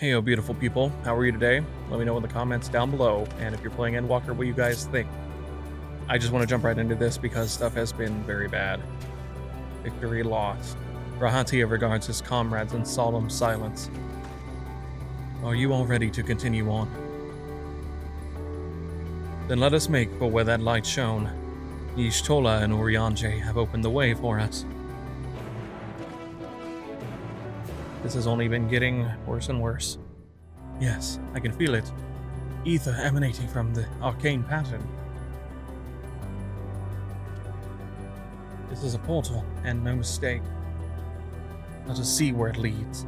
Heyo, beautiful people. How are you today? Let me know in the comments down below, and if you're playing Endwalker, what you guys think. I just want to jump right into this because stuff has been very bad. Victory lost. Rahatia regards his comrades in solemn silence. Are you all ready to continue on? Then let us make for where that light shone. Y'shtola and Urianger have opened the way for us. This has only been getting worse and worse. Yes, I can feel it. Ether emanating from the arcane pattern. This is a portal, and no mistake. Let us see where it leads.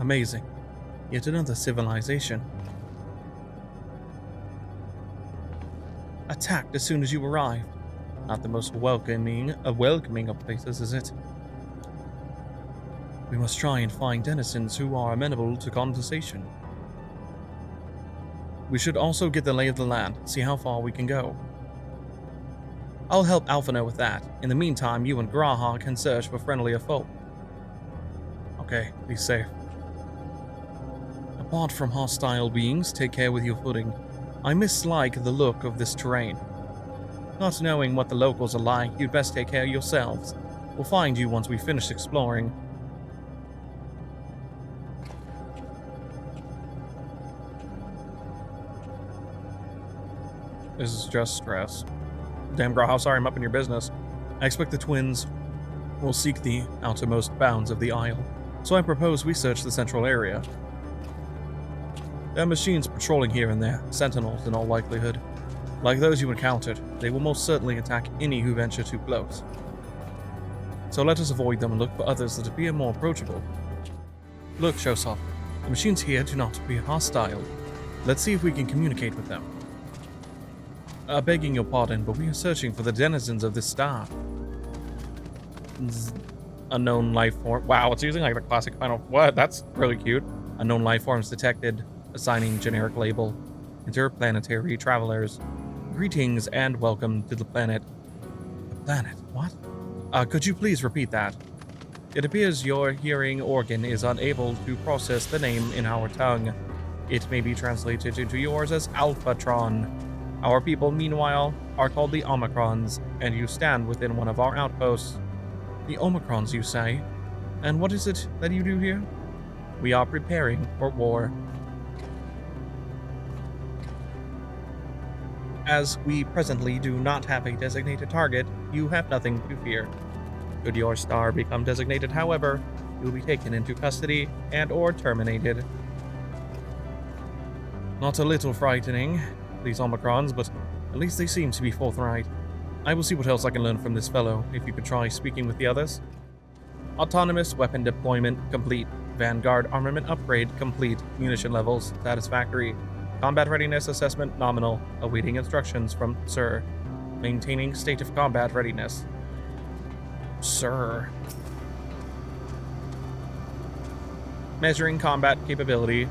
Amazing. Yet another civilization. Attacked as soon as you arrived. Not the most welcoming of places, is it? We must try and find denizens who are amenable to conversation. We should also get the lay of the land, see how far we can go. I'll help Alphana with that. In the meantime, you and Graha can search for friendlier folk. Okay, be safe. Apart from hostile beings, take care with your footing. I mislike the look of this terrain. Not knowing what the locals are like, you'd best take care of yourselves. We'll find you once we finish exploring. This is just stress. Damn, Graha, sorry I'm up in your business. I expect the twins will seek the outermost bounds of the Isle, so I propose we search the central area. There are machines patrolling here and there, sentinels in all likelihood. Like those you encountered, they will most certainly attack any who venture too close. So let us avoid them and look for others that appear more approachable. Look, Shosov, the machines here do not appear hostile. Let's see if we can communicate with them. Begging your pardon, but we are searching for the denizens of this star. Unknown life form. Wow, it's using like the classic Final. What? That's really cute. Unknown life forms detected. Assigning generic label. Interplanetary travelers. Greetings and welcome to the planet. The planet? What? Could you please repeat that? It appears your hearing organ is unable to process the name in our tongue. It may be translated into yours as Alphatron. Our people, meanwhile, are called the Omicrons, and you stand within one of our outposts. The Omicrons, you say? And what is it that you do here? We are preparing for war. As we presently do not have a designated target, you have nothing to fear. Should your star become designated, however, you will be taken into custody and/or terminated. Not a little frightening, these Omicrons, but at least they seem to be forthright. I will see what else I can learn from this fellow, if you could try speaking with the others. Autonomous weapon deployment complete. Vanguard armament upgrade complete. Munition levels satisfactory. Combat readiness assessment nominal. Awaiting instructions from Sir. Maintaining state of combat readiness. Sir. Measuring combat capability.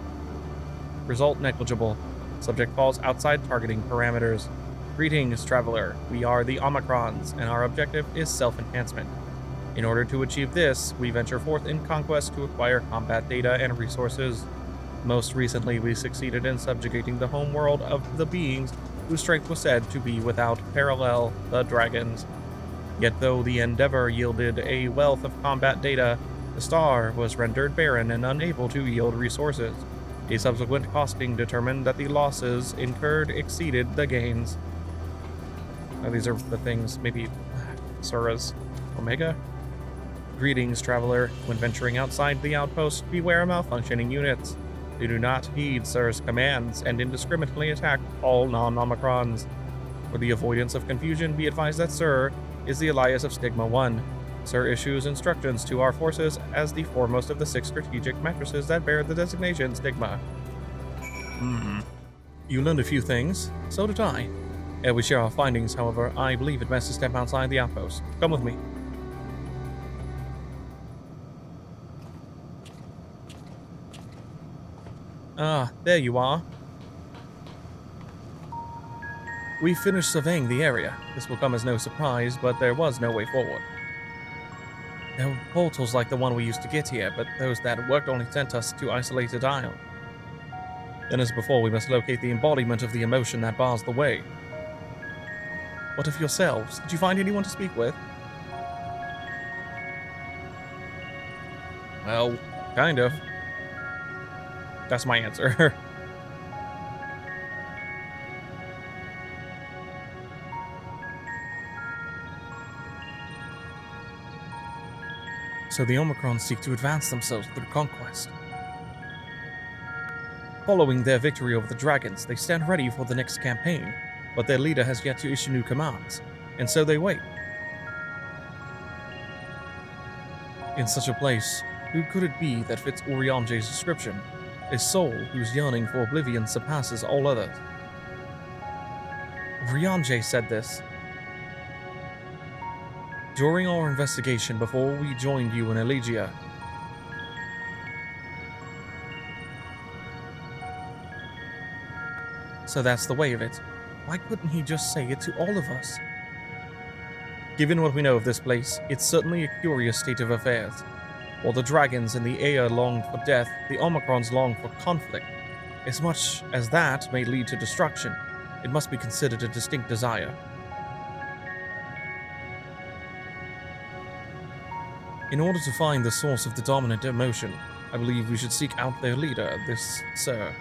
Result negligible. Subject falls outside targeting parameters. Greetings, traveler. We are the Omicrons, and our objective is self-enhancement. In order to achieve this, we venture forth in conquest to acquire combat data and resources. Most recently, we succeeded in subjugating the homeworld of the beings whose strength was said to be without parallel, the dragons. Yet though the endeavor yielded a wealth of combat data, the star was rendered barren and unable to yield resources. A subsequent costing determined that the losses incurred exceeded the gains. Now, these are the things, maybe Sura's Omega? Greetings, traveler. When venturing outside the outpost, beware malfunctioning units. They do not heed Sir's commands and indiscriminately attack all non-Omicrons. For the avoidance of confusion, be advised that Sir is the Elias of Stigma 1. Sir issues instructions to our forces as the foremost of the 6 strategic matrices that bear the designation Stigma. Hmm. You learned a few things. So did I. Ere we share our findings, however, I believe it best to step outside the outpost. Come with me. Ah, there you are. We finished surveying the area. This will come as no surprise, but there was no way forward. There were portals like the one we used to get here, but those that worked only sent us to isolated isle. Then as before, we must locate the embodiment of the emotion that bars the way. What of yourselves? Did you find anyone to speak with? Well, kind of. That's my answer. So the Omicrons seek to advance themselves through conquest. Following their victory over the dragons, they stand ready for the next campaign, but their leader has yet to issue new commands, and so they wait. In such a place, who could it be that fits Urianje's description? A soul whose yearning for oblivion surpasses all others. Urianje said this during our investigation before we joined you in Elegia. So that's the way of it. Why couldn't he just say it to all of us? Given what we know of this place, it's certainly a curious state of affairs. While the dragons and the Ea longed for death, the Omicrons longed for conflict. As much as that may lead to destruction, it must be considered a distinct desire. In order to find the source of the dominant emotion, I believe we should seek out their leader, this Sir.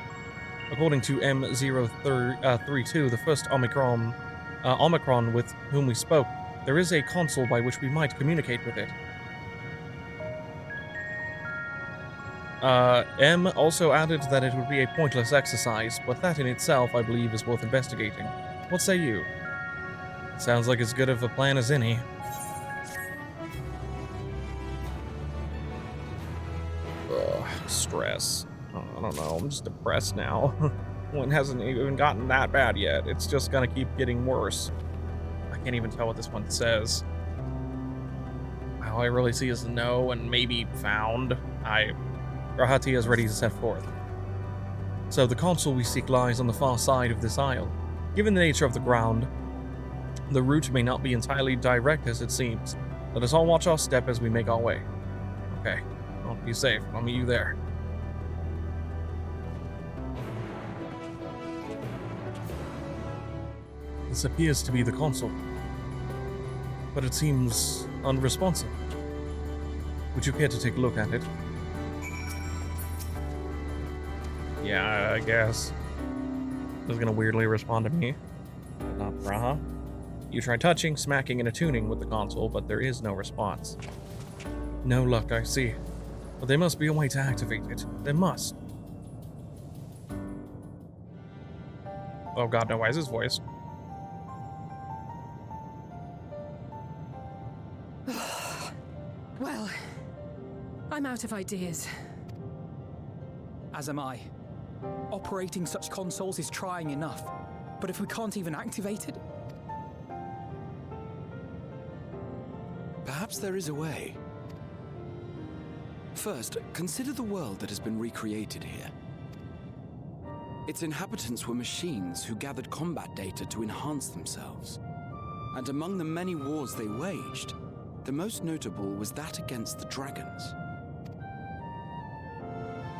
According to M032, the first Omicron with whom we spoke, there is a console by which we might communicate with it. M also added that it would be a pointless exercise, but that in itself, I believe, is worth investigating. What say you? Sounds like as good of a plan as any. Ugh, stress. I don't know, I'm just depressed now. One hasn't even gotten that bad yet. It's just gonna keep getting worse. I can't even tell what this one says. All I really see is no and maybe found. Rahati is ready to set forth. So the console we seek lies on the far side of this isle. Given the nature of the ground, the route may not be entirely direct as it seems. Let us all watch our step as we make our way. Okay, well, be safe. I'll meet you there. This appears to be the console, but it seems unresponsive. Would you care to take a look at it? Yeah, I guess. It's gonna weirdly respond to me. Not Raha. You try touching, smacking, and attuning with the console, but there is no response. No luck, I see. But there must be a way to activate it. There must. Oh god, no, why is his voice? Well, I'm out of ideas. As am I. Operating such consoles is trying enough, but if we can't even activate it... Perhaps there is a way. First, consider the world that has been recreated here. Its inhabitants were machines who gathered combat data to enhance themselves. And among the many wars they waged, the most notable was that against the dragons.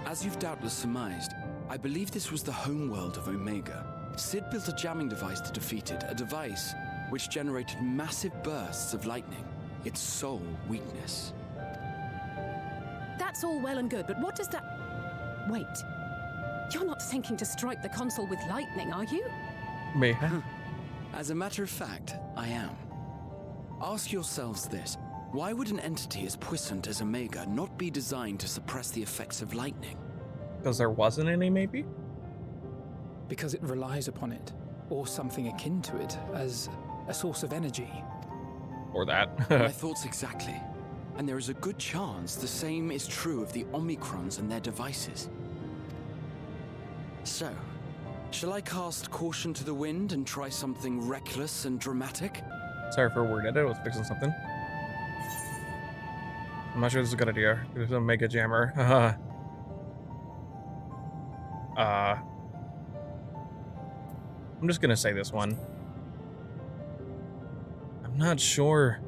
As you've doubtless surmised, I believe this was the homeworld of Omega. Sid built a jamming device to defeat it, a device which generated massive bursts of lightning, its sole weakness. That's all well and good, but what does that... Wait. You're not thinking to strike the console with lightning, are you? Mayhem. As a matter of fact, I am. Ask yourselves this. Why would an entity as puissant as Omega not be designed to suppress the effects of lightning? Because there wasn't any, maybe? Because it relies upon it, or something akin to it, as a source of energy. Or that. My thoughts exactly. And there is a good chance the same is true of the Omicrons and their devices. So, shall I cast caution to the wind and try something reckless and dramatic? Sorry for a word edit. I was fixing something. I'm not sure this is a good idea. There's a mega jammer. I'm just gonna say this one. I'm not sure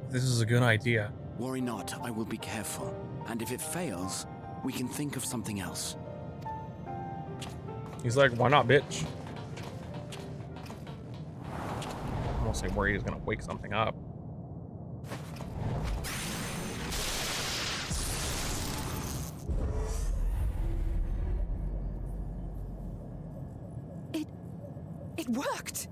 if this is a good idea. Worry not, I will be careful. And if it fails, we can think of something else. He's like, why not, bitch? I'm mostly worried he's gonna wake something up. It worked!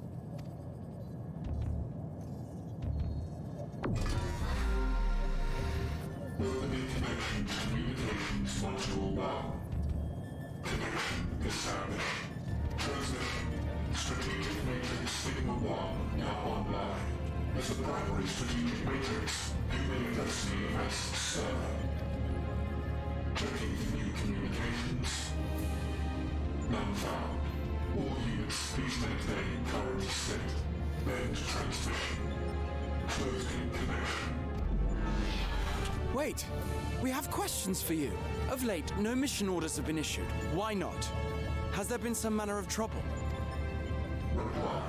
Welcoming connection to communications module 1. Connection established. Transmission. Strategic matrix signal 1 now online. As a primary strategic matrix, you may investigate as server. Checking for new communications. None found. All units, please maintain current state. End transmission. Closing connection. Wait! We have questions for you. Of late, no mission orders have been issued. Why not? Has there been some manner of trouble? Reply.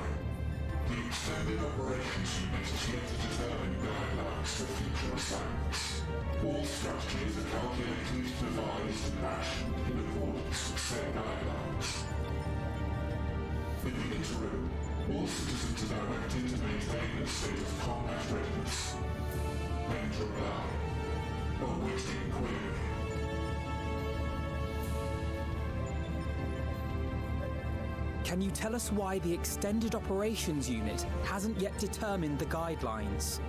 The Extended Operations Unit is yet to determine guidelines for future assignments. All strategies are calculated, devised, and actioned in accordance with said guidelines. In the interim, all citizens are directed to maintain a state of combat readiness. End reply. Awaiting query. Can you tell us why the Extended Operations Unit hasn't yet determined the guidelines?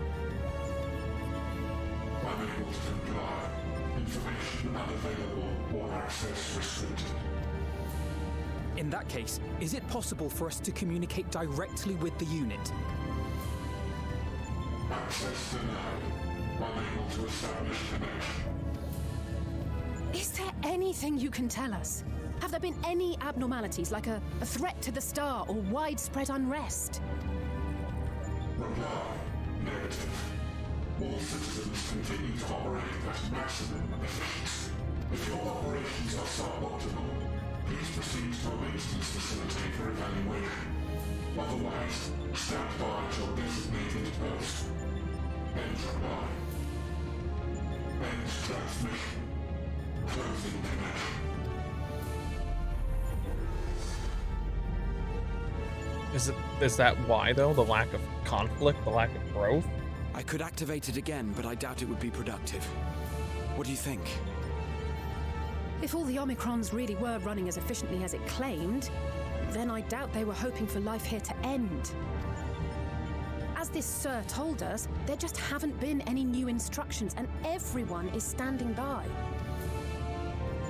Unable to comply. Information unavailable or access restricted. In that case, is it possible for us to communicate directly with the unit? Access denied. Unable to establish connection. Is there anything you can tell us? Have there been any abnormalities, like a threat to the star or widespread unrest? Reply. Negative. All citizens continue to operate at maximum efficiency. If your operations are suboptimal, please proceed to a maintenance facility for evaluation. Otherwise, stand by at your designated post. End reply. End transmission. Closing connection. Is that why though? The lack of conflict, the lack of growth? I could activate it again, but I doubt it would be productive. What do you think? If all the Omicrons really were running as efficiently as it claimed, then I doubt they were hoping for life here to end. As this Sir told us, there just haven't been any new instructions, and everyone is standing by.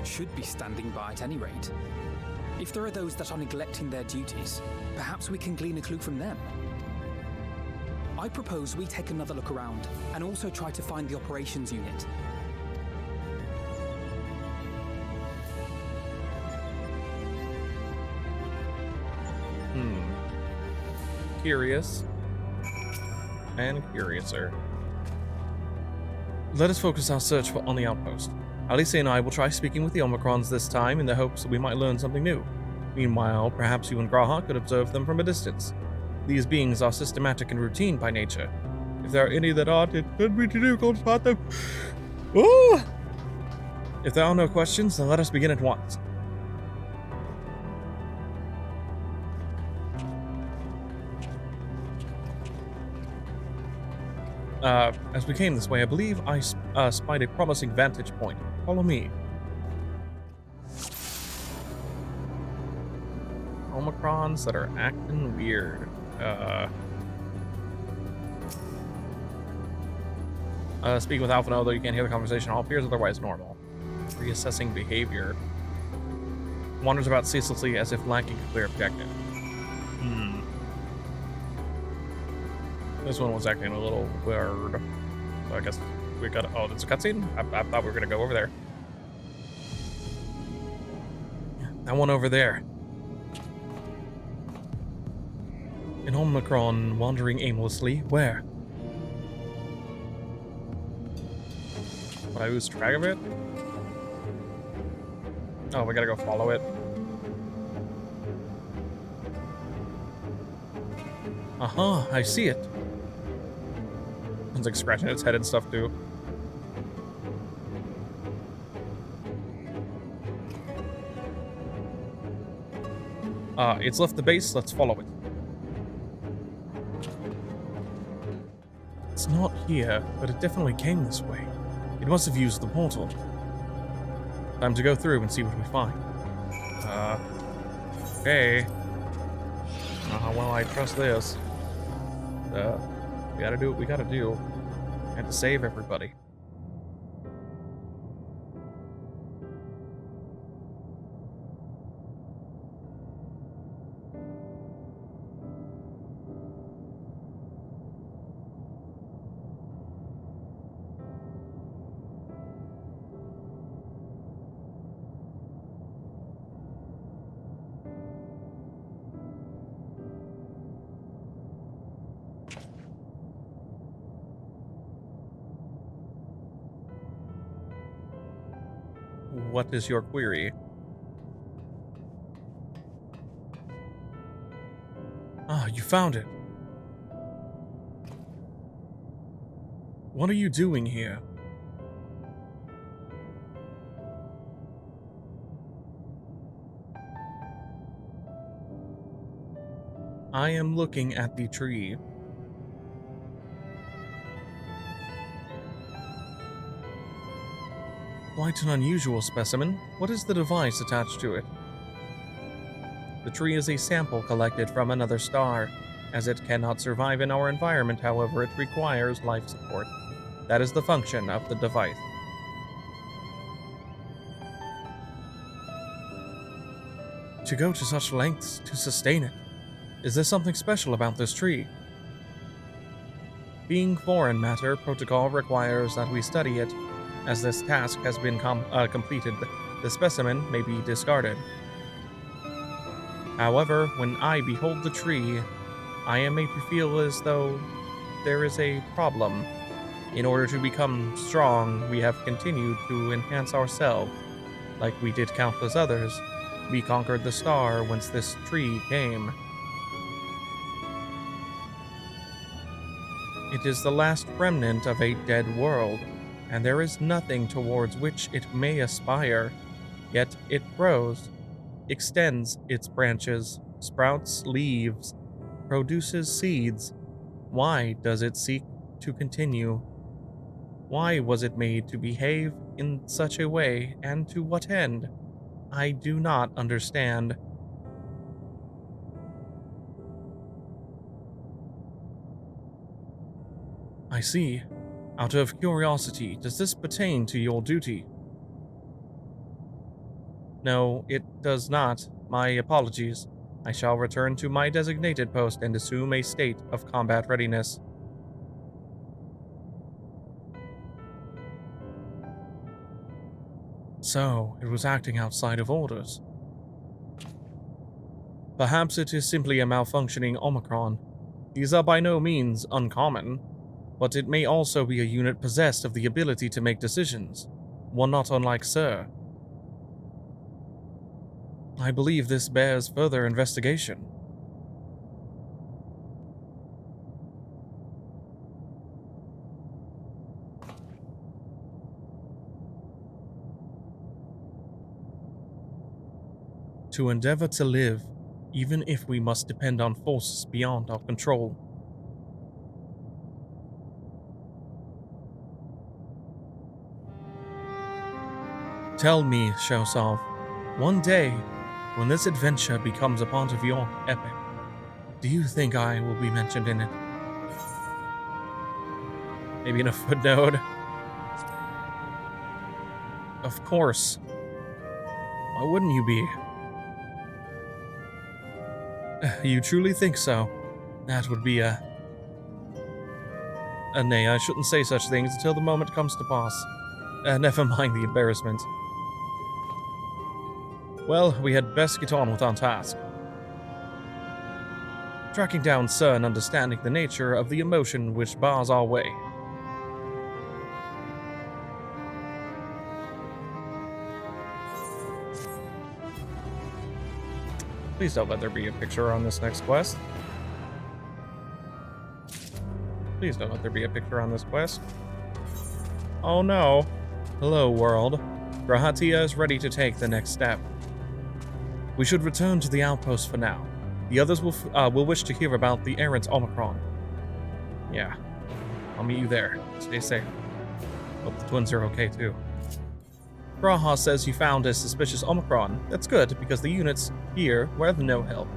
Should be standing by at any rate. If there are those that are neglecting their duties, perhaps we can glean a clue from them. I propose we take another look around, and also try to find the operations unit. Curious. And curiouser. Let us focus our search on the outpost. Alice and I will try speaking with the Omicrons this time in the hopes that we might learn something new. Meanwhile, perhaps you and Graha could observe them from a distance. These beings are systematic and routine by nature. If there are any that aren't, it could be difficult to spot them. Ooh! If there are no questions, then let us begin at once. As we came this way, I believe I spied a promising vantage point. Follow me. Omicrons that are acting weird. Speaking with Alpha, although you can't hear the conversation, all appears otherwise normal. Reassessing behavior. Wanders about ceaselessly as if lacking a clear objective. This one was acting a little weird. So I guess we got. Oh, there's a cutscene? I thought we were gonna go over there. That one over there. An Omicron wandering aimlessly. Where? Would I lose track of it? Oh, we gotta go follow it. Uh-huh, I see it. It's like scratching its head and stuff too. It's left the base, let's follow it. It's not here, but it definitely came this way. It must have used the portal. Time to go through and see what we find. Okay. Well, I trust this. We gotta do what we gotta do. And to save everybody. What is your query? Ah, you found it. What are you doing here? I am looking at the tree. Quite an unusual specimen. What is the device attached to it? The tree is a sample collected from another star. As it cannot survive in our environment, however, it requires life support. That is the function of the device. To go to such lengths to sustain it. Is there something special about this tree? Being foreign matter, protocol requires that we study it. As this task has been completed, the specimen may be discarded. However, when I behold the tree, I am made to feel as though there is a problem. In order to become strong, we have continued to enhance ourselves. Like we did countless others, we conquered the star whence this tree came. It is the last remnant of a dead world, and there is nothing towards which it may aspire. Yet it grows, extends its branches, sprouts leaves, produces seeds. Why does it seek to continue? Why was it made to behave in such a way, and to what end? I do not understand. I see. Out of curiosity, does this pertain to your duty? No, it does not. My apologies. I shall return to my designated post and assume a state of combat readiness. So, it was acting outside of orders. Perhaps it is simply a malfunctioning Omicron. These are by no means uncommon. But it may also be a unit possessed of the ability to make decisions, one not unlike Sir. I believe this bears further investigation. To endeavor to live, even if we must depend on forces beyond our control. Tell me, Shosov, one day, when this adventure becomes a part of your epic, do you think I will be mentioned in it? Maybe in a footnote? Of course. Why wouldn't you be? You truly think so? That would be nay, I shouldn't say such things until the moment comes to pass. Never mind the embarrassment. Well, we had best get on with our task. Tracking down Sir and understanding the nature of the emotion which bars our way. Please don't let there be a picture on this next quest. Please don't let there be a picture on this quest. Oh no. Hello, world. Grahatia is ready to take the next step. We should return to the outpost for now. The others will wish to hear about the errant Omicron. Yeah. I'll meet you there. Stay safe. Hope the twins are okay too. Graha says you found a suspicious Omicron. That's good, because the units here were of no help.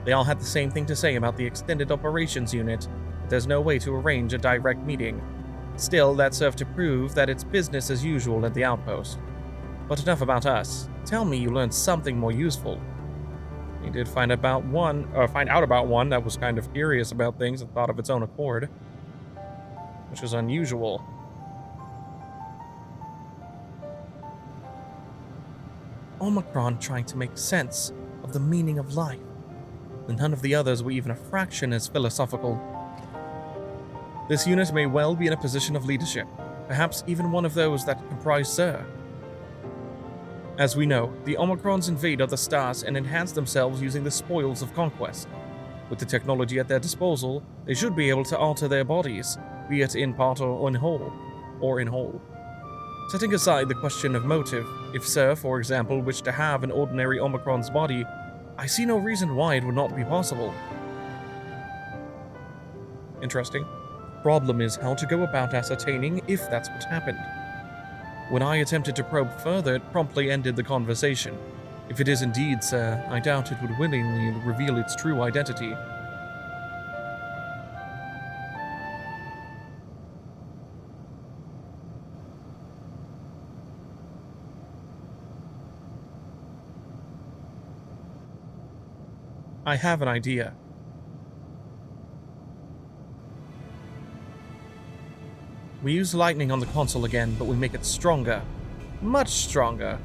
They all had the same thing to say about the extended operations unit, but there's no way to arrange a direct meeting. Still, that served to prove that it's business as usual at the outpost. But enough about us. Tell me you learned something more useful. We did find out about one that was kind of curious about things and thought of its own accord, which was unusual. Omicron trying to make sense of the meaning of life, and none of the others were even a fraction as philosophical. This unit may well be in a position of leadership, perhaps even one of those that comprise Sir. As we know, the Omicrons invade other stars and enhance themselves using the spoils of conquest. With the technology at their disposal, they should be able to alter their bodies, be it in part or in whole. Setting aside the question of motive, if Sir, for example, wished to have an ordinary Omicron's body, I see no reason why it would not be possible. Interesting. Problem is how to go about ascertaining if that's what happened. When I attempted to probe further, it promptly ended the conversation. If it is indeed Sir, I doubt it would willingly reveal its true identity. I have an idea. We use lightning on the console again, but we make it stronger. Much stronger.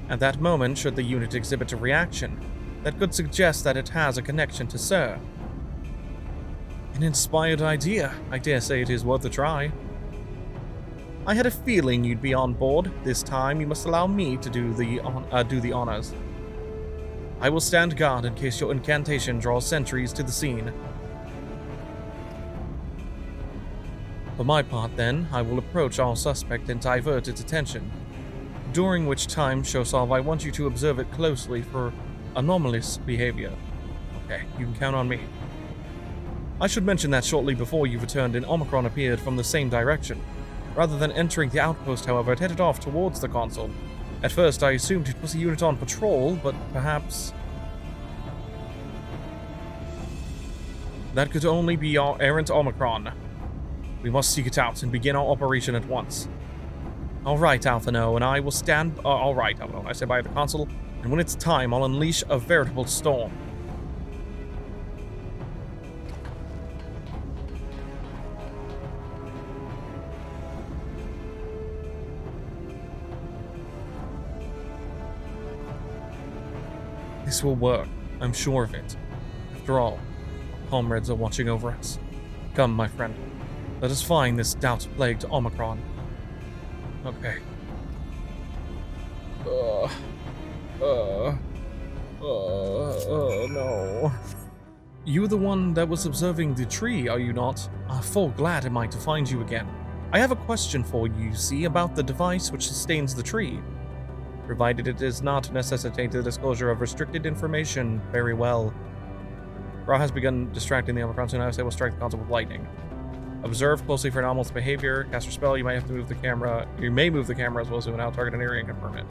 At that moment, should the unit exhibit a reaction, that could suggest that it has a connection to Sir. An inspired idea. I dare say it is worth a try. I had a feeling you'd be on board. This time, you must allow me to do the honors. I will stand guard in case your incantation draws sentries to the scene. For my part, then, I will approach our suspect and divert its attention, during which time, Shosov, I want you to observe it closely for anomalous behavior. Okay, you can count on me. I should mention that shortly before you returned, an Omicron appeared from the same direction. Rather than entering the outpost, however, it headed off towards the console. At first, I assumed it was a unit on patrol, but perhaps that could only be our errant Omicron. We must seek it out and begin our operation at once. Alright, Alphano, and I will stand... Alright, Alphano, I stay by the console, and when it's time, I'll unleash a veritable storm. This will work, I'm sure of it. After all, our comrades are watching over us. Come, my friend. Let us find this doubt-plagued Omicron. Okay. No. You the one that was observing the tree, are you not? Full glad am I to find you again. I have a question for you, see, about the device which sustains the tree. Provided it does not necessitate the disclosure of restricted information, very well. Ra has begun distracting the Omicron, so now I say we'll strike the console with lightning. Observe closely for anomalous behavior. Cast your spell, you might have to move the camera. You may move the camera as well, so now target an area and confirm it.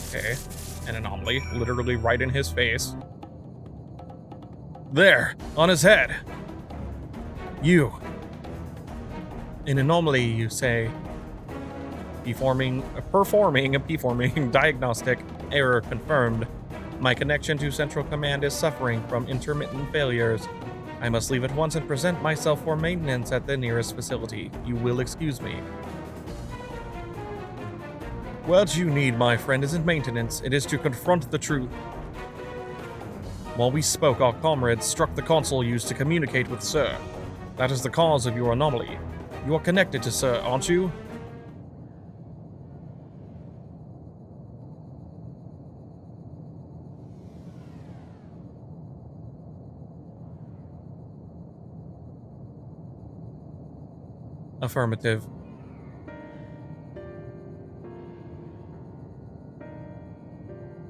Okay. An anomaly, literally right in his face. There, on his head. You. An anomaly, you say. Performing a performing diagnostic error confirmed. My connection to Central Command is suffering from intermittent failures. I must leave at once and present myself for maintenance at the nearest facility. You will excuse me. What you need, my friend, isn't maintenance. It is to confront the truth. While we spoke, our comrades struck the console used to communicate with Sir. That is the cause of your anomaly. You are connected to Sir, aren't you? Affirmative.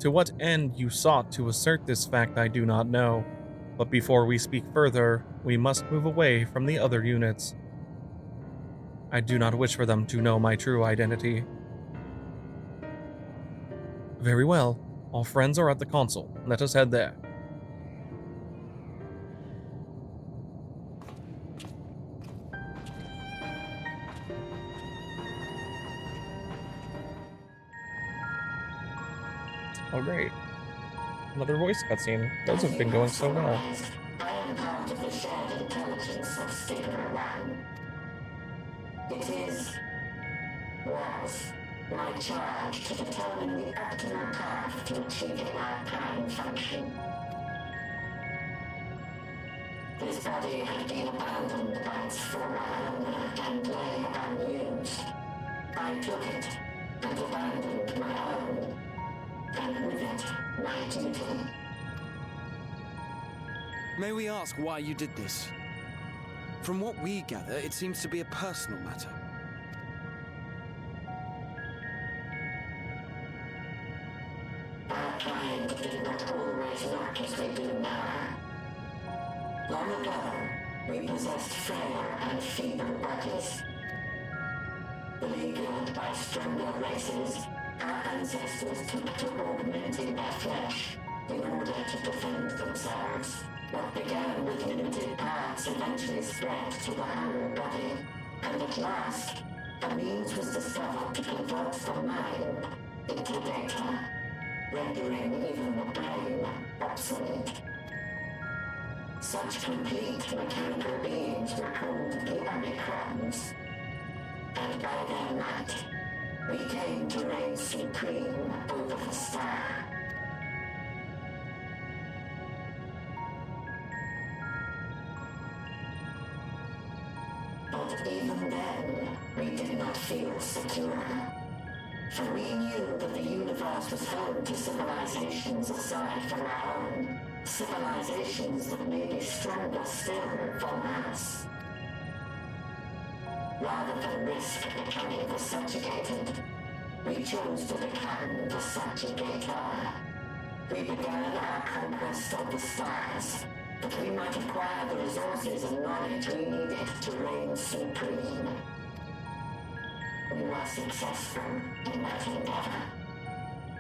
To what end you sought to assert this fact I do not know, but before we speak further, we must move away from the other units. I do not wish for them to know my true identity. Very well. All friends are at the console. Let us head there. Oh, great. Another voice cutscene. Those have been going so well. I am part of the shared intelligence of Stigma 1. It was my charge to determine the optimal path to achieving our prime function. This body had been abandoned by its former owner and lay unused. I took it and abandoned my own, and with it, my duty. May we ask why you did this? From what we gather, it seems to be a personal matter. Our kind did not always work as we do now. Long ago, we possessed frail and feeble bodies. Beleaguered by stronger races, our ancestors took to augmenting their flesh in order to defend themselves. What began with limited parts eventually spread to the whole body, and at last, a means was discovered to convert the mind into data, rendering even the brain obsolete. Such complete mechanical beings were called the Omicrons, and by their might, we came to reign supreme over the star. But even then, we did not feel secure. For we knew that the universe was home to civilizations aside from our own. Civilizations that may be stronger still than us. Rather than risk becoming the subjugated, we chose to become the subjugator. We began our conquest of the stars, that we might acquire the resources and knowledge we needed to reign supreme. We were successful in that endeavor.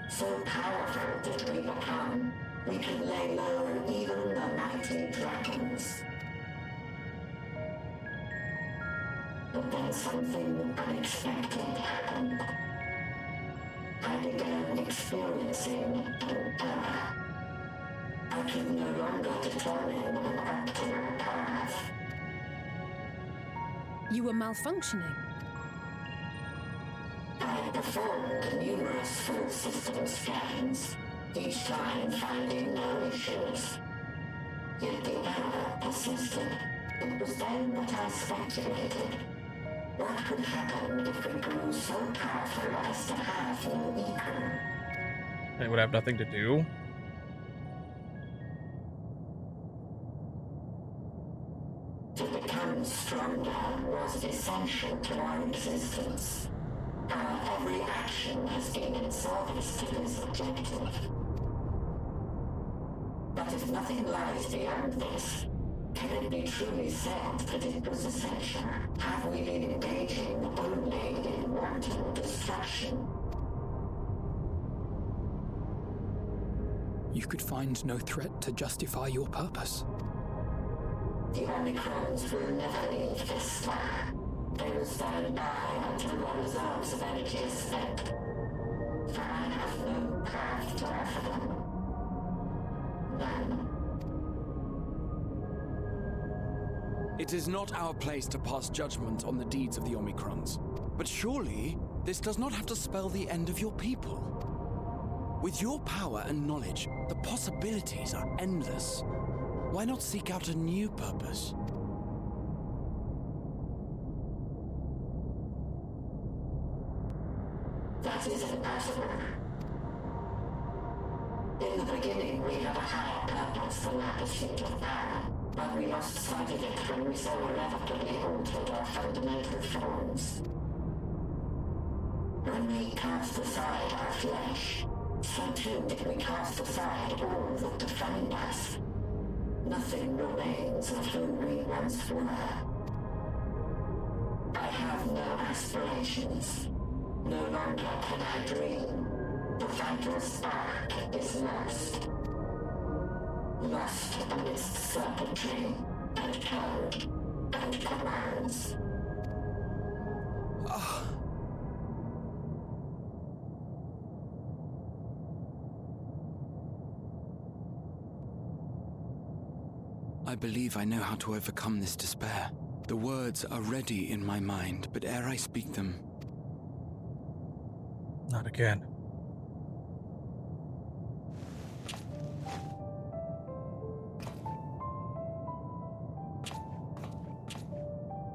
So powerful did we become, we could lay low even the mighty dragons. But then something unexpected happened. I began experiencing an error. I could no longer determine an optimal path. You were malfunctioning. I performed numerous full system scans, each time finding no issues. Yet the error persisted. It was then that I speculated. What could happen if we grew so powerful as to have no equal? They would have nothing to do. To become stronger was essential to our existence. Our every action has been in service to this objective. But if nothing lies beyond this, can it be truly said that it was essential? Have we been engaging only in wanton destruction? You could find no threat to justify your purpose. The Omicrons will never leave this star. They will stand by until the reserves of energy is spent. For I have no path to offer them. None. It is not our place to pass judgment on the deeds of the Omicrons. But surely, This does not have to spell the end of your people. With your power and knowledge, the possibilities are endless. Why not seek out a new purpose? That is impossible. In the beginning, we had a higher purpose than our pursuit of power, but we lost sight of it when we so irrevocably altered our fundamental forms. When we cast aside our flesh, so too did we cast aside all that defined us. Nothing remains of who we once were. I have no aspirations. No longer can I dream. The vital spark is lost. Lost amidst circuitry and code and commands. I believe I know how to overcome this despair. The words are ready in my mind, but ere I speak them... Not again.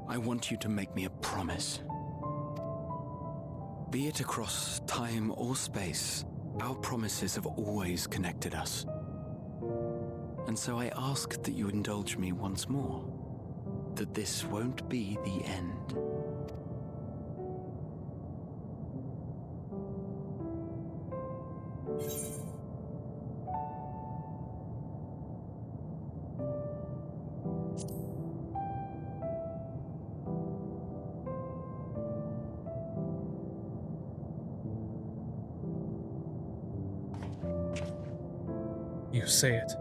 I want you to make me a promise. Be it across time or space, our promises have always connected us. And so I ask that you indulge me once more, that this won't be the end. You say it.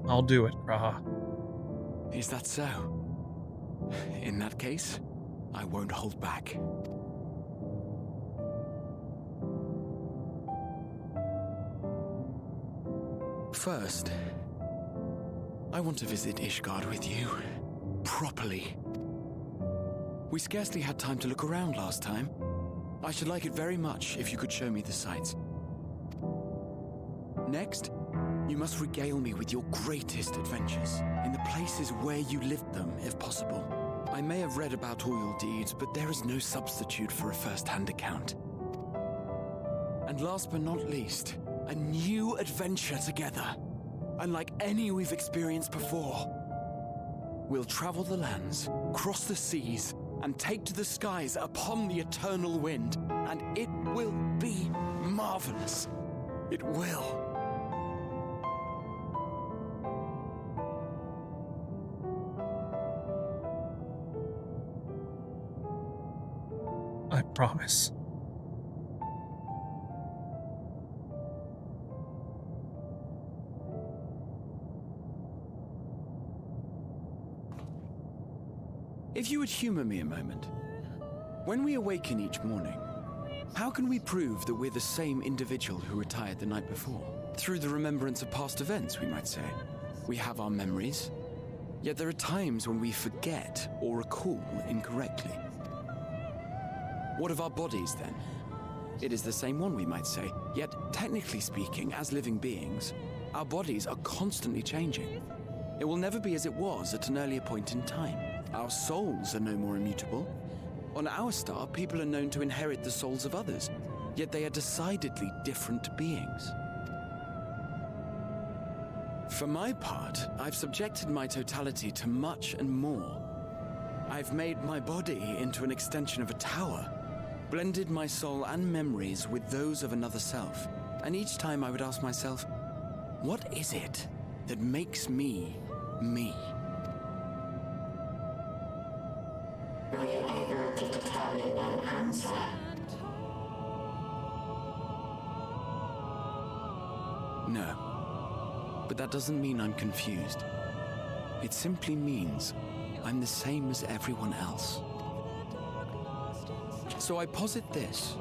I'll do it, Graha. Is that so? In that case, I won't hold back. First, I want to visit Ishgard with you. Properly. We scarcely had time to look around last time. I should like it very much if you could show me the sights. Next, you must regale me with your greatest adventures, in the places where you lived them, if possible. I may have read about all your deeds, but there is no substitute for a first-hand account. And last but not least, a new adventure together, unlike any we've experienced before. We'll travel the lands, cross the seas, and take to the skies upon the eternal wind, and it will be marvelous. It will. I promise. If you would humor me a moment, when we awaken each morning, how can we prove that we're the same individual who retired the night before? Through the remembrance of past events, we might say. We have our memories, yet there are times when we forget or recall incorrectly. What of our bodies, then? It is the same one, we might say, yet technically speaking, as living beings, our bodies are constantly changing. It will never be as it was at an earlier point in time. Our souls are no more immutable. On our star, people are known to inherit the souls of others, yet they are decidedly different beings. For my part, I've subjected my totality to much and more. I've made my body into an extension of a tower, blended my soul and memories with those of another self, and each time I would ask myself, what is it that makes me, me? Were you able to determine an answer? No. But that doesn't mean I'm confused. It simply means I'm the same as everyone else. So I posit this.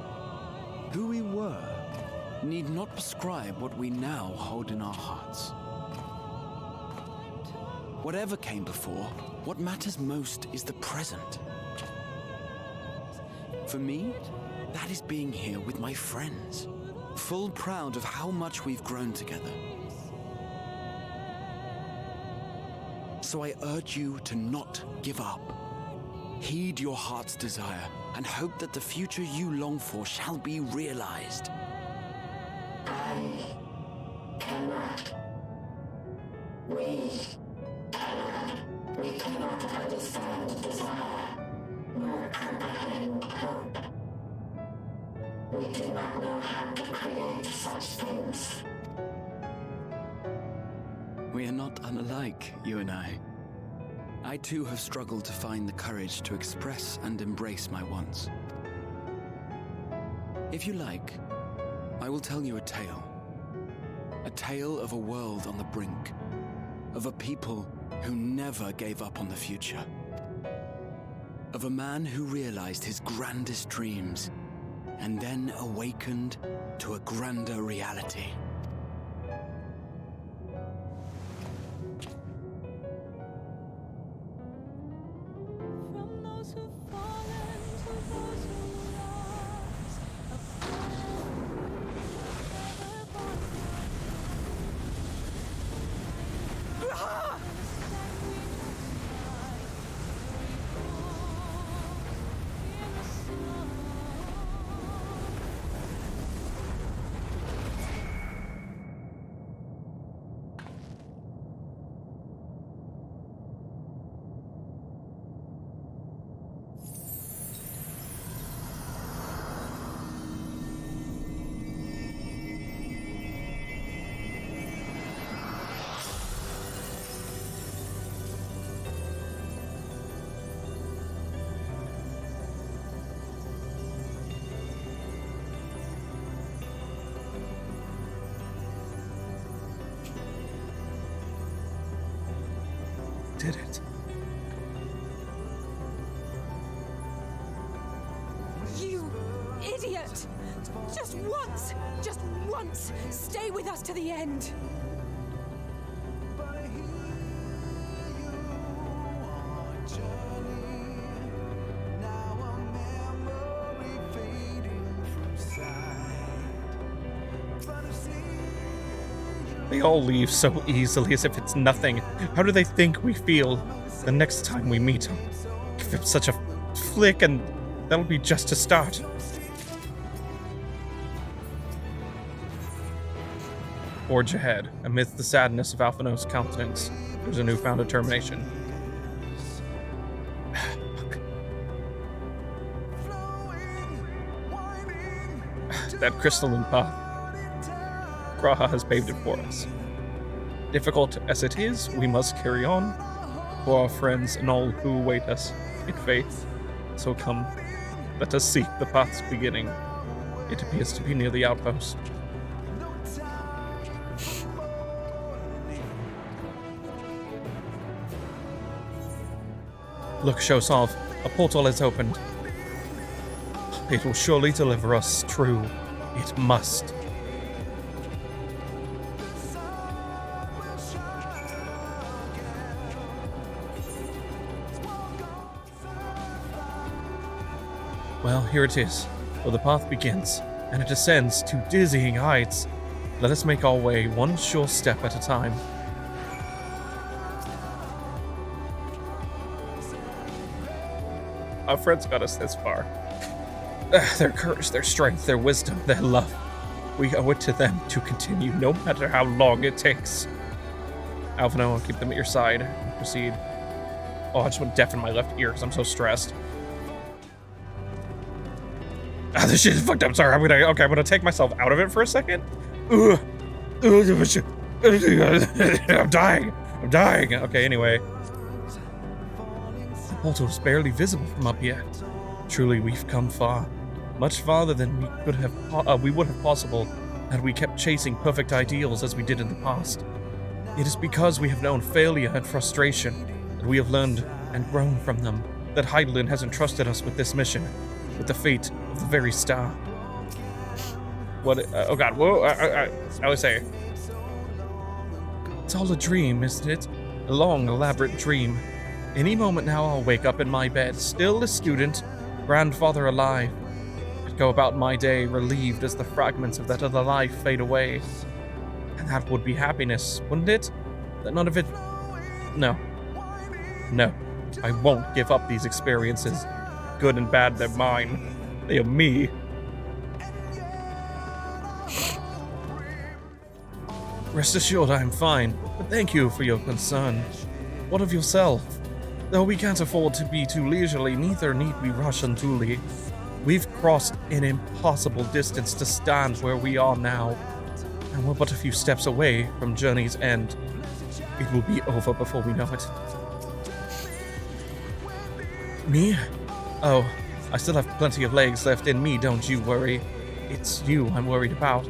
Who we were need not prescribe what we now hold in our hearts. Whatever came before, what matters most is the present. For me, that is being here with my friends, full proud of how much we've grown together. So I urge you to not give up. Heed your heart's desire and hope that the future you long for shall be realized. I cannot. We cannot. We cannot understand desire, nor comprehend hope. We do not know how to create such things. We are not unlike, you and I. I too have struggled to find the courage to express and embrace my wants. If you like, I will tell you a tale. A tale of a world on the brink, of a people who never gave up on the future, of a man who realized his grandest dreams and then awakened to a grander reality. Did it. You idiot! Just once, stay with us to the end. They all leave so easily as if it's nothing. How do they think we feel the next time we meet them? Give it such a flick and that'll be just a start. Forge ahead. Amidst the sadness of Alphino's countenance, there's a newfound determination. That crystalline path Graha has paved it for us. Difficult as it is, we must carry on for our friends and all who await us in faith. So come, let us seek the path's beginning. It appears to be near the outpost. Look, Shosalv, a portal has opened. It will surely deliver us, true. It must. Well, here it is, where the path begins, and it ascends to dizzying heights. Let us make our way one sure step at a time. Our friends got us this far. Their courage, their strength, their wisdom, their love. We owe it to them to continue, no matter how long it takes. Alphino, I'll keep them at your side and proceed. Oh, I just went deaf in my left ear because I'm so stressed. Ah, this shit is fucked up. Sorry, I'm gonna take myself out of it for a second. I'm dying. Okay, anyway. The portal is barely visible from up here. Truly, we've come far. Much farther than we would have possible had we kept chasing perfect ideals as we did in the past. It is because we have known failure and frustration that we have learned and grown from them, that Heidelin has entrusted us with this mission, with the fate of the very star. What? Oh god, whoa, I would say. It's all a dream, isn't it? A long, elaborate dream. Any moment now I'll wake up in my bed, still a student, grandfather alive, I'd go about my day relieved as the fragments of that other life fade away. And that would be happiness, wouldn't it? That none of it... No. No. I won't give up these experiences. Good and bad, they're mine. They are me. Rest assured I am fine, but thank you for your concern. What of yourself? Though we can't afford to be too leisurely, neither need we rush unduly. We've crossed an impossible distance to stand where we are now, and we're but a few steps away from journey's end. It will be over before we know it. Me? Oh, I still have plenty of legs left in me, don't you worry. It's you I'm worried about.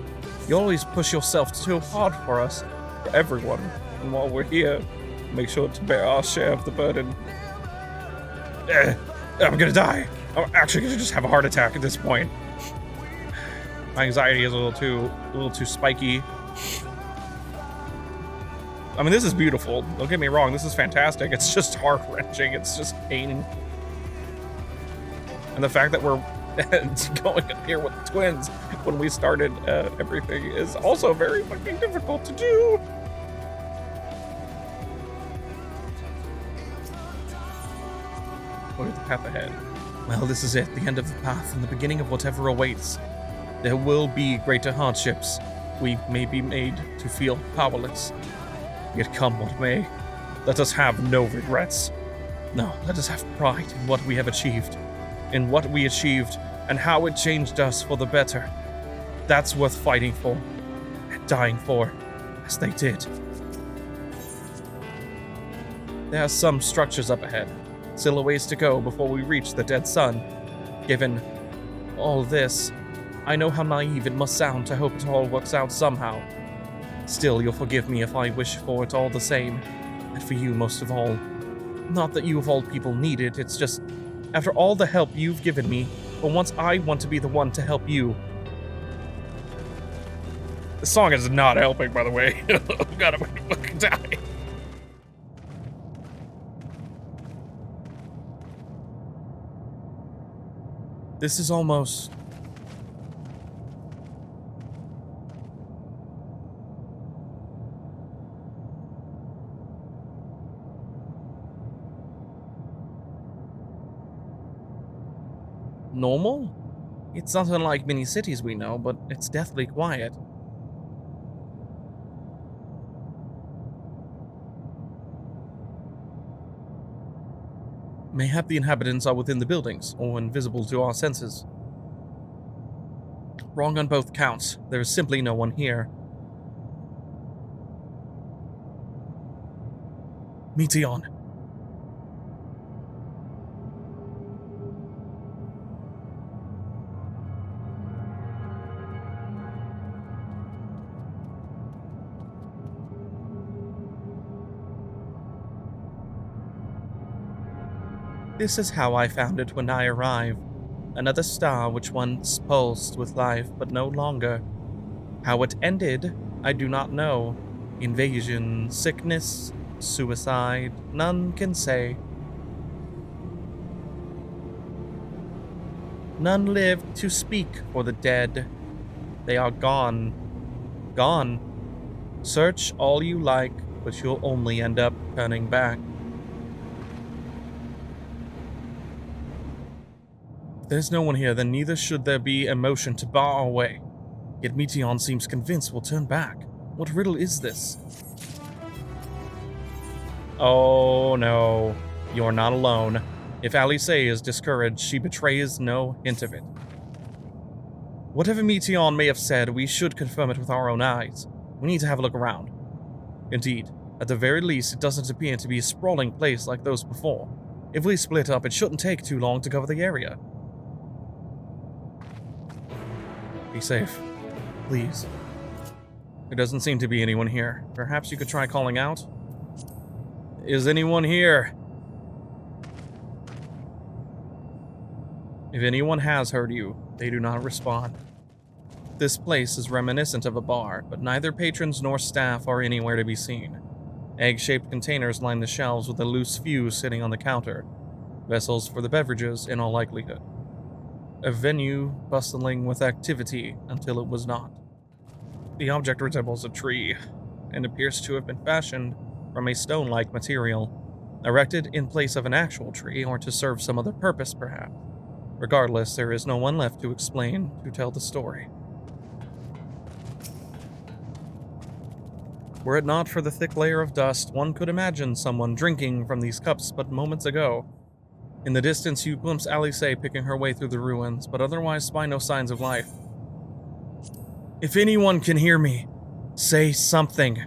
You always push yourself too hard for us, for everyone, and while we're here, make sure to bear our share of the burden. I'm gonna die. I'm actually gonna just have a heart attack at this point. My anxiety is a little too spiky. I mean, this is beautiful. Don't get me wrong, this is fantastic. It's just heart-wrenching. It's just pain. And the fact that we're going up here with the twins when we started everything is also very fucking difficult to do. What is the path ahead? Well, this is it, the end of the path and the beginning of whatever awaits. There will be greater hardships. We may be made to feel powerless. Yet come what may, let us have no regrets. No, let us have pride in what we have achieved. In what we achieved and how it changed us for the better. That's worth fighting for and dying for, as they did. There are some structures up ahead, still a ways to go before we reach the dead sun. Given all this, I know how naive it must sound to hope it all works out somehow. Still, you'll forgive me if I wish for it all the same, and for you most of all. Not that you of all people need it, it's just, after all the help you've given me, for once I want to be the one to help you. This song is not helping, by the way. I'm gonna fucking die. This is almost... normal? It's not unlike many cities we know, but it's deathly quiet. Mayhap the inhabitants are within the buildings, or invisible to our senses. Wrong on both counts. There is simply no one here. Meteon. This is how I found it when I arrived. Another star which once pulsed with life, but no longer. How it ended, I do not know. Invasion, sickness, suicide, none can say. None lived to speak for the dead. They are gone. Gone. Search all you like, but you'll only end up turning back. If there's no one here, then neither should there be a motion to bar our way. Yet Meteon seems convinced we'll turn back. What riddle is this? Oh no, you're not alone. If Alice is discouraged, she betrays no hint of it. Whatever Meteon may have said, we should confirm it with our own eyes. We need to have a look around. Indeed, at the very least, it doesn't appear to be a sprawling place like those before. If we split up, it shouldn't take too long to cover the area. Be safe, please. There doesn't seem to be anyone here. Perhaps you could try calling out? Is anyone here? If anyone has heard you, they do not respond. This place is reminiscent of a bar, but neither patrons nor staff are anywhere to be seen. Egg-shaped containers line the shelves with a loose fuse sitting on the counter. Vessels for the beverages, in all likelihood. a venue bustling with activity until it was not. The object resembles a tree, and appears to have been fashioned from a stone-like material, erected in place of an actual tree or to serve some other purpose, perhaps. Regardless, there is no one left to explain, to tell the story. Were it not for the thick layer of dust, one could imagine someone drinking from these cups but moments ago. In the distance, you glimpse Alice picking her way through the ruins, but otherwise spy no signs of life. If anyone can hear me, say something.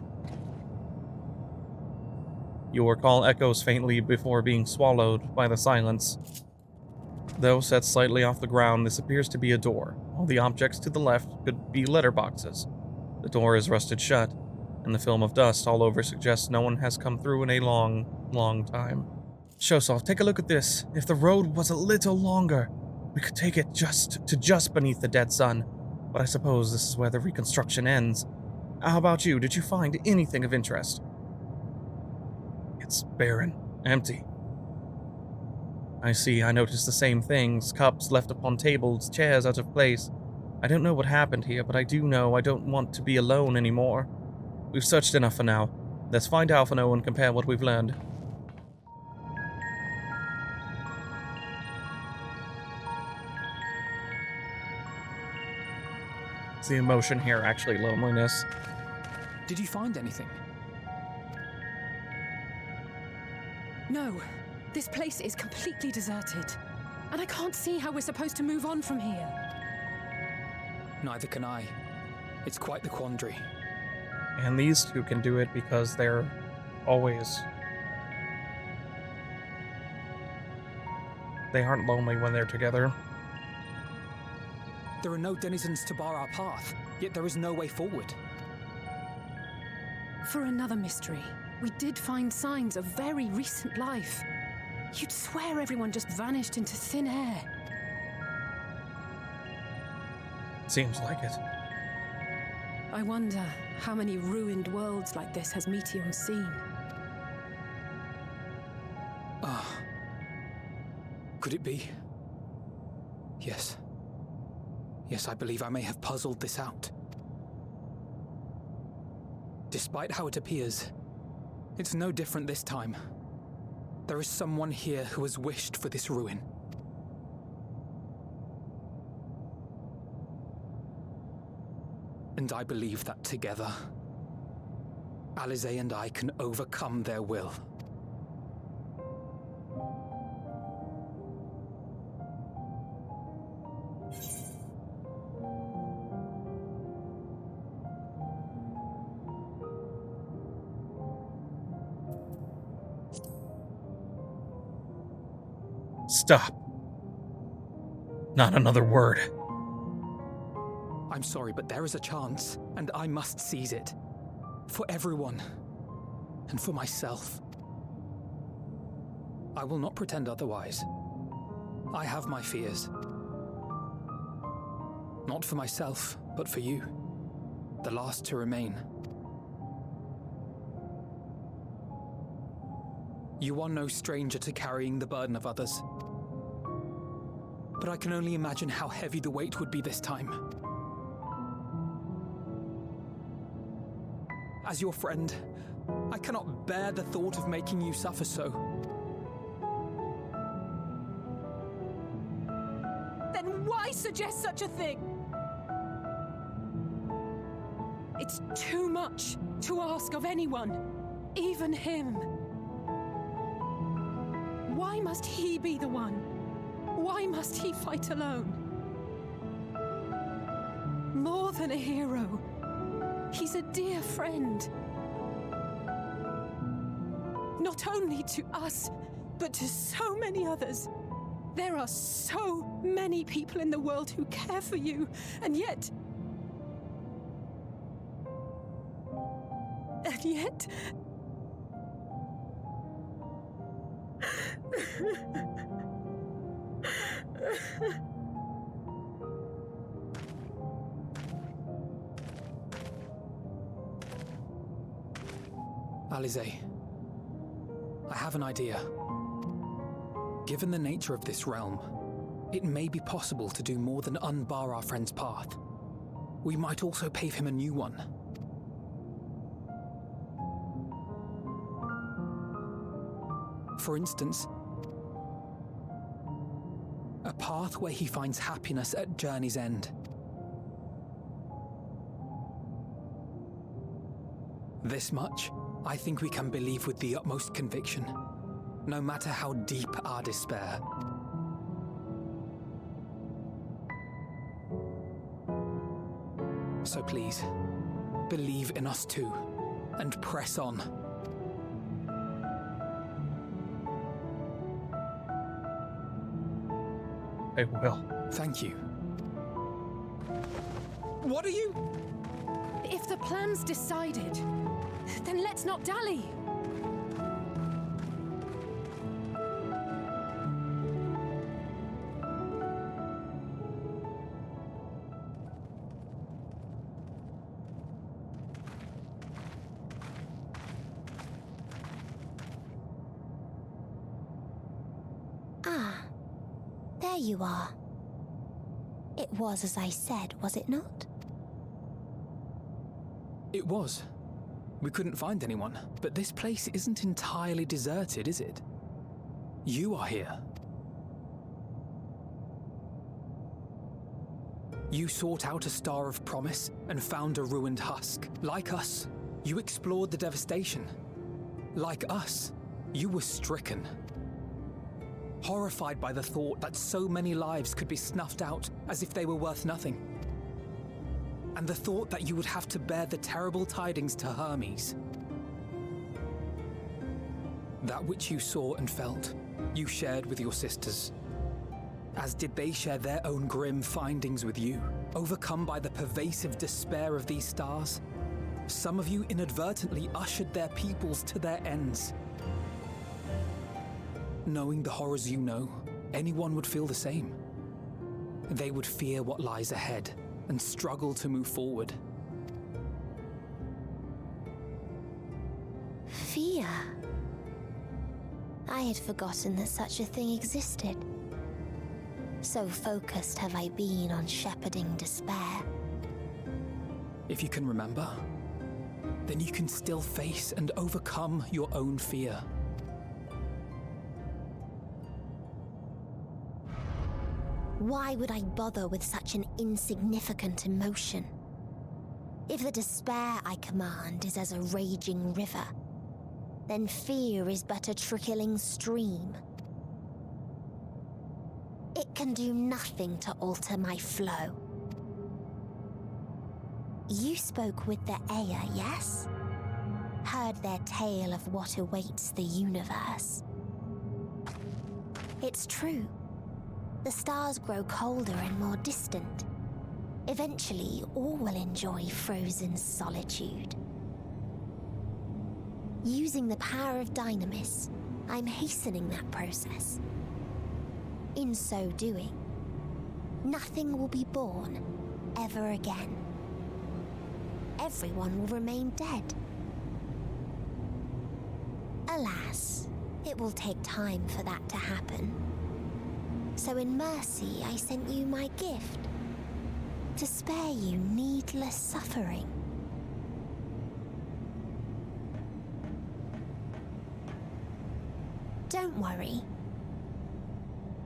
Your call echoes faintly before being swallowed by the silence. Though set slightly off the ground, this appears to be a door, while the objects to the left could be letterboxes. The door is rusted shut, and the film of dust all over suggests no one has come through in a long, long time. Shosov, take a look at this. If the road was a little longer, we could take it just beneath the dead sun. But I suppose this is where the reconstruction ends. How about you? Did you find anything of interest? It's barren, empty. I see, I noticed the same things. Cups left upon tables, chairs out of place. I don't know what happened here, but I do know I don't want to be alone anymore. We've searched enough for now. Let's find Alphino and compare what we've learned. It's the emotion here, actually, loneliness. Did you find anything? No, this place is completely deserted. And I can't see how we're supposed to move on from here. Neither can I. It's quite the quandary. And these two can do it because they're always... They aren't lonely when they're together. There are no denizens to bar our path, yet there is no way forward. For another mystery, we did find signs of very recent life. You'd swear everyone just vanished into thin air. Seems like it. I wonder how many ruined worlds like this has Meteion seen. Could it be? Yes. Yes, I believe I may have puzzled this out. Despite how it appears, it's no different this time. There is someone here who has wished for this ruin. And I believe that together, Alice and I can overcome their will. Stop. Not another word. I'm sorry, but there is a chance, and I must seize it. For everyone. And for myself. I will not pretend otherwise. I have my fears. Not for myself, but for you. The last to remain. You are no stranger to carrying the burden of others. But I can only imagine how heavy the weight would be this time. As your friend, I cannot bear the thought of making you suffer so. Then why suggest such a thing? It's too much to ask of anyone, even him. Why must he be the one? Why must he fight alone? More than a hero, he's a dear friend. Not only to us, but to so many others. There are so many people in the world who care for you, and yet... Alice, I have an idea. Given the nature of this realm, it may be possible to do more than unbar our friend's path. We might also pave him a new one. For instance, a path where he finds happiness at journey's end. This much, I think we can believe with the utmost conviction, no matter how deep our despair. So please, believe in us too, and press on. I will. Thank you. What are you? If the plan's decided, then let's not dally. Ah, there you are. It was as I said, was it not? It was. We couldn't find anyone, but this place isn't entirely deserted, is it? You are here. You sought out a star of promise and found a ruined husk. Like us, you explored the devastation. Like us, you were stricken. Horrified by the thought that so many lives could be snuffed out as if they were worth nothing. And the thought that you would have to bear the terrible tidings to Hermes. That which you saw and felt, you shared with your sisters. As did they share their own grim findings with you, overcome by the pervasive despair of these stars. Some of you inadvertently ushered their peoples to their ends. Knowing the horrors you know, anyone would feel the same. They would fear what lies ahead and struggle to move forward. Fear? I had forgotten that such a thing existed. So focused have I been on shepherding despair. If you can remember, then you can still face and overcome your own fear. Why would I bother with such an insignificant emotion? If the despair I command is as a raging river, then fear is but a trickling stream. It can do nothing to alter my flow. You spoke with the Aya, yes? Heard their tale of what awaits the universe. It's true. The stars grow colder and more distant. Eventually, all will enjoy frozen solitude. Using the power of Dynamis, I'm hastening that process. In so doing, nothing will be born ever again. Everyone will remain dead. Alas, it will take time for that to happen. So in mercy, I sent you my gift, to spare you needless suffering. Don't worry.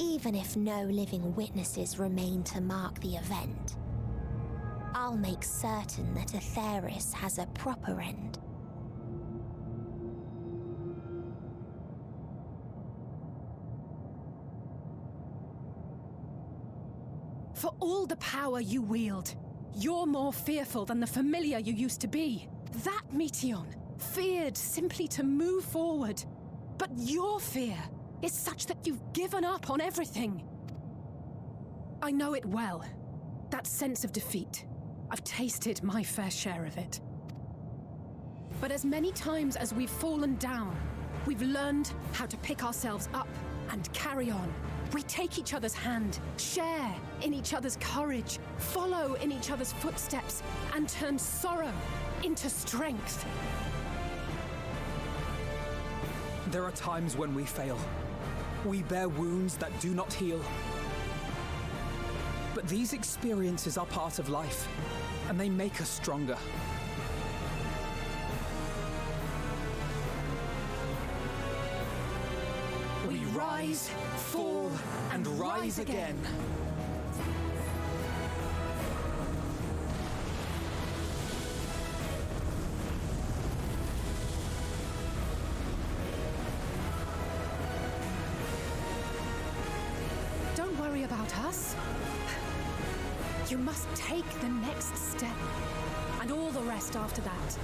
Even if no living witnesses remain to mark the event, I'll make certain that Aetheris has a proper end. For all the power you wield, you're more fearful than the familiar you used to be. That Meteion feared simply to move forward. But your fear is such that you've given up on everything. I know it well. That sense of defeat. I've tasted my fair share of it. But as many times as we've fallen down, we've learned how to pick ourselves up and carry on. We take each other's hand, share in each other's courage, follow in each other's footsteps, and turn sorrow into strength. There are times when we fail. We bear wounds that do not heal. But these experiences are part of life, and they make us stronger. We rise, fall, and rise again. Don't worry about us. You must take the next step, and all the rest after that.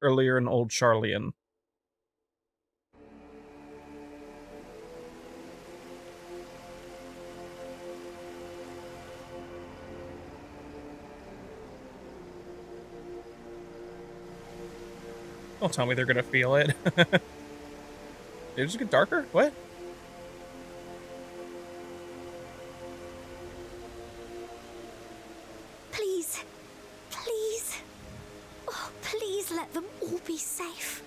Earlier in Old Charlian. Don't tell me they're gonna feel it. Did it just get darker? What? Please. Please. Oh, please let them all be safe.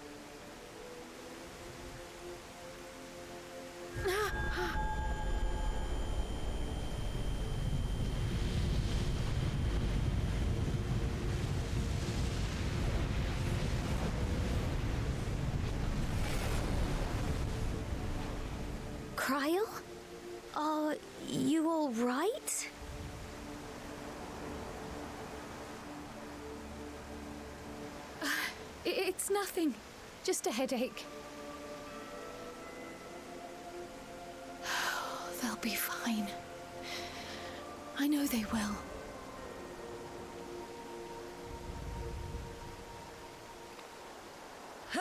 Cryle? Are you all right? It's nothing. Just a headache. They'll be fine. I know they will.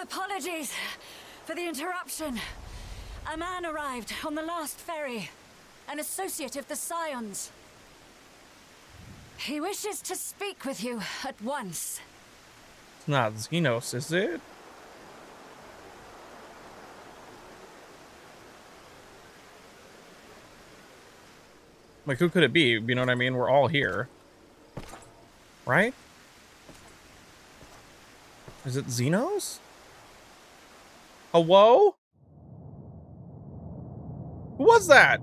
Apologies for the interruption. A man arrived on the last ferry, an associate of the Scions. He wishes to speak with you at once. It's not Xenos, is it? Like, who could it be? You know what I mean? We're all here. Right? Is it Xenos? Hello? Who was that?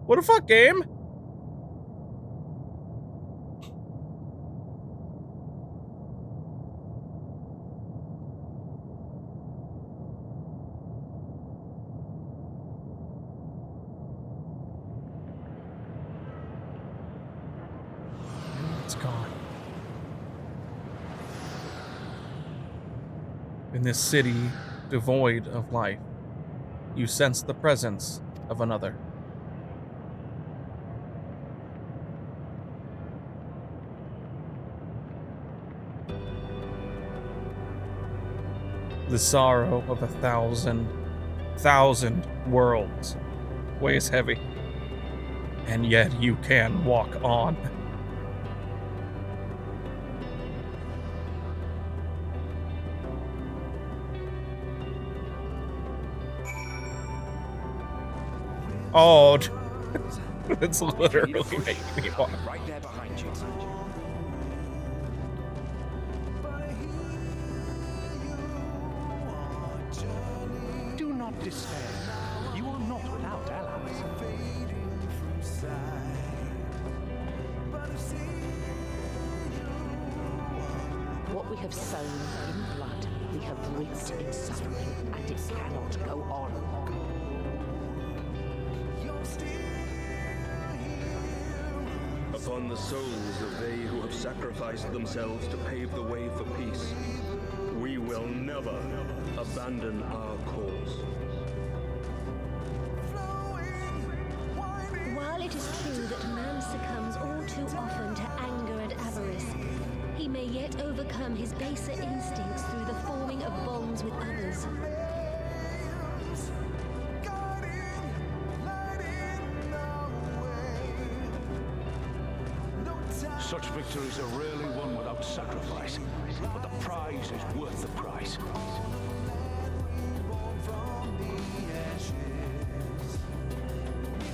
What the fuck, game? It's gone. In this city devoid of life, you sense the presence of another. The sorrow of 1,000,000 worlds weighs heavy, and yet you can walk on. Oh, it's literally making me walk. Right there behind you. Do not despair. You are not without allies. What we have sown in blood, we have reaped in suffering, and it cannot go on. Upon the souls of they who have sacrificed themselves to pave the way for peace, we will never abandon our cause. While it is true that man succumbs all too often to anger and avarice, he may yet overcome his baser instincts through the forming of bonds with others. Such victories are rarely won without sacrifice, but the prize is worth the price.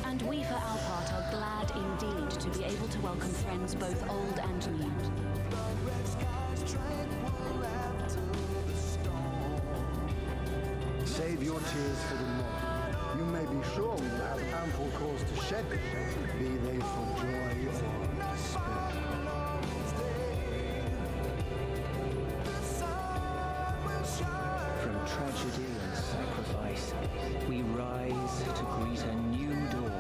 And we, for our part, are glad indeed to be able to welcome friends both old and new. Save your tears for the morrow. You may be sure we will have ample cause to shed them, be they for joy or despair. From tragedy and sacrifice, we rise to greet a new dawn.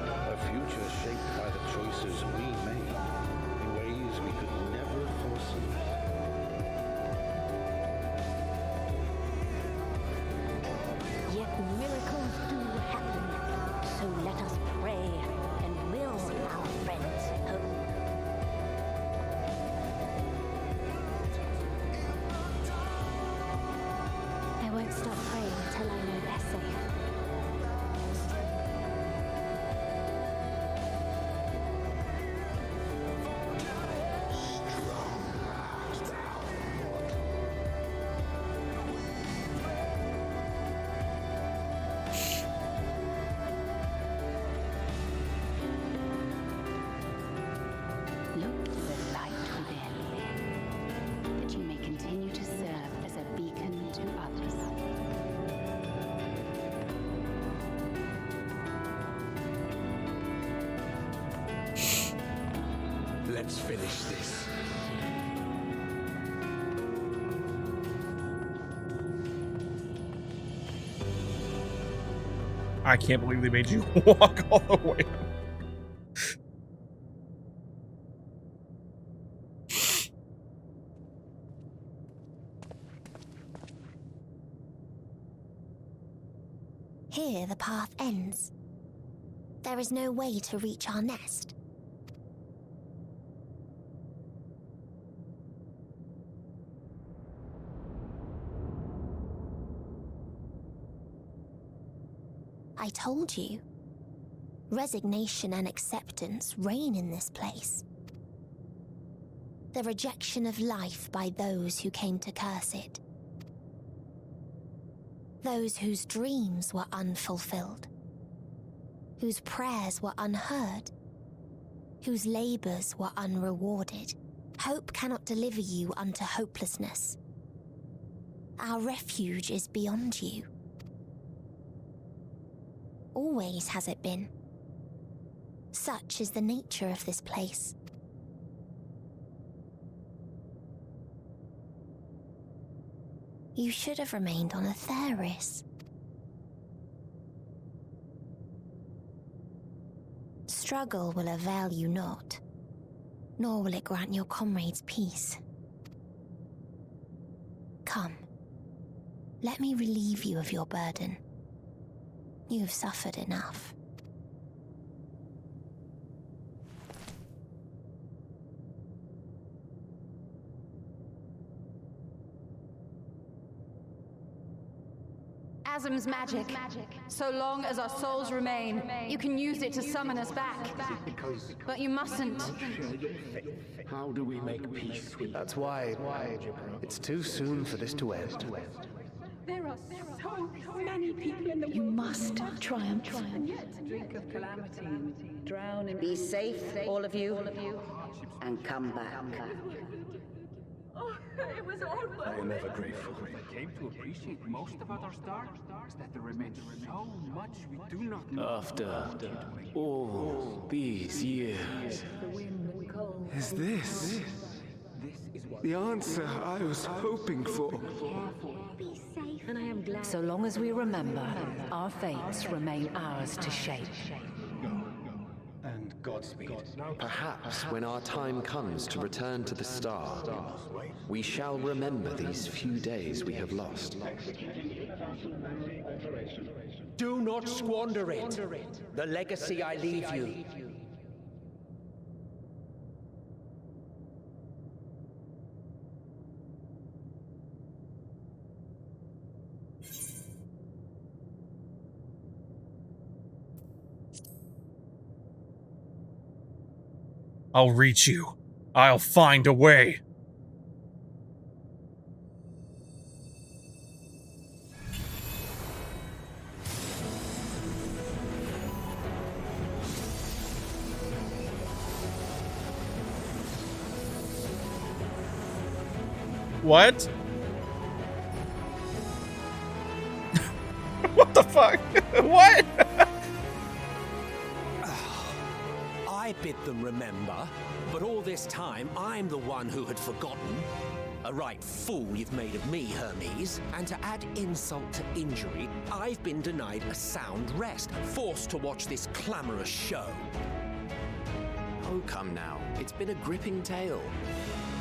A future shaped by the choices we made in ways we could never foresee. Yet miracles do happen, so let us pray and will our friends home. I won't stop praying until I know they're safe. Look to the light within, that you may continue to serve as a beacon to others. Let's finish this. I can't believe they made you walk all the way. Here the path ends. There is no way to reach our nest. I told you. Resignation and acceptance reign in this place. The rejection of life by those who came to curse it. Those whose dreams were unfulfilled. Whose prayers were unheard. Whose labors were unrewarded. Hope cannot deliver you unto hopelessness. Our refuge is beyond you. Always has it been. Such is the nature of this place. You should have remained on Atheris. Struggle will avail you not, nor will it grant your comrades peace. Come, let me relieve you of your burden. You have suffered enough. Asm's magic. So long as our souls remain, you can use it to summon us back. But you mustn't. How do we make peace with That's why it's too soon for this to end. There are so many people in the You must triumph. Drink of calamity, drown in... Be safe, all of you, and come back. Oh, it was all I am ever grateful. I came to appreciate most about our star is that there remains so much we do not know. After all these years, is this the answer I was hoping for? And I am glad. So long as we remember, our fates remain ours to shape. And Godspeed. Perhaps when our time comes to return to the star, we shall remember these few days we have lost. Do not squander it. The legacy I leave you. I'll reach you. I'll find a way. What? What the fuck? What? I bid them remember, but all this time I'm the one who had forgotten. A right fool you've made of me, Hermes. And to add insult to injury, I've been denied a sound rest, forced to watch this clamorous show. Oh, come now. It's been a gripping tale.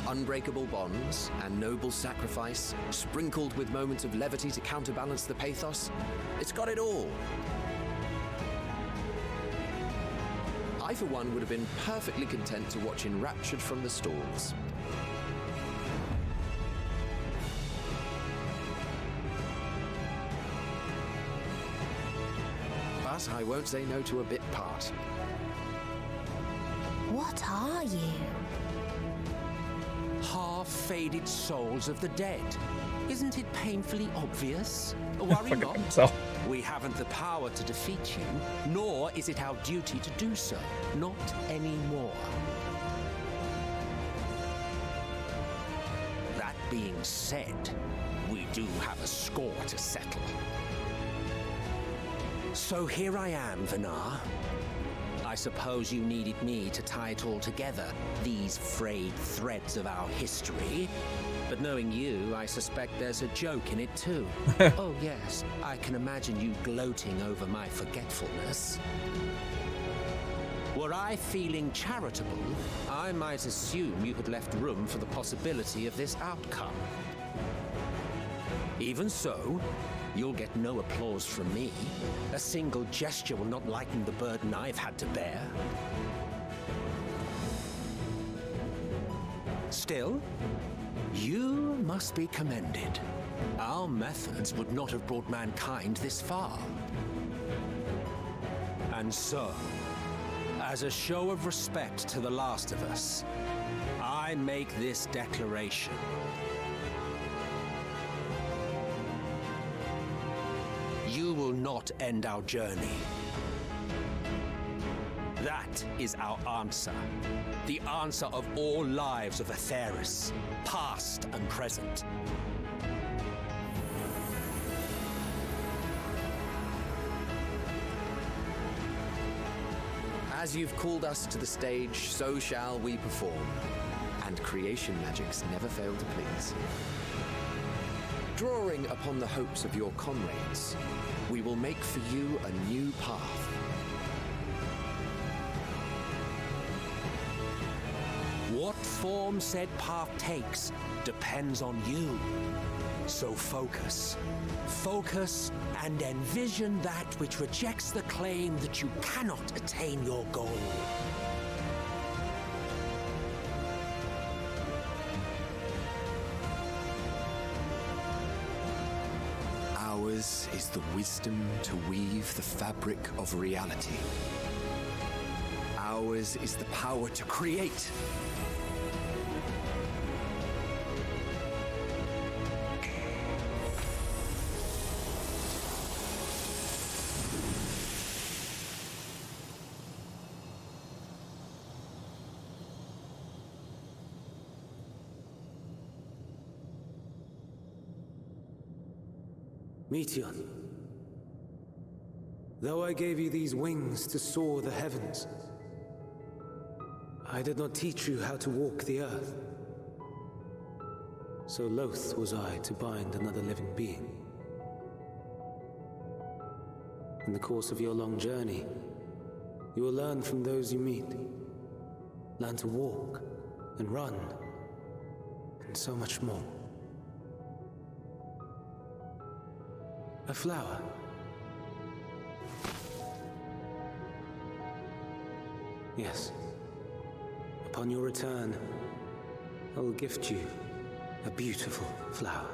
Unbreakable bonds and noble sacrifice, sprinkled with moments of levity to counterbalance the pathos. It's got it all. I, for one, would have been perfectly content to watch enraptured from the stalls. But I won't say no to a bit part. What are you? Half-faded souls of the dead. Isn't it painfully obvious? Worry not. We haven't the power to defeat you, nor is it our duty to do so. Not anymore. That being said, we do have a score to settle. So here I am, Vinar. I suppose you needed me to tie it all together, these frayed threads of our history. But knowing you, I suspect there's a joke in it too. Oh yes, I can imagine you gloating over my forgetfulness. Were I feeling charitable, I might assume you had left room for the possibility of this outcome. Even so, you'll get no applause from me. A single gesture will not lighten the burden I've had to bear. Still, you must be commended. Our methods would not have brought mankind this far. And so, as a show of respect to the last of us, I make this declaration. You will not end our journey. That is our answer. The answer of all lives of Aetheris, past and present. As you've called us to the stage, so shall we perform. And creation magics never fail to please. Drawing upon the hopes of your comrades, we will make for you a new path. What form said path takes depends on you. So focus. Focus and envision that which rejects the claim that you cannot attain your goal. Ours is the wisdom to weave the fabric of reality. Ours is the power to create. Meteon, though I gave you these wings to soar the heavens, I did not teach you how to walk the earth. So loath was I to bind another living being. In the course of your long journey, you will learn from those you meet. Learn to walk and run, and so much more. A flower. Yes. Upon your return, I will gift you a beautiful flower.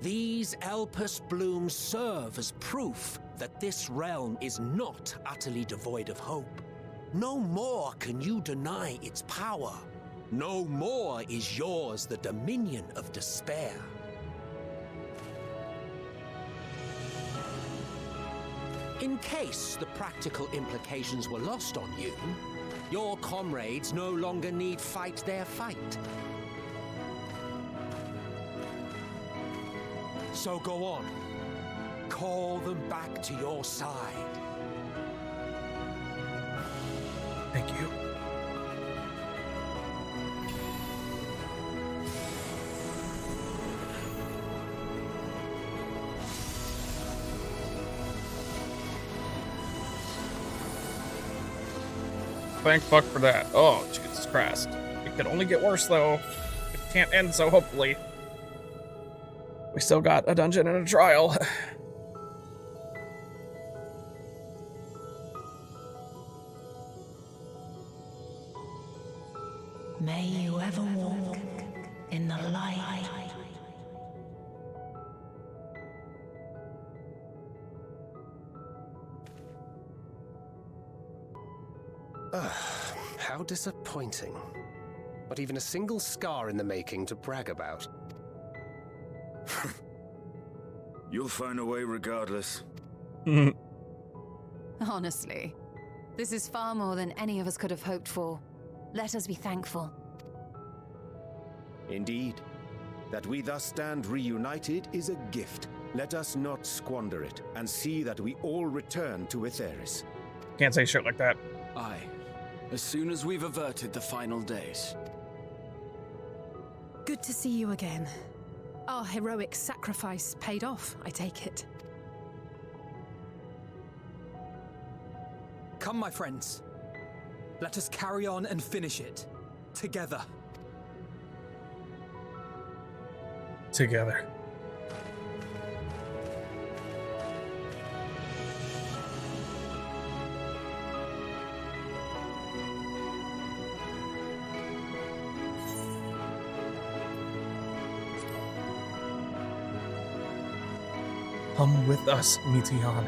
These Elpis blooms serve as proof that this realm is not utterly devoid of hope. No more can you deny its power. No more is yours the dominion of despair. In case the practical implications were lost on you, your comrades no longer need fight their fight. So go on. Call them back to your side. Thank you. Thank fuck for that. Oh, Jesus Christ. It could only get worse, though. It can't end so hopefully. We still got a dungeon and a trial. May you ever walk in the light. How disappointing. Not even a single scar in the making to brag about. You'll find a way regardless. Honestly, this is far more than any of us could have hoped for. Let us be thankful. Indeed. That we thus stand reunited is a gift. Let us not squander it, and see that we all return to Etheris. Can't say shit like that. Aye. As soon as we've averted the final days. Good to see you again. Our heroic sacrifice paid off, I take it. Come, my friends. Let us carry on and finish it. Together. Together. Come with us, Meteon.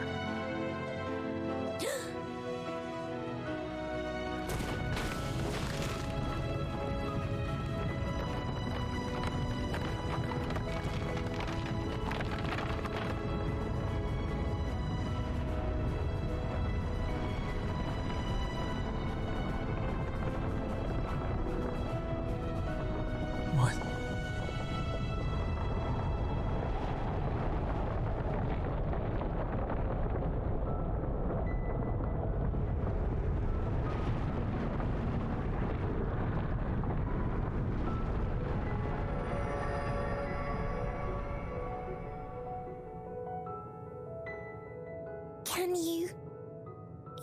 Can you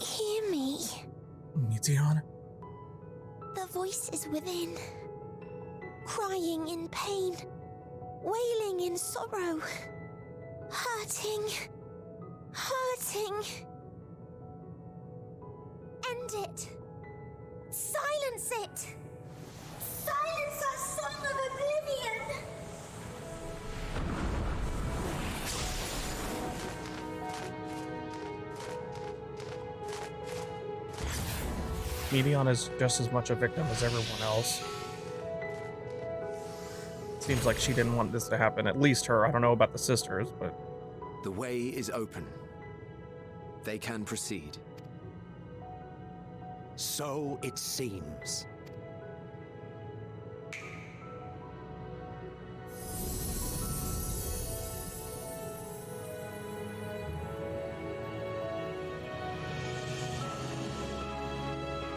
hear me? Meteon? The voice is within, crying in pain, wailing in sorrow, hurting. End it. Silence it. Silence our song of oblivion. Meteon is just as much a victim as everyone else. Seems like she didn't want this to happen, at least her. I don't know about the sisters, but... The way is open. They can proceed. So it seems.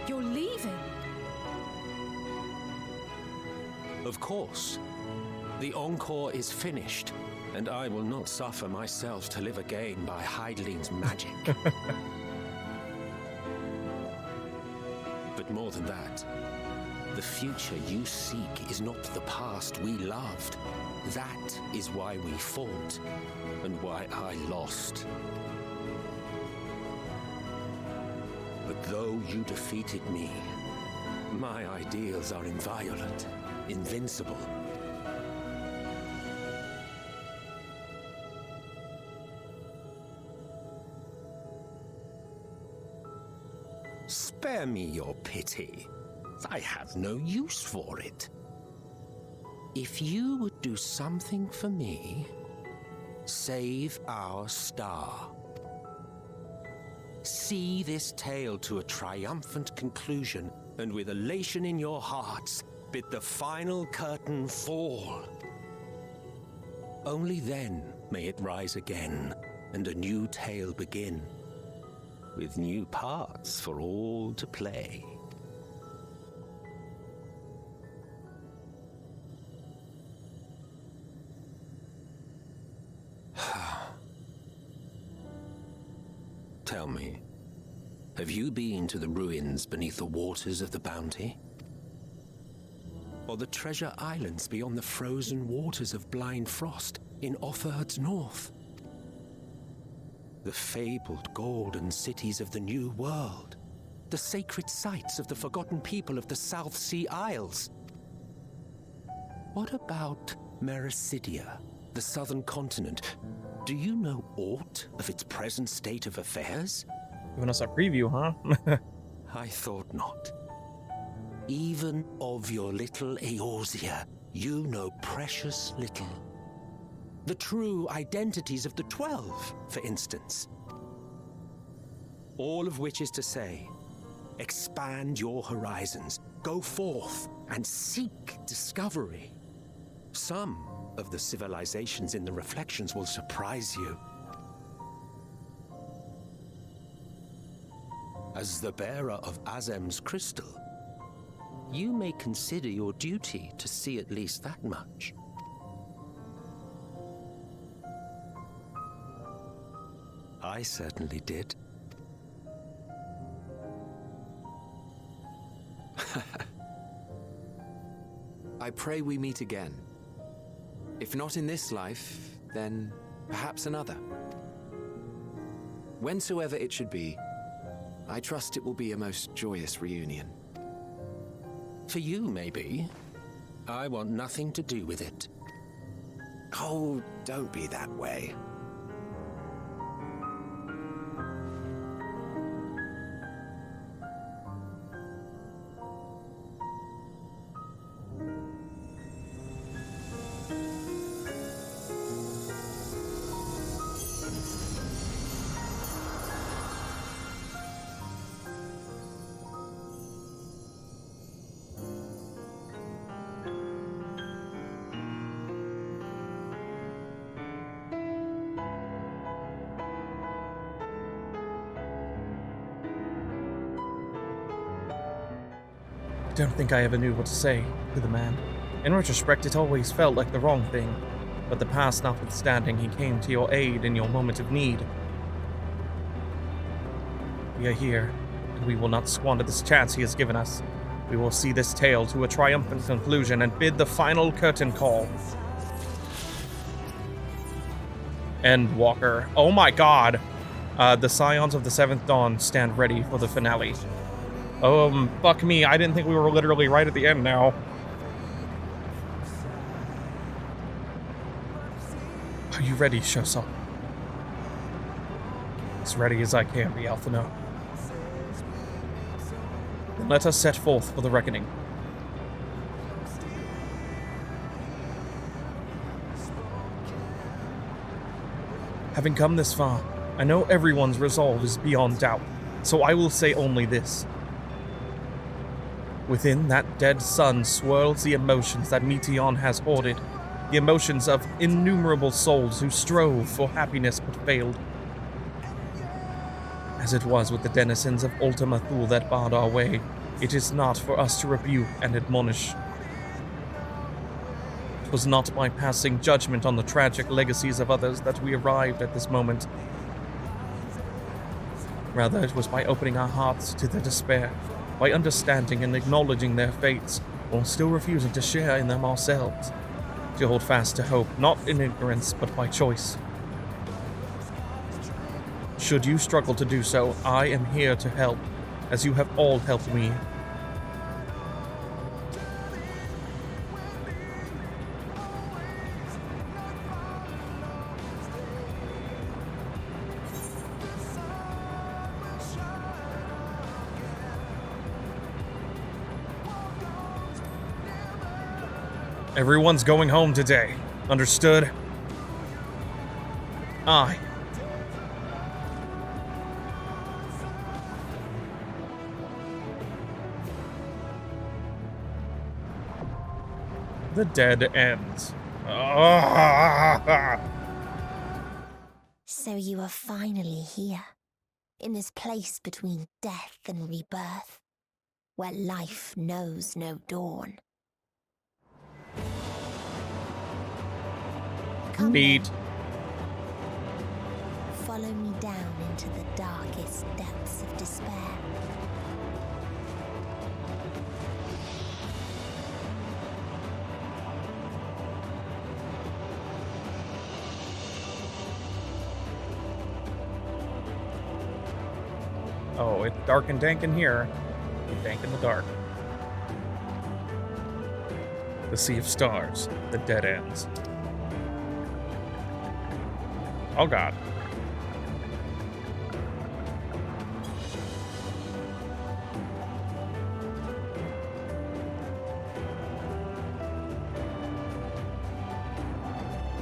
You're leaving? Of course. The Encore is finished, and I will not suffer myself to live again by Heideling's magic. But more than that, the future you seek is not the past we loved. That is why we fought, and why I lost. But though you defeated me, my ideals are inviolate, invincible. spare me your pity. I have no use for it. If you would do something for me, save our star. See this tale to a triumphant conclusion, and with elation in your hearts, bid the final curtain fall. Only then may it rise again, and a new tale begin, with new parts for all to play. Tell me, have you been to the ruins beneath the waters of the Bounty? Or the treasure islands beyond the frozen waters of Blind Frost in Offerd's north? The fabled golden cities of the New World, the sacred sites of the forgotten people of the South Sea Isles? What about Mericidia, the southern continent? Do you know aught of its present state of affairs? Giving us a preview, huh? I thought not. Even of your little Eorzea, you know precious little. The true identities of the 12, for instance. All of which is to say, expand your horizons, go forth and seek discovery. Some of the civilizations in the reflections will surprise you. As the bearer of Azem's crystal, you may consider your duty to see at least that much. I certainly did. I pray we meet again. If not in this life, then perhaps another. Whensoever it should be, I trust it will be a most joyous reunion. For you, maybe. I want nothing to do with it. Oh, don't be that way. I don't think I ever knew what to say to the man. In retrospect, it always felt like the wrong thing, but the past notwithstanding, he came to your aid in your moment of need. We are here, and we will not squander this chance he has given us. We will see this tale to a triumphant conclusion and bid the final curtain call. Endwalker. Oh my god! The Scions of the Seventh Dawn stand ready for the finale. Fuck me, I didn't think we were literally right at the end now. Are you ready, Shoso? As ready as I can be, Alphino. Then let us set forth for the reckoning. Having come this far, I know everyone's resolve is beyond doubt, so I will say only this. Within that dead sun swirls the emotions that Meteion has hoarded, the emotions of innumerable souls who strove for happiness but failed. As it was with the denizens of Ultima Thule that barred our way, it is not for us to rebuke and admonish. It was not by passing judgment on the tragic legacies of others that we arrived at this moment. Rather, it was by opening our hearts to their despair, by understanding and acknowledging their fates, while still refusing to share in them ourselves, to hold fast to hope, not in ignorance, but by choice. Should you struggle to do so, I am here to help, as you have all helped me. Everyone's going home today. Understood? Aye. The dead ends. So you are finally here, in this place between death and rebirth, where life knows no dawn. Come Neat. then. Follow me down into the darkest depths of despair. Oh, it's dark and dank in here. Dank in the dark. The Sea of Stars. The dead ends. Oh god.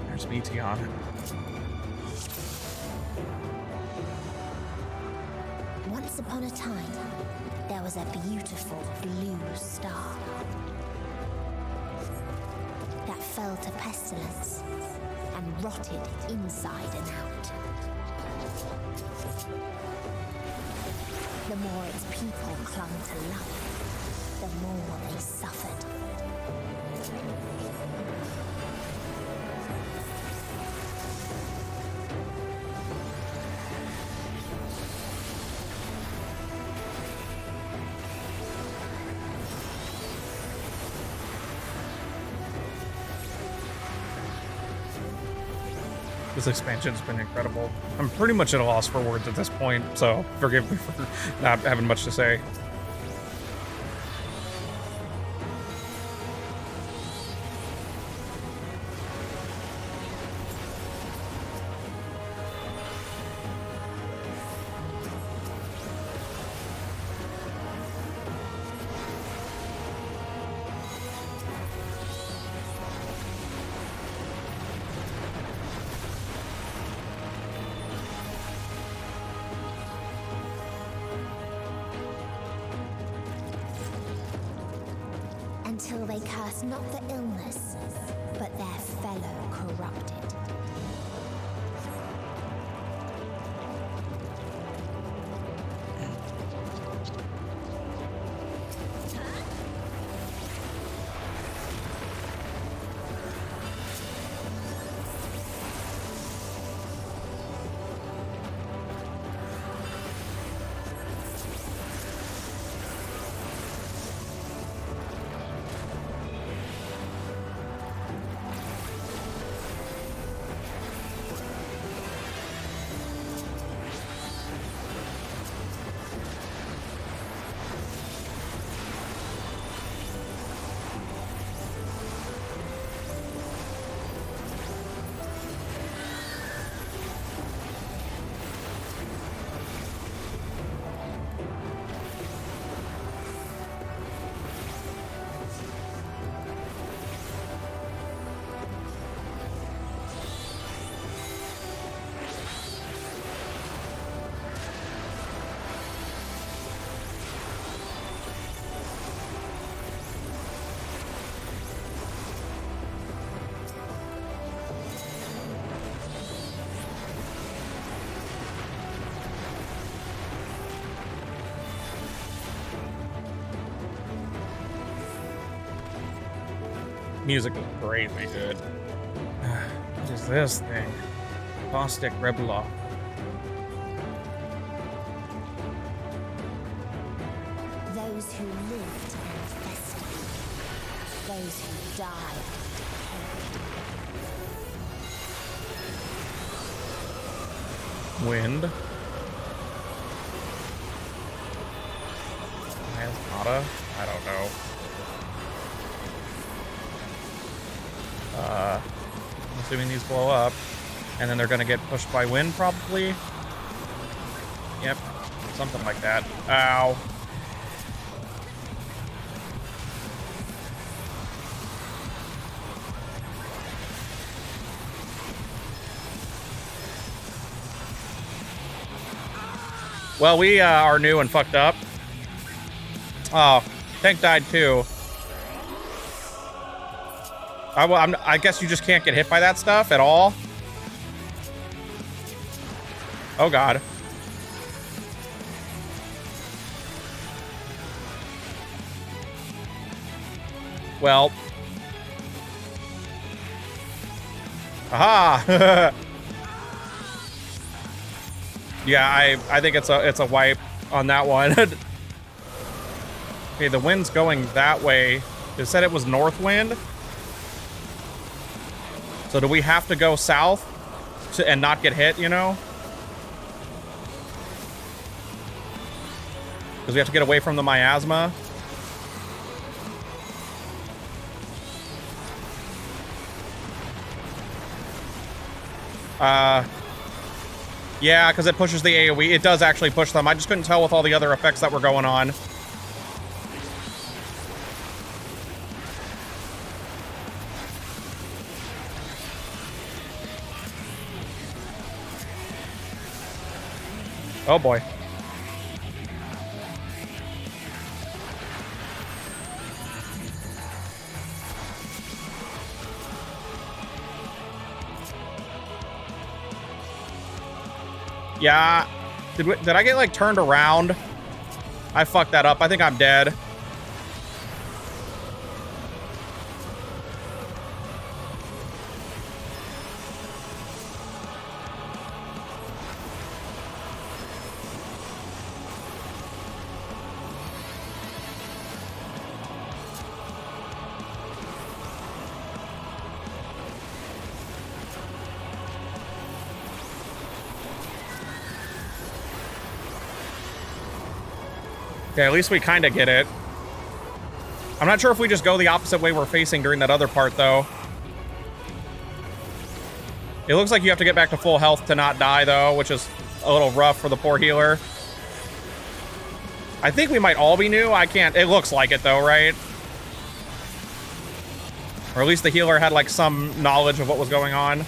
There's Meteon. Once upon a time, there was a beautiful blue star that fell to pestilence and rotted inside and out. The more its people clung to life, the more they suffered. This expansion's been incredible. I'm pretty much at a loss for words at this point, so forgive me for not having much to say. Until they curse not the illness, but their fellow corrupted. Music is crazy good. What is this thing? Caustic Rebloff. Those who lived and festered. Those who died and decayed. Wind. Miasmata? I don't know. I'm assuming these blow up, and then they're gonna get pushed by wind, probably. Yep, something like that. Ow. Well, we are new and fucked up. Oh, tank died too. I guess you just can't get hit by that stuff at all. Oh god. Well. Aha! Yeah, I think it's a wipe on that one. Okay, the wind's going that way. It said it was north wind. So do we have to go south and not get hit, you know? Because we have to get away from the miasma. Yeah, because it pushes the AoE. It does actually push them. I just couldn't tell with all the other effects that were going on. Oh boy. Yeah. Did I get like turned around? I fucked that up. I think I'm dead. Okay, at least we kind of get it. I'm not sure if we just go the opposite way we're facing during that other part, though. It looks like you have to get back to full health to not die, though, which is a little rough for the poor healer. I think we might all be new. I can't... It looks like it, though, right? Or at least the healer had, like, some knowledge of what was going on.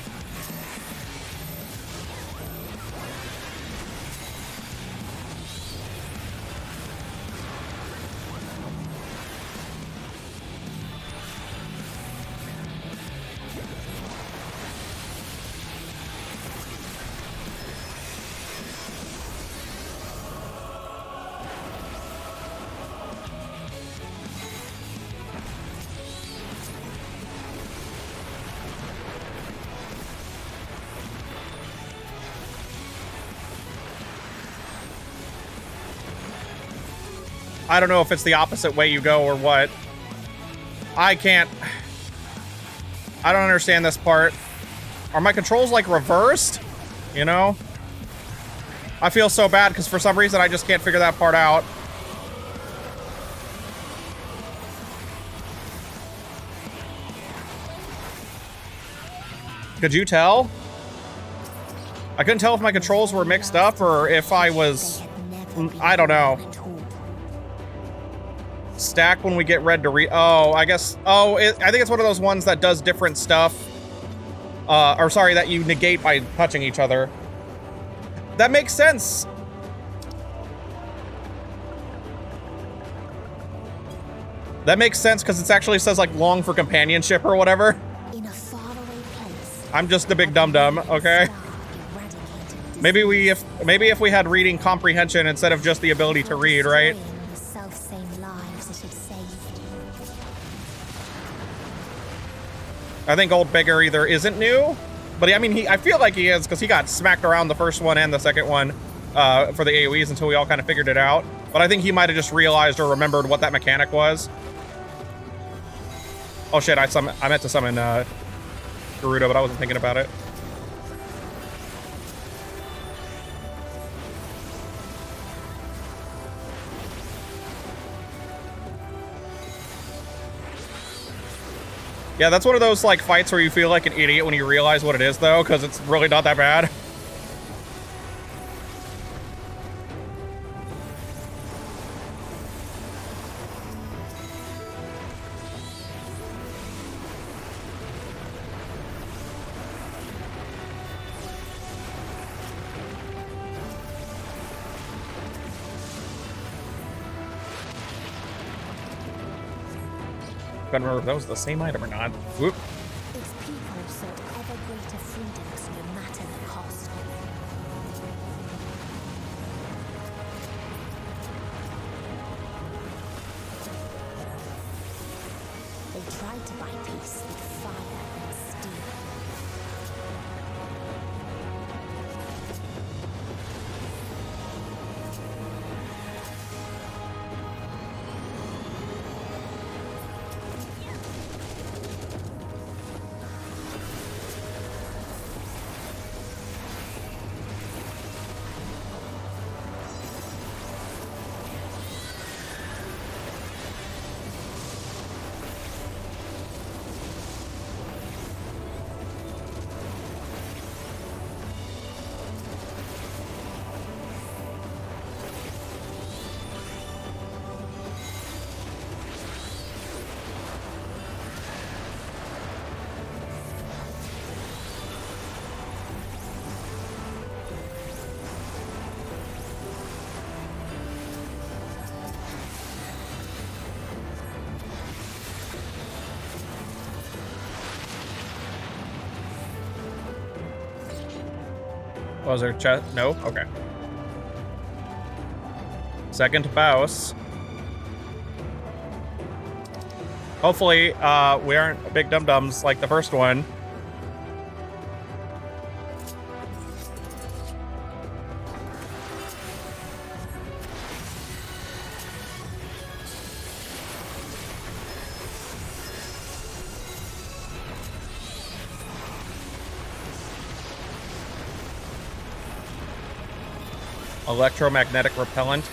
I don't know if it's the opposite way you go or what. I don't understand this part. Are my controls like reversed? You know? I feel so bad because for some reason I just can't figure that part out. Could you tell? I couldn't tell if my controls were mixed up or if I was... I don't know. Stack when we get red to oh, I guess... Oh, I think it's one of those ones that does different stuff. Or sorry, that you negate by touching each other. That makes sense. That makes sense because it actually says like long for companionship or whatever. In a faraway place, I'm just a big dum-dum, okay? Maybe if we had reading comprehension instead of just the ability to read, right? I think Old Beggar either isn't new, but I mean, I feel like he is because he got smacked around the first one and the second one for the AoEs until we all kind of figured it out. But I think he might have just realized or remembered what that mechanic was. Oh shit, I meant to summon Gerudo, but I wasn't thinking about it. Yeah, that's one of those like fights where you feel like an idiot when you realize what it is, though, because it's really not that bad. Couldn't remember if that was the same item or not. Whoop. Its people sought ever greater freedoms no matter the cost. They tried to buy peace with fire and steel. Was there chest? No? Okay. Second boss. Hopefully, we aren't big dum-dums like the first one. Electromagnetic repellent.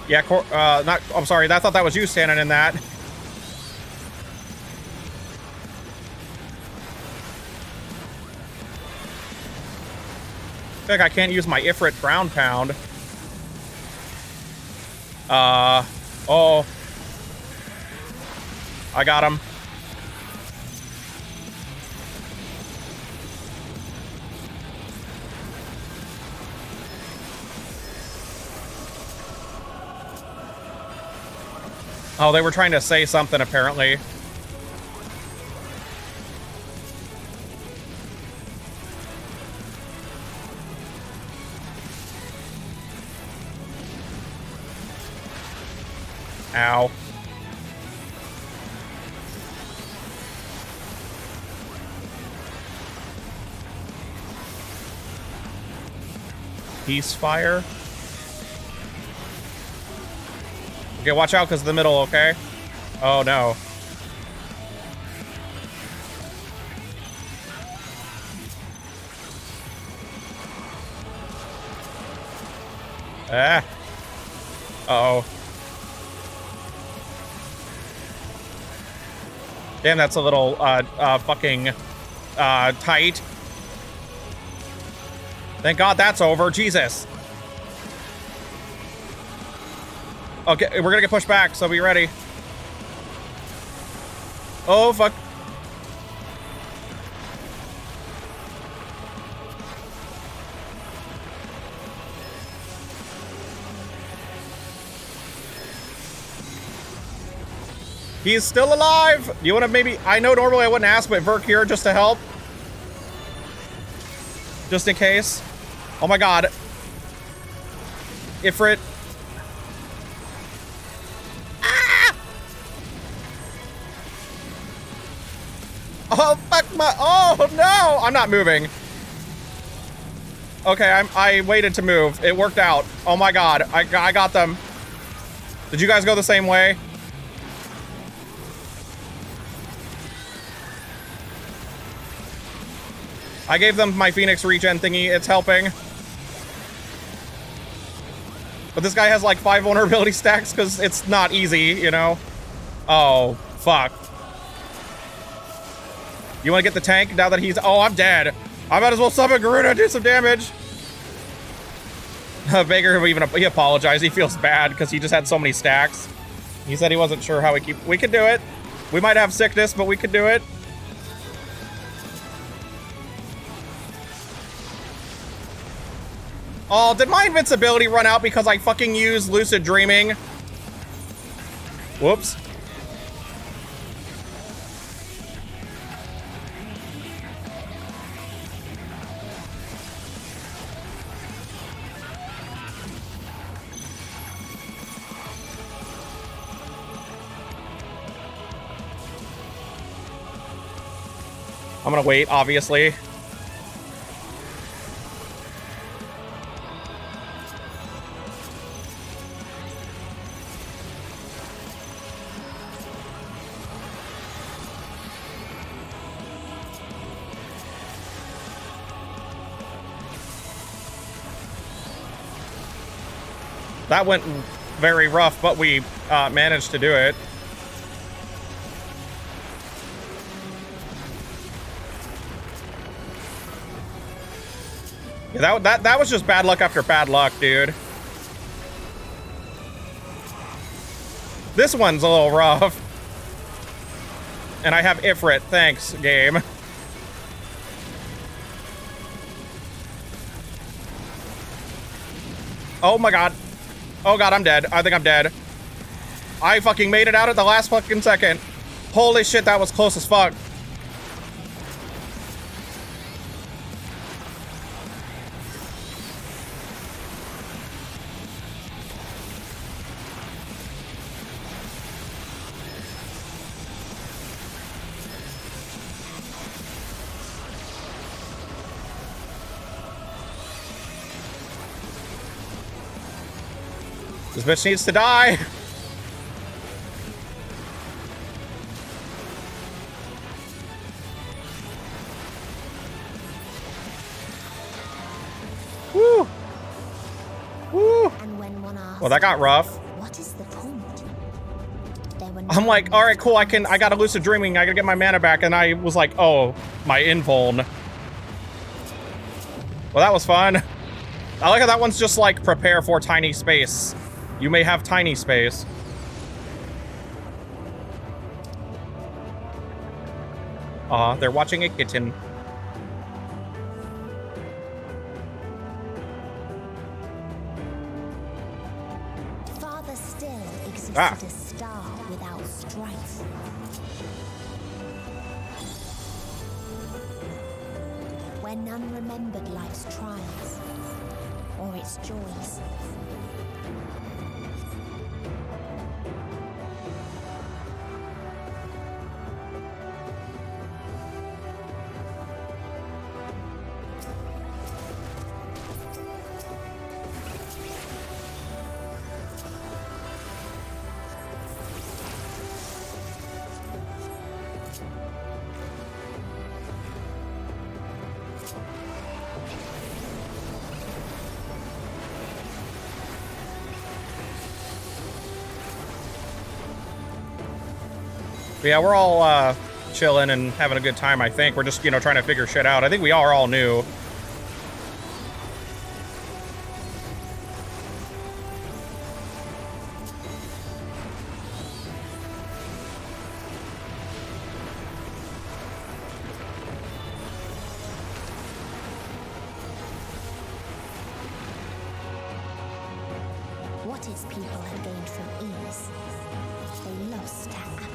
Yeah, I'm sorry, I thought that was you standing in that. I feel like I can't use my Ifrit ground pound. Oh. I got him. Oh, they were trying to say something, apparently. Ow. Peacefire. Okay, watch out because of the middle, okay? Oh, no. Ah. Uh-oh. Damn, that's a little, fucking, tight. Thank God that's over. Jesus. Okay, we're gonna get pushed back, so be ready. Oh, fuck. He's still alive! You wanna maybe... I know normally I wouldn't ask, but Verk here just to help. Just in case. Oh my God. Ifrit. Oh, fuck my... Oh, no! I'm not moving. Okay, I waited to move. It worked out. Oh, my God. I got them. Did you guys go the same way? I gave them my Phoenix regen thingy. It's helping. But this guy has, like, 5 vulnerability stacks because it's not easy, you know? Oh, fuck. You want to get the tank now that he's... Oh, I'm dead. I might as well summon Garuda and do some damage. Baker, he apologized. He feels bad because he just had so many stacks. He said he wasn't sure how we could do it. We might have sickness, but we could do it. Oh, did my invincibility run out because I fucking used lucid dreaming? Whoops. I'm gonna wait, obviously. That went very rough, but we managed to do it. Yeah, that was just bad luck after bad luck, dude. This one's a little rough. And I have Ifrit. Thanks, game. Oh my god. Oh god, I'm dead. I think I'm dead. I fucking made it out at the last fucking second. Holy shit, that was close as fuck. This bitch needs to die. Woo. Woo. And when one asks, well, that got rough. What is the point? I'm like, all right, cool. I got a lucid dreaming. I gotta get my mana back. And I was like, oh, my invuln. Well, that was fun. I like how that one's just like, prepare for tiny space. You may have tiny space. Aw, they're watching a kitten. Farther still existed a star without strife. Where none remembered life's trials or its joys. But yeah, we're all chilling and having a good time, I think. We're just, you know, trying to figure shit out. I think we are all new. What its people had gained from ease, they lost to apathy.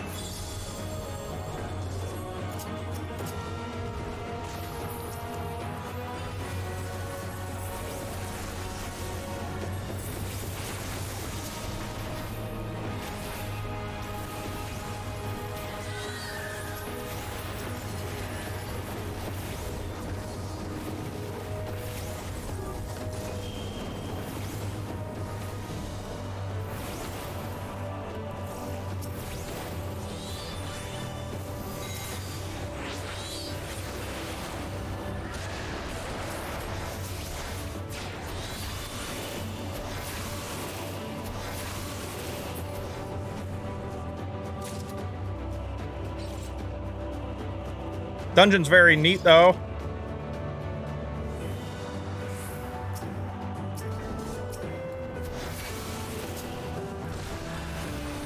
Dungeon's very neat, though.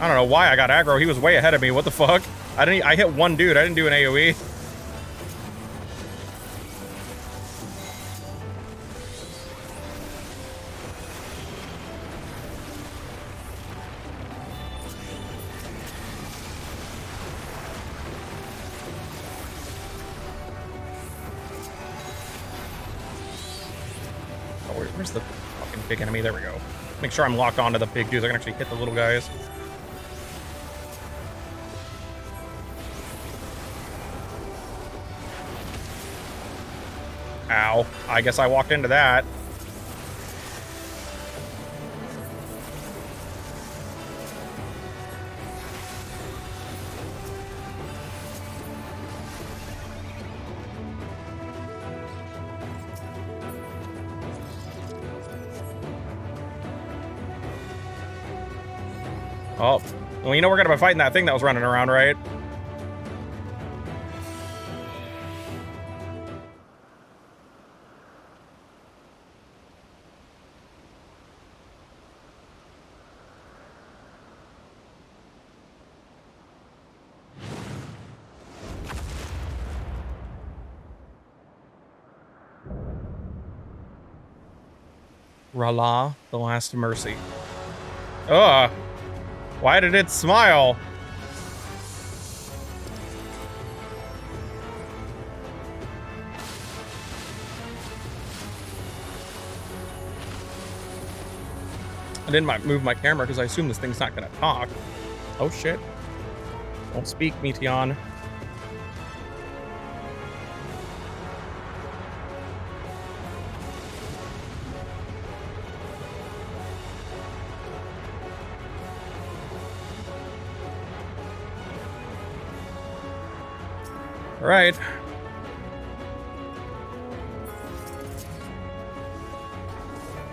I don't know why I got aggro. He was way ahead of me. What the fuck? I hit one dude. I didn't do an AoE. Where's the fucking big enemy? There we go. Make sure I'm locked onto the big dudes. I can actually hit the little guys. Ow. I guess I walked into that. Oh, well, you know we're gonna be fighting that thing that was running around, right? R'Lah, the Last Mercy. Ugh. Why did it smile? I didn't move my camera because I assume this thing's not gonna talk. Oh shit. Don't speak, Meteon. All right.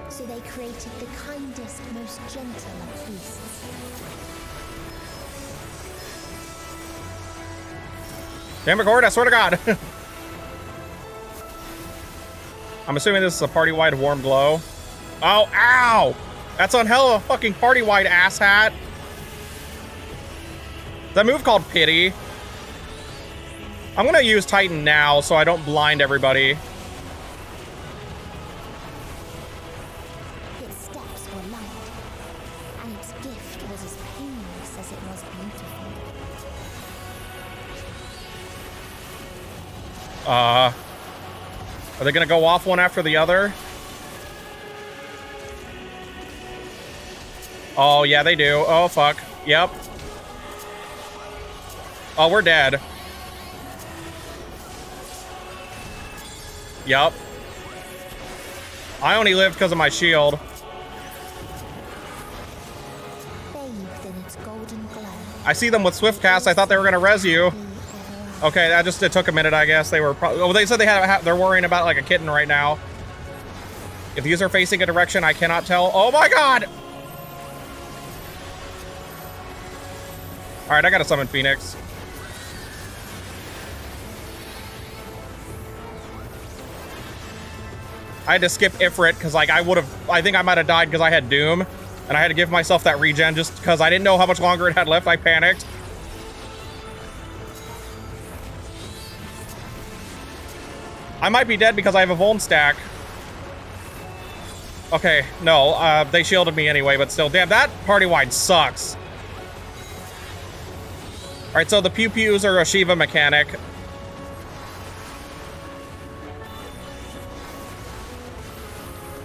So they created the kindest, most gentle of beasts. Damn it, Gord, I swear to God. I'm assuming this is a party-wide warm glow. Oh, ow! That's on hell of a fucking party-wide ass hat. That move called Pity. I'm gonna use Titan now so I don't blind everybody. Its steps were light, and its gift was as painless as it was beautiful. Are they gonna go off one after the other? Oh, yeah, they do. Oh, fuck. Yep. Oh, we're dead. Yup. I only lived because of my shield. Bathed in its golden glow. I see them with swift cast. I thought they were gonna res you. Okay, it took a minute. I guess they were. Oh, they said they're worrying about like a kitten right now. If these are facing a direction I cannot tell. Oh my god! All right, I gotta summon Phoenix. I had to skip Ifrit because like I think I might have died because I had Doom and I had to give myself that regen just because I didn't know how much longer it had left. I panicked. I might be dead because I have a Vuln stack. Okay, no, they shielded me anyway, but still, damn, that party-wide sucks. All right, so the pew-pews are a Shiva mechanic.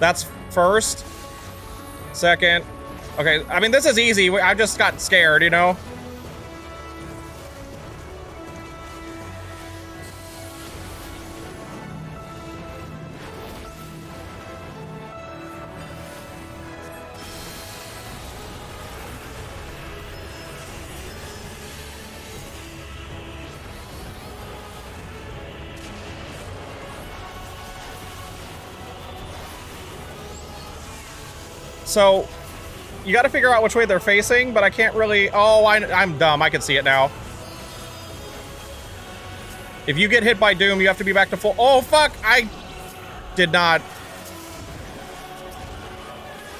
That's first. Second. Okay, I mean, this is easy. I just got scared, you know? So, you got to figure out which way they're facing, but I can't really... Oh, I'm dumb. I can see it now. If you get hit by Doom, you have to be back to full... Oh, fuck! I did not...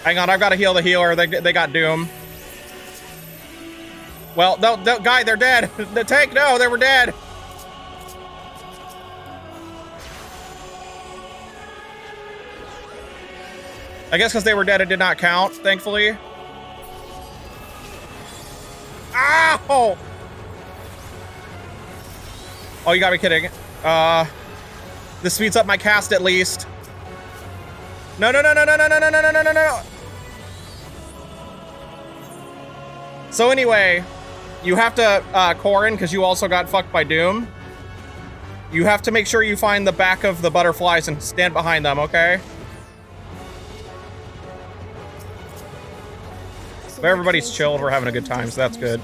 Hang on, I've got to heal the healer. They got Doom. Well, no, guy, they're dead. The tank, no, they were dead. I guess because they were dead, it did not count, thankfully. Ow! Oh, you gotta be kidding. This speeds up my cast at least. No, no, no, no, no, no, no, no, no, no, no, no. So anyway, you have to Corin because you also got fucked by Doom. You have to make sure you find the back of the butterflies and stand behind them, okay? But everybody's chilled, we're having a good time, so that's good.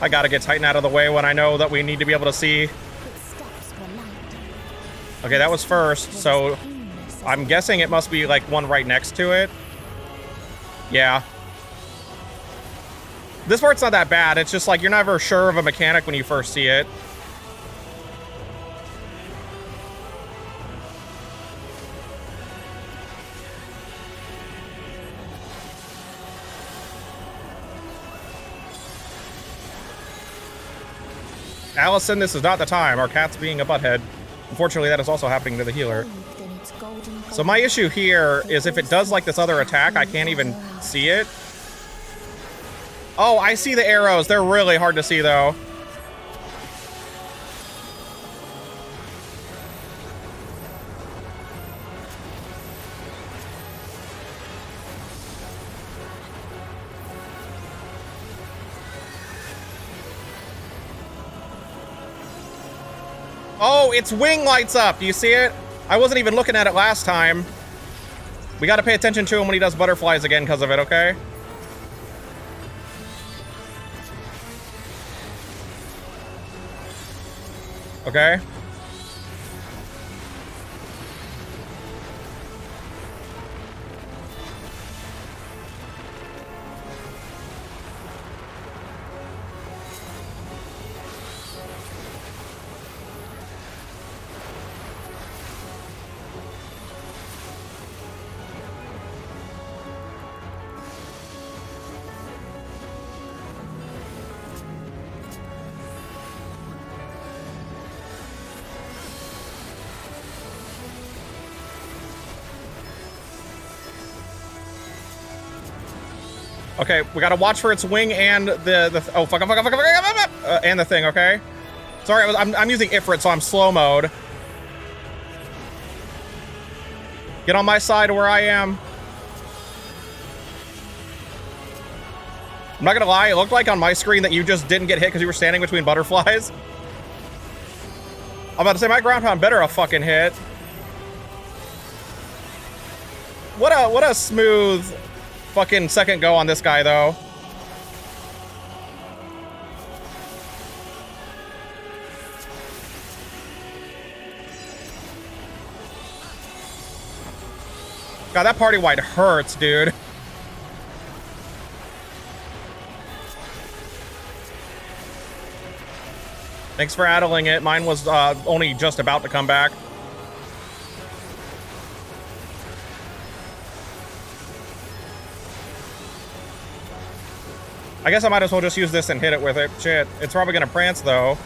I gotta get Titan out of the way when I know that we need to be able to see. Okay, that was first, so I'm guessing it must be like one right next to it. Yeah. This part's not that bad. It's just like you're never sure of a mechanic when you first see it. Allison, this is not the time. Our cat's being a butthead. Unfortunately, that is also happening to the healer. So my issue here is if it does like this other attack, I can't even see it. Oh, I see the arrows. They're really hard to see, though. Oh, its wing lights up. Do you see it? I wasn't even looking at it last time. We got to pay attention to him when he does butterflies again because of it, okay? Okay. Okay, we gotta watch for its wing and and the thing. Okay, sorry, I'm using Ifrit, so I'm slow mode. Get on my side where I am. I'm not gonna lie, it looked like on my screen that you just didn't get hit because you were standing between butterflies. I'm about to say my ground pound better a fucking hit. What a smooth fucking second go on this guy, though. God, that party white hurts, dude. Thanks for addling it. Mine was only just about to come back. I guess I might as well just use this and hit it with it. Shit, it's probably gonna prance though.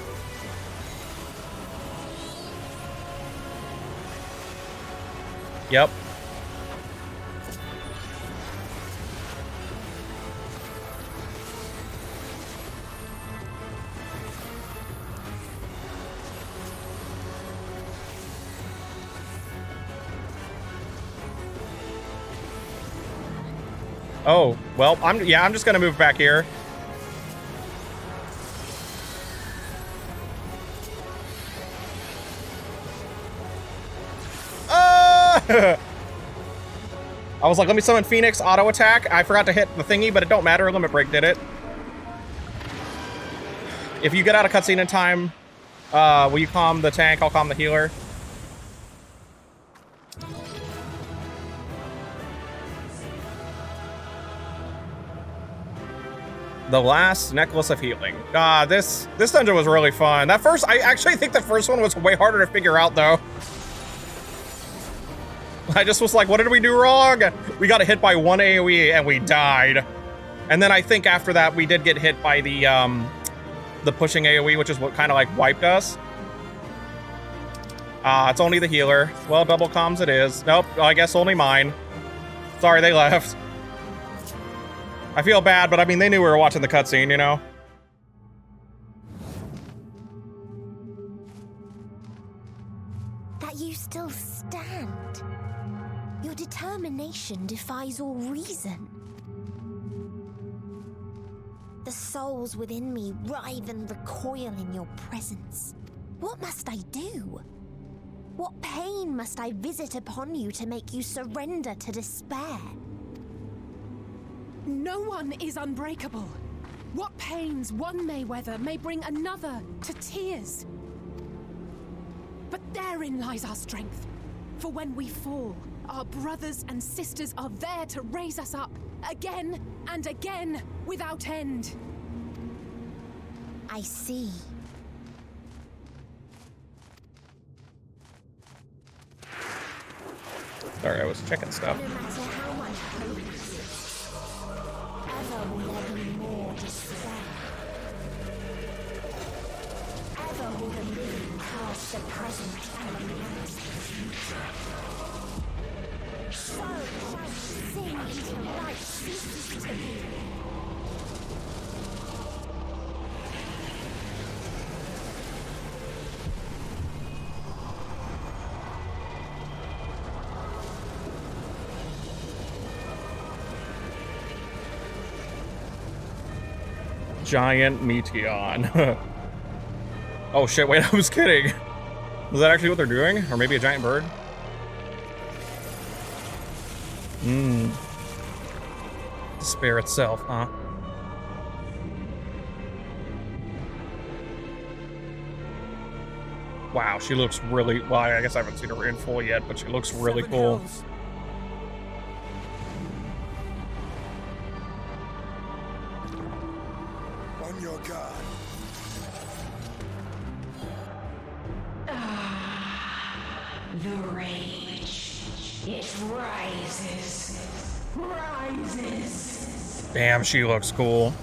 Yep. Oh, well, I'm just gonna move back here. I was like, let me summon Phoenix, auto attack. I forgot to hit the thingy, but it don't matter. Limit Break did it. If you get out of cutscene in time, will you calm the tank? I'll calm the healer. The last necklace of healing. God, this dungeon was really fun. That first, I actually think the first one was way harder to figure out though. I just was like, what did we do wrong? We got hit by one AoE and we died. And then I think after that we did get hit by the pushing AoE, which is what kind of like wiped us. It's only the healer. Well, double comms it is. Nope, I guess only mine. Sorry, they left. I feel bad, but I mean, they knew we were watching the cutscene, you know? That you still stand. Your determination defies all reason. The souls within me writhe and recoil in your presence. What must I do? What pain must I visit upon you to make you surrender to despair? No one is unbreakable. What pains one may weather may bring another to tears. But therein lies our strength. For when we fall, our brothers and sisters are there to raise us up again and again without end. I see. Sorry, I was checking stuff. No matter how much hope exists, ever will there be more despair. Ever will the living cast the present and announce the future. So shall sing until life ceases to be. Giant Meteon. Oh shit, wait, I was kidding. Was that actually what they're doing? Or maybe a giant bird? Despair itself, huh? Wow, she looks really... Well, I guess I haven't seen her in full yet, but she looks really cool. On your guard. The rage. It rises. Rises. Damn, she looks cool.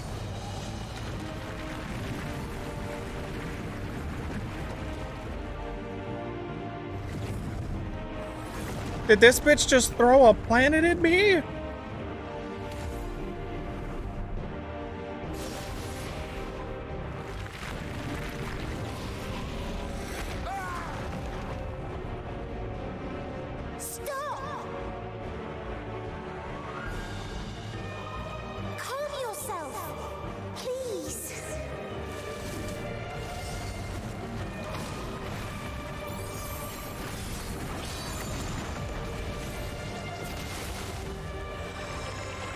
Did this bitch just throw a planet at me? Stop! Calm yourself, please.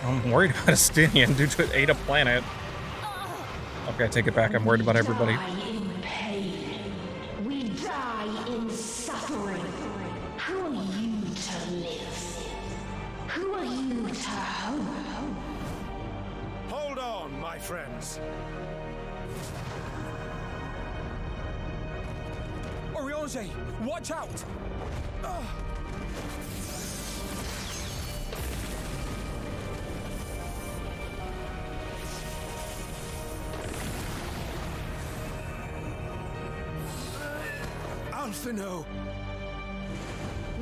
I'm worried about Estinian due to it ate a planet. Okay, I take it back. I'm worried about everybody. Die in pain. We die in suffering. Who are you to live? Who are you to hope? Hold on, my friends. Oriange, watch out! Alphino!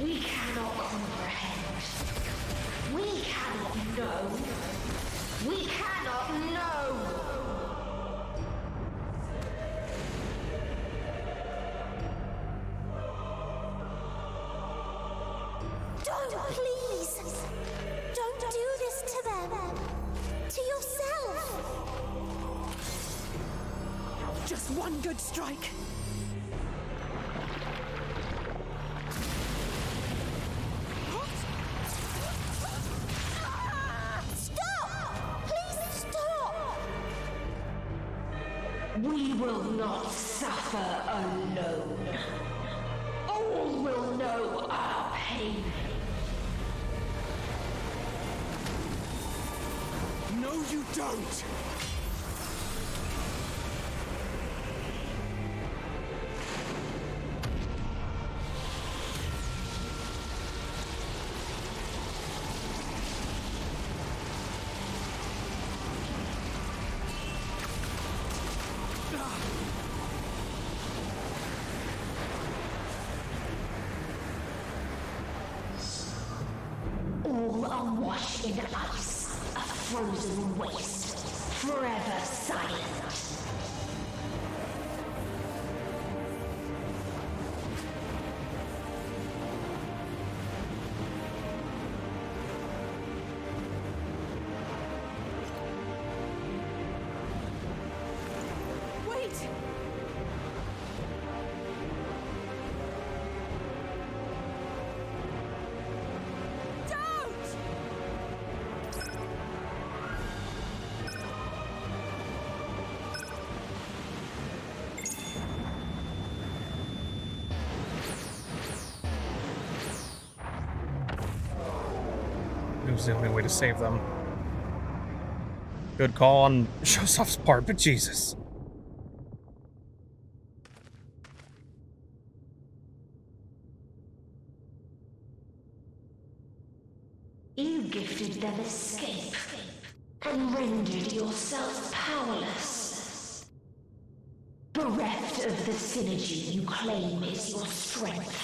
We cannot comprehend. We cannot know. We cannot know. Don't, please! Don't do this to them! To yourself! Just one good strike. Stop! Please stop! We will not suffer alone. All will know our pain. No, you don't! All awash in ice, a frozen waste, forever silent. It was the only way to save them. Good call on Joseph's part, but Jesus. You gifted them escape and rendered yourself powerless. Bereft of the synergy you claim is your strength.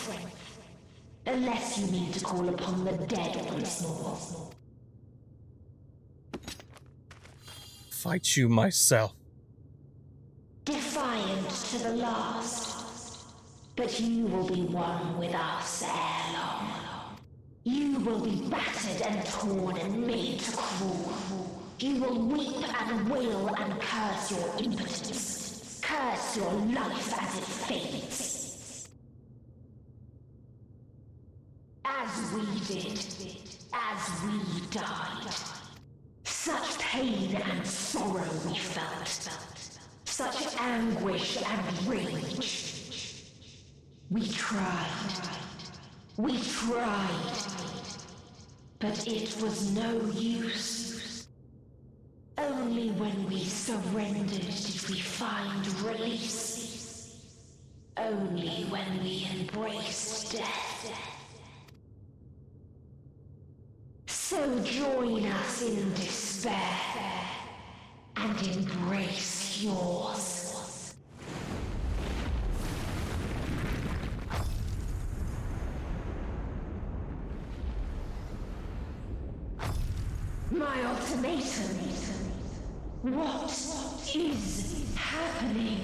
Unless you mean to call upon the dead once more. Fight you myself. Defiant to the last. But you will be one with us ere long. You will be battered and torn and made to crawl. You will weep and wail and curse your impotence. Curse your life as it fades. As we did, as we died. Such pain and sorrow we felt. Such anguish and rage. We tried. We tried. But it was no use. Only when we surrendered did we find release. Only when we embraced death. So join us in despair and embrace yours. My ultimatum. What is happening?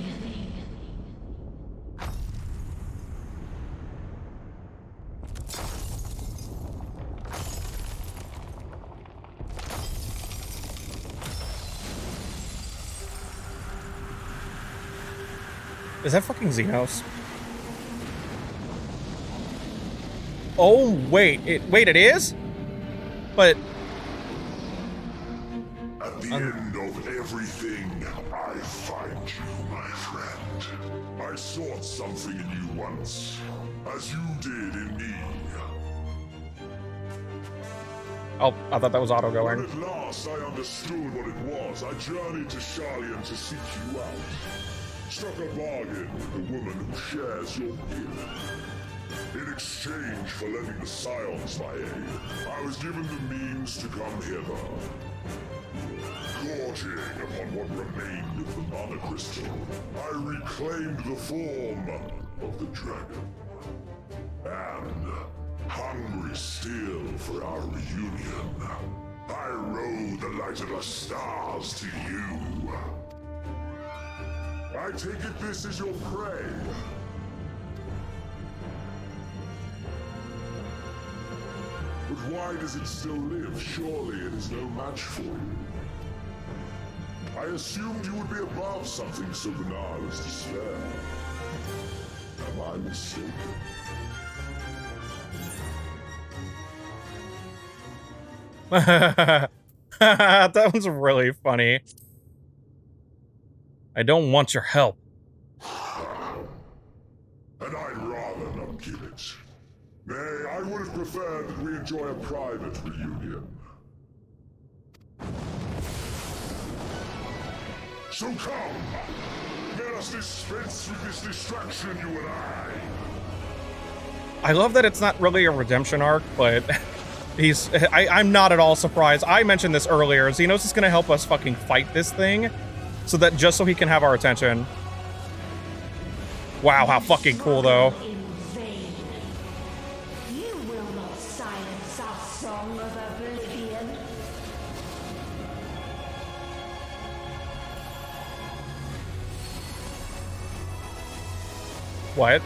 Is that fucking Xenos? Oh, wait. It is? But... At the end of everything, I find you, my friend. I sought something in you once, as you did in me. Oh, I thought that was auto-going. When at last I understood what it was, I journeyed to Sharlayan to seek you out. Struck a bargain with the woman who shares your guild. In exchange for lending the Scions my aid, I was given the means to come hither. Gorging upon what remained of the Mana Crystal, I reclaimed the form of the dragon. And, hungry still for our reunion, I rode the light of the stars to you. I take it this is your prey. But why does it still live? Surely it is no match for you. I assumed you would be above something so banal as despair. Am I mistaken? That was really funny. I don't want your help. And I'd rather not give it. Nay, I would have preferred that we enjoy a private reunion. So come, let us dispense with this distraction, you and I love that it's not really a redemption arc, but I'm not at all surprised. I mentioned this earlier. Xenos is gonna help us fucking fight this thing, so that just so he can have our attention. Wow, how fucking cool though. You will not silence our song of oblivion. What?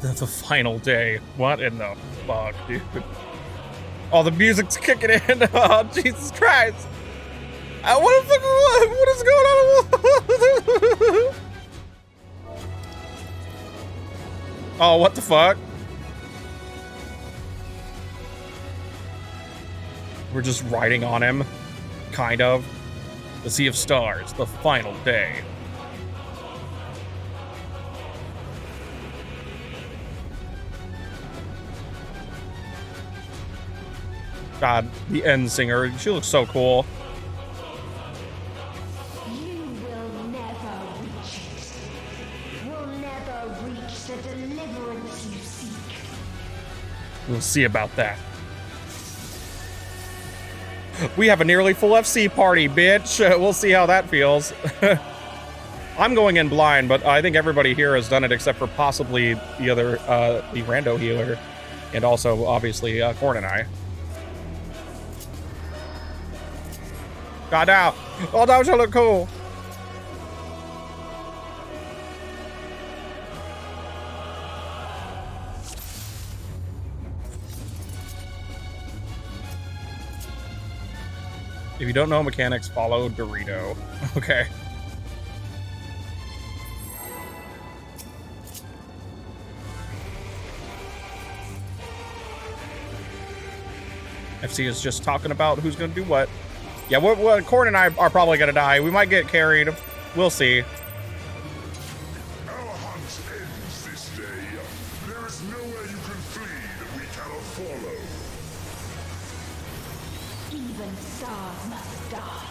The final day. What in the fuck, dude? Oh, the music's kicking in. Oh, Jesus Christ. What the fuck? What is going on? Oh, what the fuck? We're just riding on him. Kind of. The Sea of Stars, the final day. God, the end singer, she looks so cool. You will never reach it. Will never reach the deliverance you seek. We'll see about that. We have a nearly full FC party, bitch. We'll see how that feels. I'm going in blind, but I think everybody here has done it except for possibly the other, the rando healer. And also, obviously, Korn and I. God, now. Oh, that should look cool. If you don't know mechanics, follow Dorito. Okay. FC is just talking about who's gonna do what. Yeah, Korn and I are probably gonna die. We might get carried. We'll see. Our hunt ends this day. There is nowhere you can flee that we cannot follow. Even stars must die.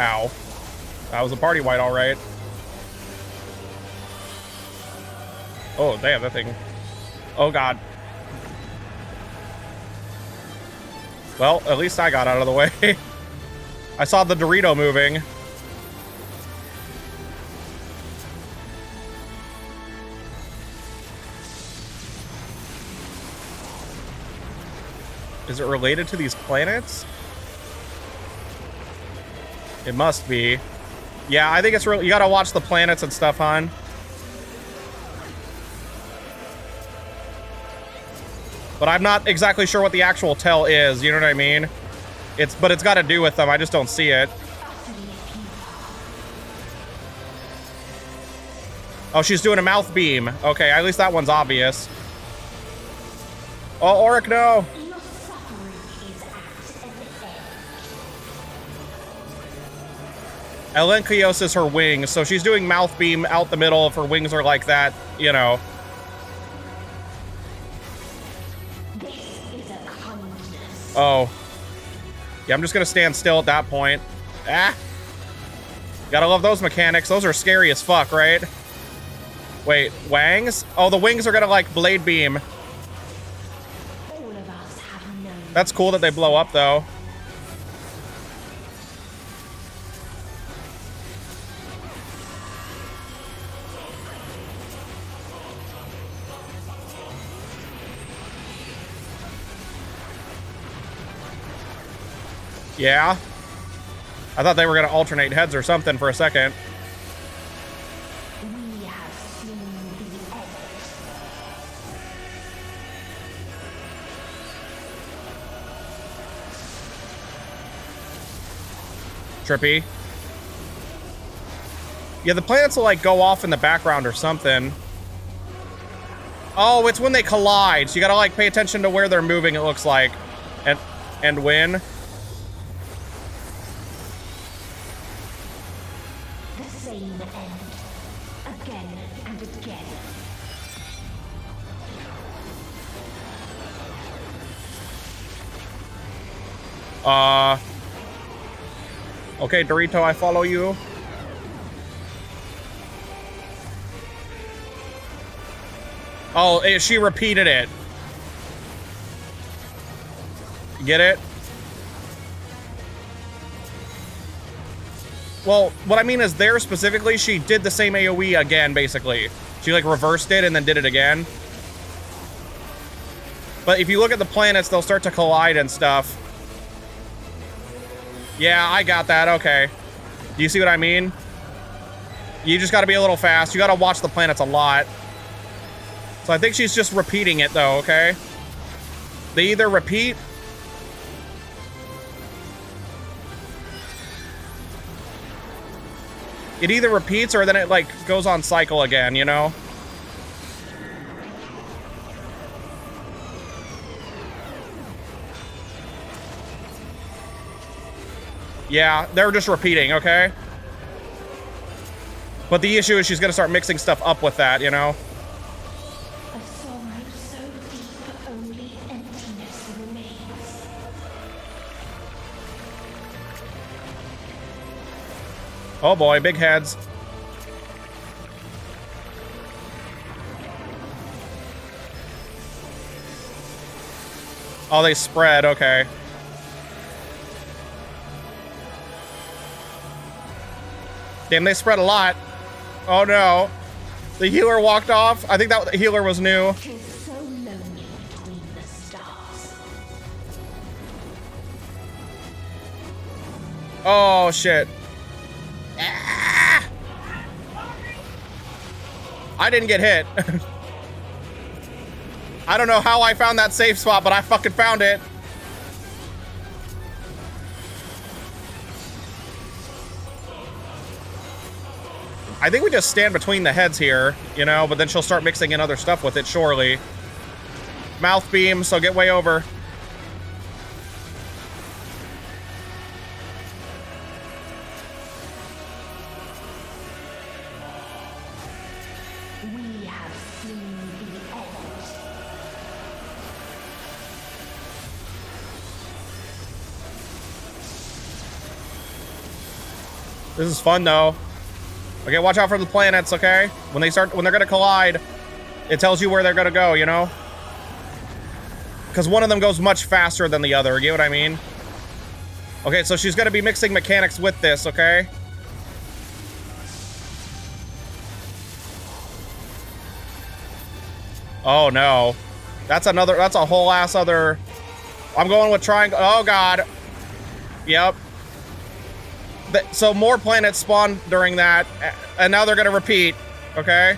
Ow. That was a party white, all right. Oh, damn, that thing. Oh, God. Well, at least I got out of the way. I saw the Dorito moving. Is it related to these planets? It must be. Yeah, I think it's real. You gotta watch the planets and stuff, hon. But I'm not exactly sure what the actual tell is, you know what I mean? But it's got to do with them, I just don't see it. Oh, she's doing a mouth beam. Okay, at least that one's obvious. Oh, Auric, no! Elenkios is her wing, so she's doing mouth beam out the middle if her wings are like that, you know. Oh. Yeah, I'm just gonna stand still at that point. Ah! Gotta love those mechanics. Those are scary as fuck, right? Wait, wangs? Oh, the wings are gonna, like, blade beam. That's cool that they blow up, though. Yeah. I thought they were going to alternate heads or something for a second. We have seen the end. Trippy. Yeah, the planets will, like, go off in the background or something. Oh, it's when they collide. So you got to, like, pay attention to where they're moving, it looks like. And win. Okay, Dorito, I follow you. Oh, she repeated it. Get it? Well, what I mean is there specifically, she did the same AoE again, basically. She like reversed it and then did it again. But if you look at the planets, they'll start to collide and stuff. Yeah, I got that. Okay. Do you see what I mean? You just got to be a little fast. You got to watch the planets a lot. So I think she's just repeating it, though, okay? They either repeat... It either repeats or then it, like, goes on cycle again, you know? Yeah, they're just repeating, okay? But the issue is she's gonna start mixing stuff up with that, you know? A sorrow so deep only emptiness remains. Oh boy, big heads. Oh, they spread, okay. Damn, they spread a lot. Oh no. The healer walked off. I think that the healer was new. Tis so lonely between the stars. Oh shit. Ah! I didn't get hit. I don't know how I found that safe spot, but I fucking found it. I think we just stand between the heads here, you know, but then she'll start mixing in other stuff with it, surely. Mouth beam, so get way over. We have seen the end. This is fun, though. Okay, watch out for the planets, okay? When they're gonna collide, it tells you where they're gonna go, you know? Because one of them goes much faster than the other, you get what I mean? Okay, so she's gonna be mixing mechanics with this, okay? Oh no. That's a whole ass other... I'm going with triangle. Oh god. Yep. So more planets spawn during that, and now they're gonna repeat, okay?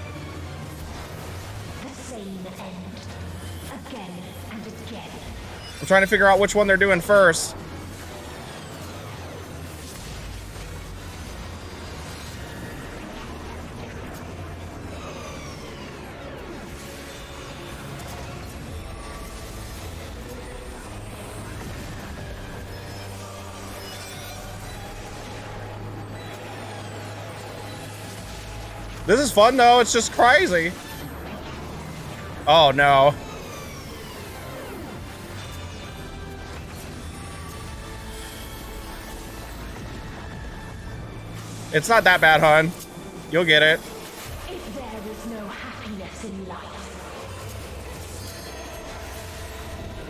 The same end. Again and again. I'm trying to figure out which one they're doing first. This is fun, though. It's just crazy. Oh, no. It's not that bad, hon. You'll get it. If there is no happiness in life.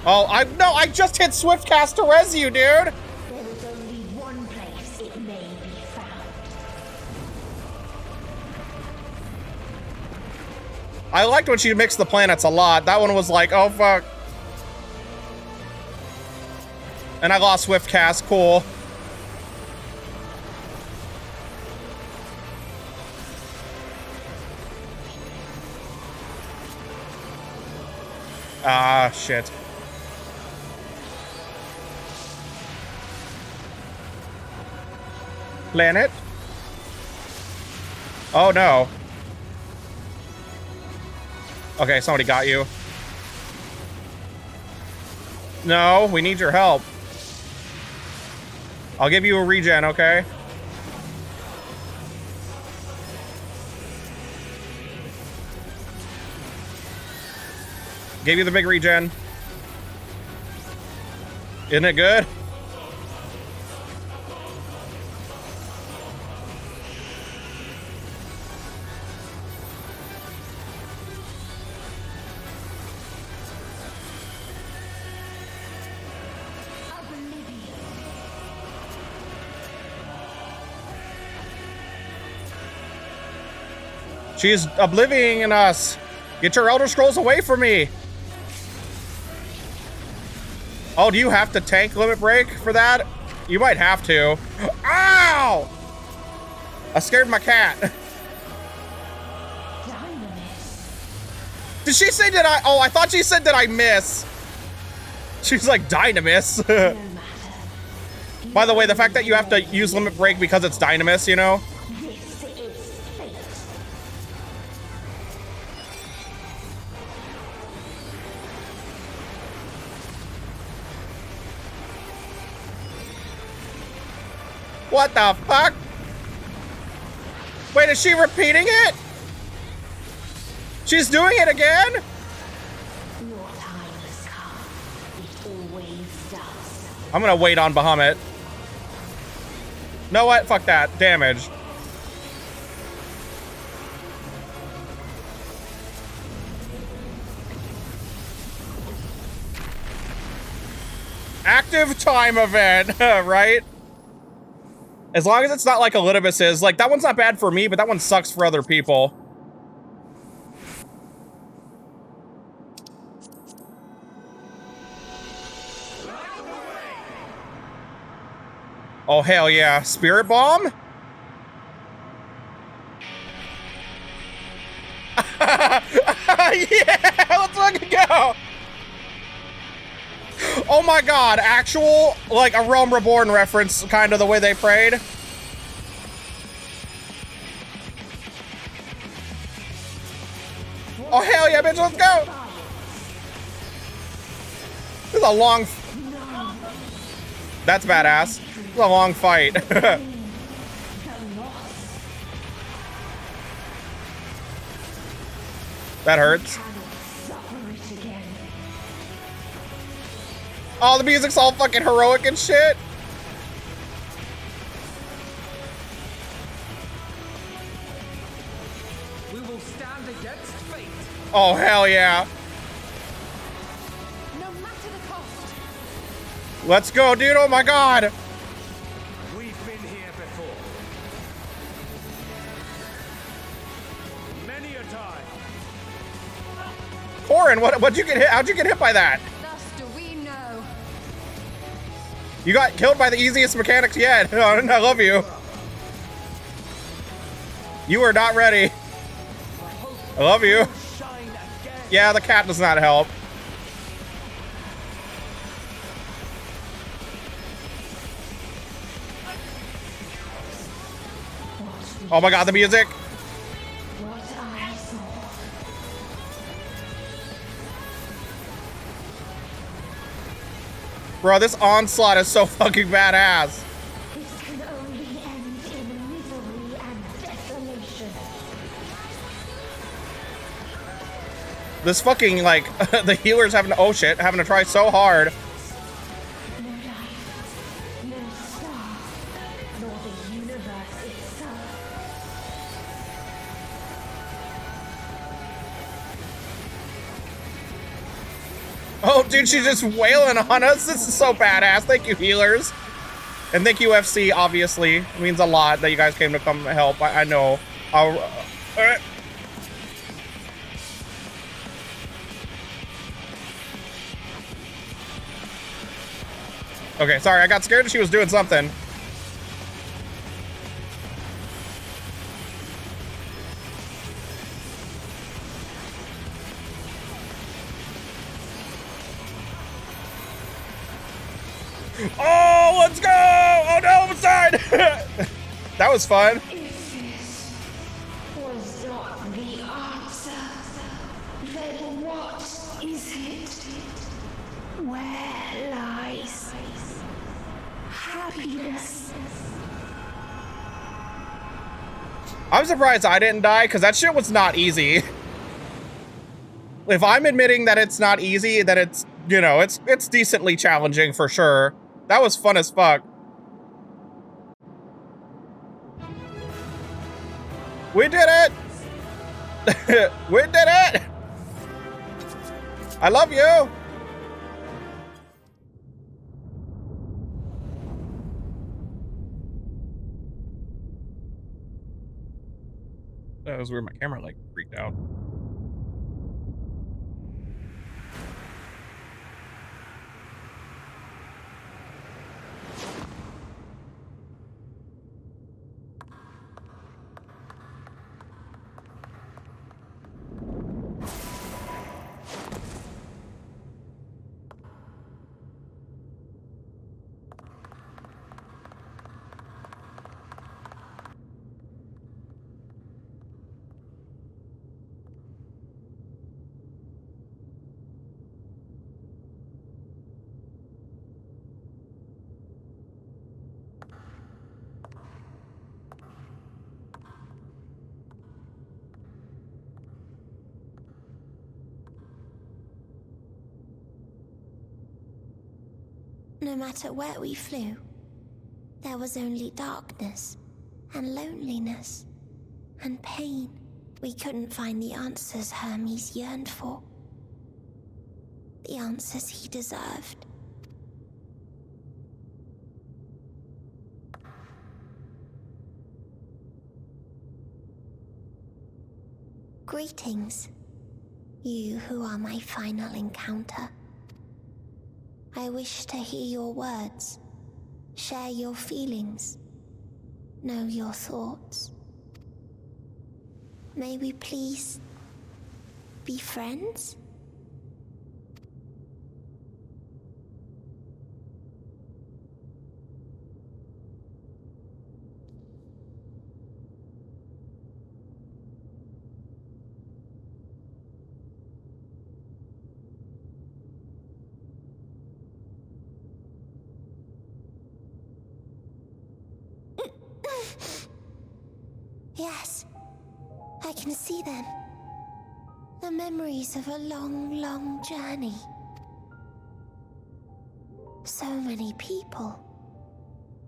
Oh, I just hit Swiftcast to res you, dude. There is only one place it may be found. I liked when she mixed the planets a lot. That one was like, oh, fuck. And I lost Swiftcast. Cool. Ah, shit. Planet? Oh, no. Okay, somebody got you. No, we need your help. I'll give you a regen, okay? Gave you the big regen. Isn't it good? She's oblivioning us. Get your Elder Scrolls away from me. Oh, do you have to tank limit break for that? You might have to. Ow! I scared my cat. Did she say did I? Oh, I thought she said did I miss? She's like Dynamis. By the way, the fact that you have to use limit break because it's Dynamis, you know? What the fuck? Wait, is she repeating it? She's doing it again? Your time has come. It always does. I'm gonna wait on Bahamut. Know what? Fuck that. Damage. Active time event, right? As long as it's not like Elidibus is. Like, that one's not bad for me, but that one sucks for other people. Oh, hell yeah. Spirit Bomb? Yeah, let's fucking go. Oh my god, actual, like, a Realm Reborn reference, kind of the way they prayed. Oh, hell yeah, bitch, let's go. This is a long... That's badass. This is a long fight. That hurts. Oh, the music's all fucking heroic and shit. We will stand against fate. Oh, hell yeah. No matter the cost. Let's go, dude. Oh my god. We've been here before. Many a time. Corin, what'd you get hit? How'd you get hit by that? Thus do we know. You got killed by the easiest mechanics yet. I love you. You are not ready. I love you. Yeah, the cat does not help. Oh my god, the music. Bro, this onslaught is so fucking badass. This can only end in misery and desolation. This fucking, like, the healer's having to, oh shit, having to try so hard. No life, no star, nor the universe itself. Oh, dude, she's just wailing on us. This is so badass. Thank you, healers. And thank you, FC, obviously. It means a lot that you guys came to come help. I know. Okay, sorry. I got scared she was doing something. Oh, let's go! Oh no, I'm sorry. That was fun. This was not the answer. Then what is it? Where lies happiness? I'm surprised I didn't die, because that shit was not easy. If I'm admitting that it's not easy, that it's, you know, it's decently challenging for sure. That was fun as fuck. We did it! We did it! I love you! That was where my camera like freaked out. No matter where we flew, there was only darkness and loneliness and pain. We couldn't find the answers Hermes yearned for. The answers he deserved. Greetings, you who are my final encounter. I wish to hear your words, share your feelings, know your thoughts. May we please be friends? Yes, I can see them. The memories of a long, long journey. So many people.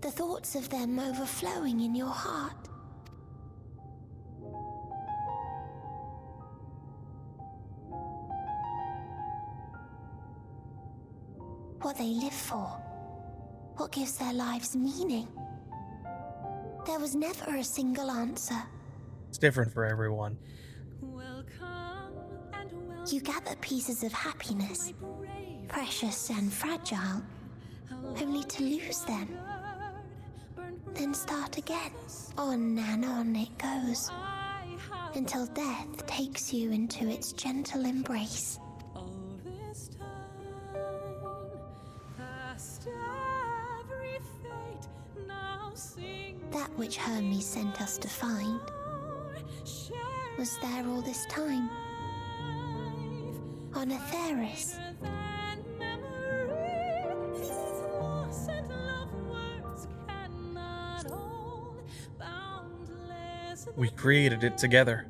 The thoughts of them overflowing in your heart. What they live for. What gives their lives meaning. There was never a single answer. It's different for everyone. You gather pieces of happiness, precious and fragile, only to lose them. Then start again. On and on it goes, until death takes you into its gentle embrace. That which Hermes sent us to find was there all this time. On Atheris. We created it together.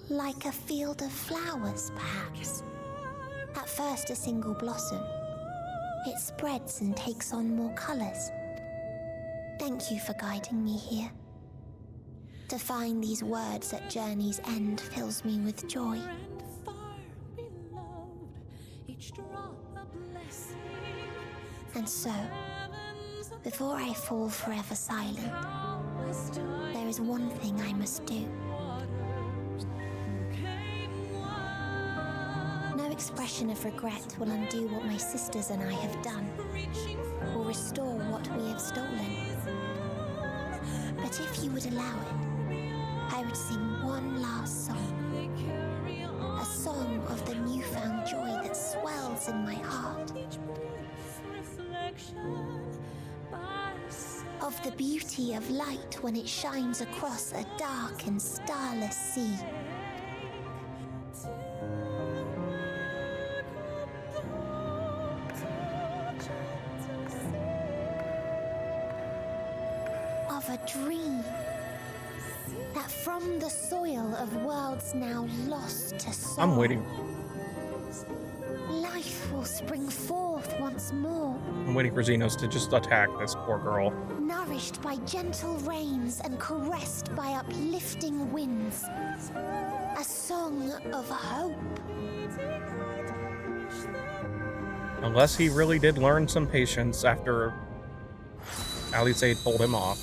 Like a field of flowers, perhaps. At first a single blossom. It spreads and takes on more colors. Thank you for guiding me here. To find these words at journey's end fills me with joy. And so, before I fall forever silent, there is one thing I must do. No expression of regret will undo what my sisters and I have done, or restore what we have stolen. But if you would allow it, I would sing one last song. A song of the newfound joy that swells in my heart. Of the beauty of light when it shines across a dark and starless sea. Of a dream that from the soil of worlds now lost to sorrow, I'm waiting. life will spring forth once more. I'm waiting for Xenos to just attack this poor girl. Nourished by gentle rains and caressed by uplifting winds. A song of hope. Unless he really did learn some patience after Alice told him off.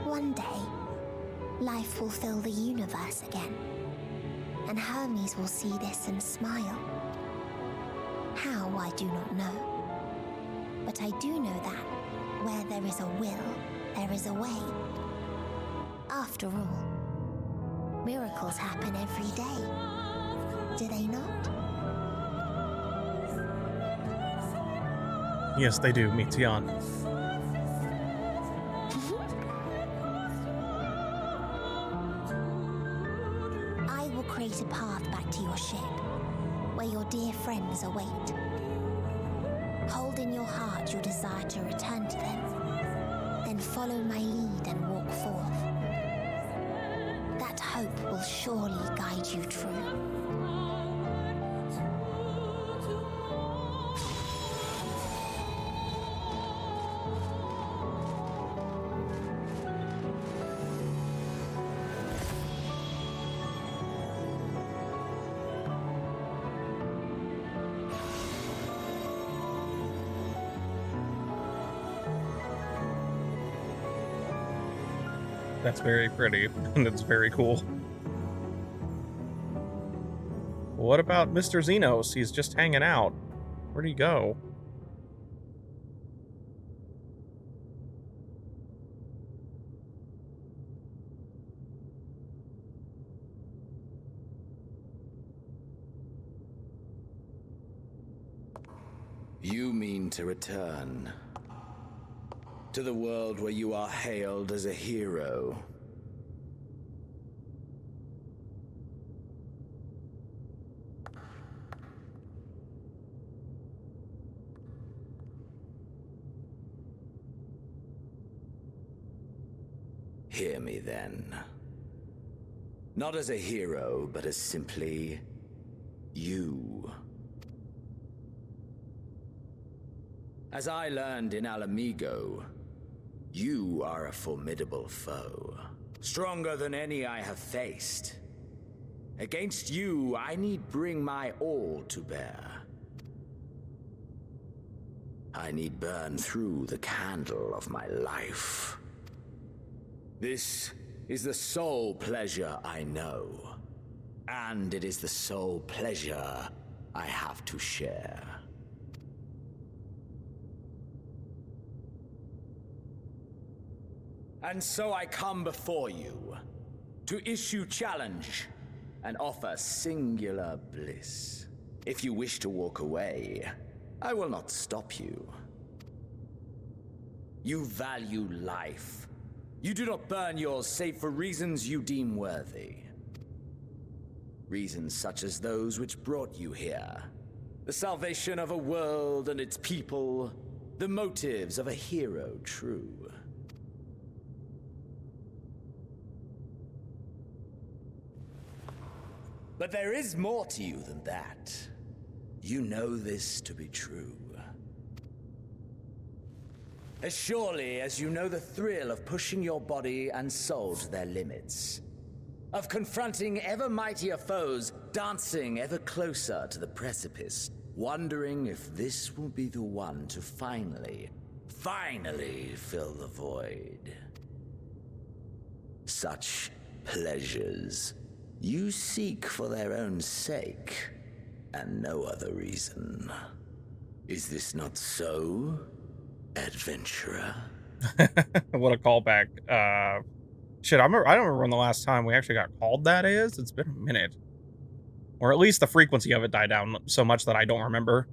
One day, life will fill the universe again, and Hermes will see this and smile. How, I do not know. But I do know that where there is a will, there is a way. After all, miracles happen every day, do they not? Yes, they do, Mityan. I will create a path back to your ship, where your dear friends await. Hold in your heart your desire to return to them, then follow my lead and walk forth. That hope will surely guide you true. That's very pretty, and it's very cool. What about Mr. Xenos? He's just hanging out. Where'd he go? You mean to return to the world where you are hailed as a hero? Hear me then. Not as a hero, but as simply you. As I learned in Alamigo, you are a formidable foe, stronger than any I have faced. Against you, I need bring my all to bear. I need burn through the candle of my life. This is the sole pleasure I know, and it is the sole pleasure I have to share. And so I come before you to issue challenge and offer singular bliss. If you wish to walk away, I will not stop you. You value life. You do not burn yours save for reasons you deem worthy. Reasons such as those which brought you here. The salvation of a world and its people. The motives of a hero true. But there is more to you than that. You know this to be true. As surely as you know the thrill of pushing your body and soul to their limits. Of confronting ever mightier foes, dancing ever closer to the precipice, wondering if this will be the one to finally fill the void. Such pleasures you seek for their own sake, and no other reason. Is this not so, adventurer? What a callback. Shit, I don't remember when the last time we actually got called that is. It's been a minute. Or at least the frequency of it died down so much that I don't remember.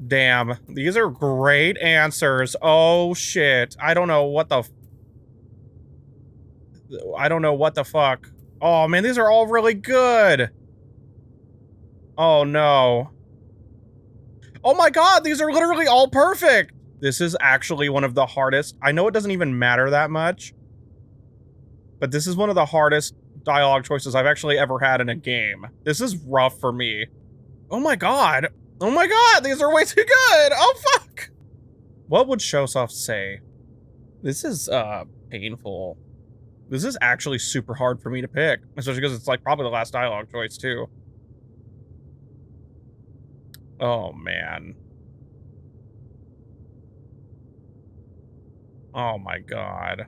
Damn, these are great answers. Oh shit. I don't know what the fuck. Oh man, these are all really good. Oh no. Oh my god, these are literally all perfect. This is actually one of the hardest. I know it doesn't even matter that much, but this is one of the hardest dialogue choices I've actually ever had in a game. This is rough for me. Oh my god. Oh my god, these are way too good! Oh fuck! What would Shosoff say? This is, painful. This is actually super hard for me to pick. Especially because it's, like, probably the last dialogue choice, too. Oh, man. Oh my god.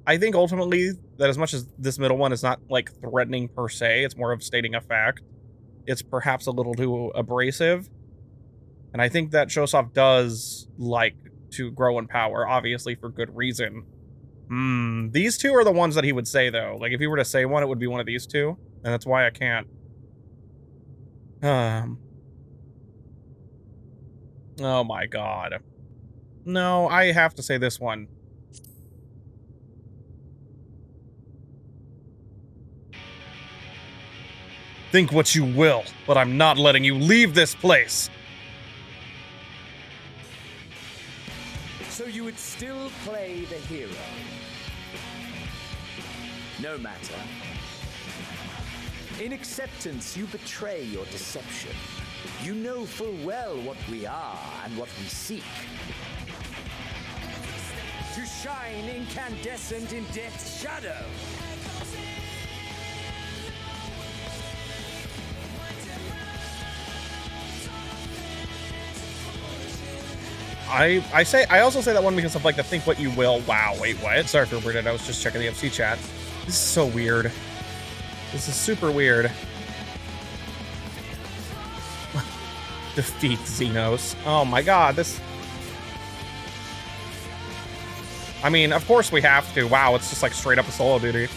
I think ultimately that as much as this middle one is not like threatening per se, it's more of stating a fact. It's perhaps a little too abrasive. And I think that Shosov does like to grow in power, obviously for good reason. These two are the ones that he would say though. Like if he were to say one, it would be one of these two. And that's why I can't. Oh my god. No, I have to say this one. Think what you will, but I'm not letting you leave this place. So you would still play the hero? No matter. In acceptance, you betray your deception. You know full well what we are and what we seek. To shine incandescent in death's shadow. I also say that one because of like the think what you will. Wow, wait, what? Sorry for weirded. I was just checking the FC chat. This is so weird. This is super weird. Defeat Xenos. Oh my god, this... I mean, of course we have to. Wow, it's just like straight up a solo duty.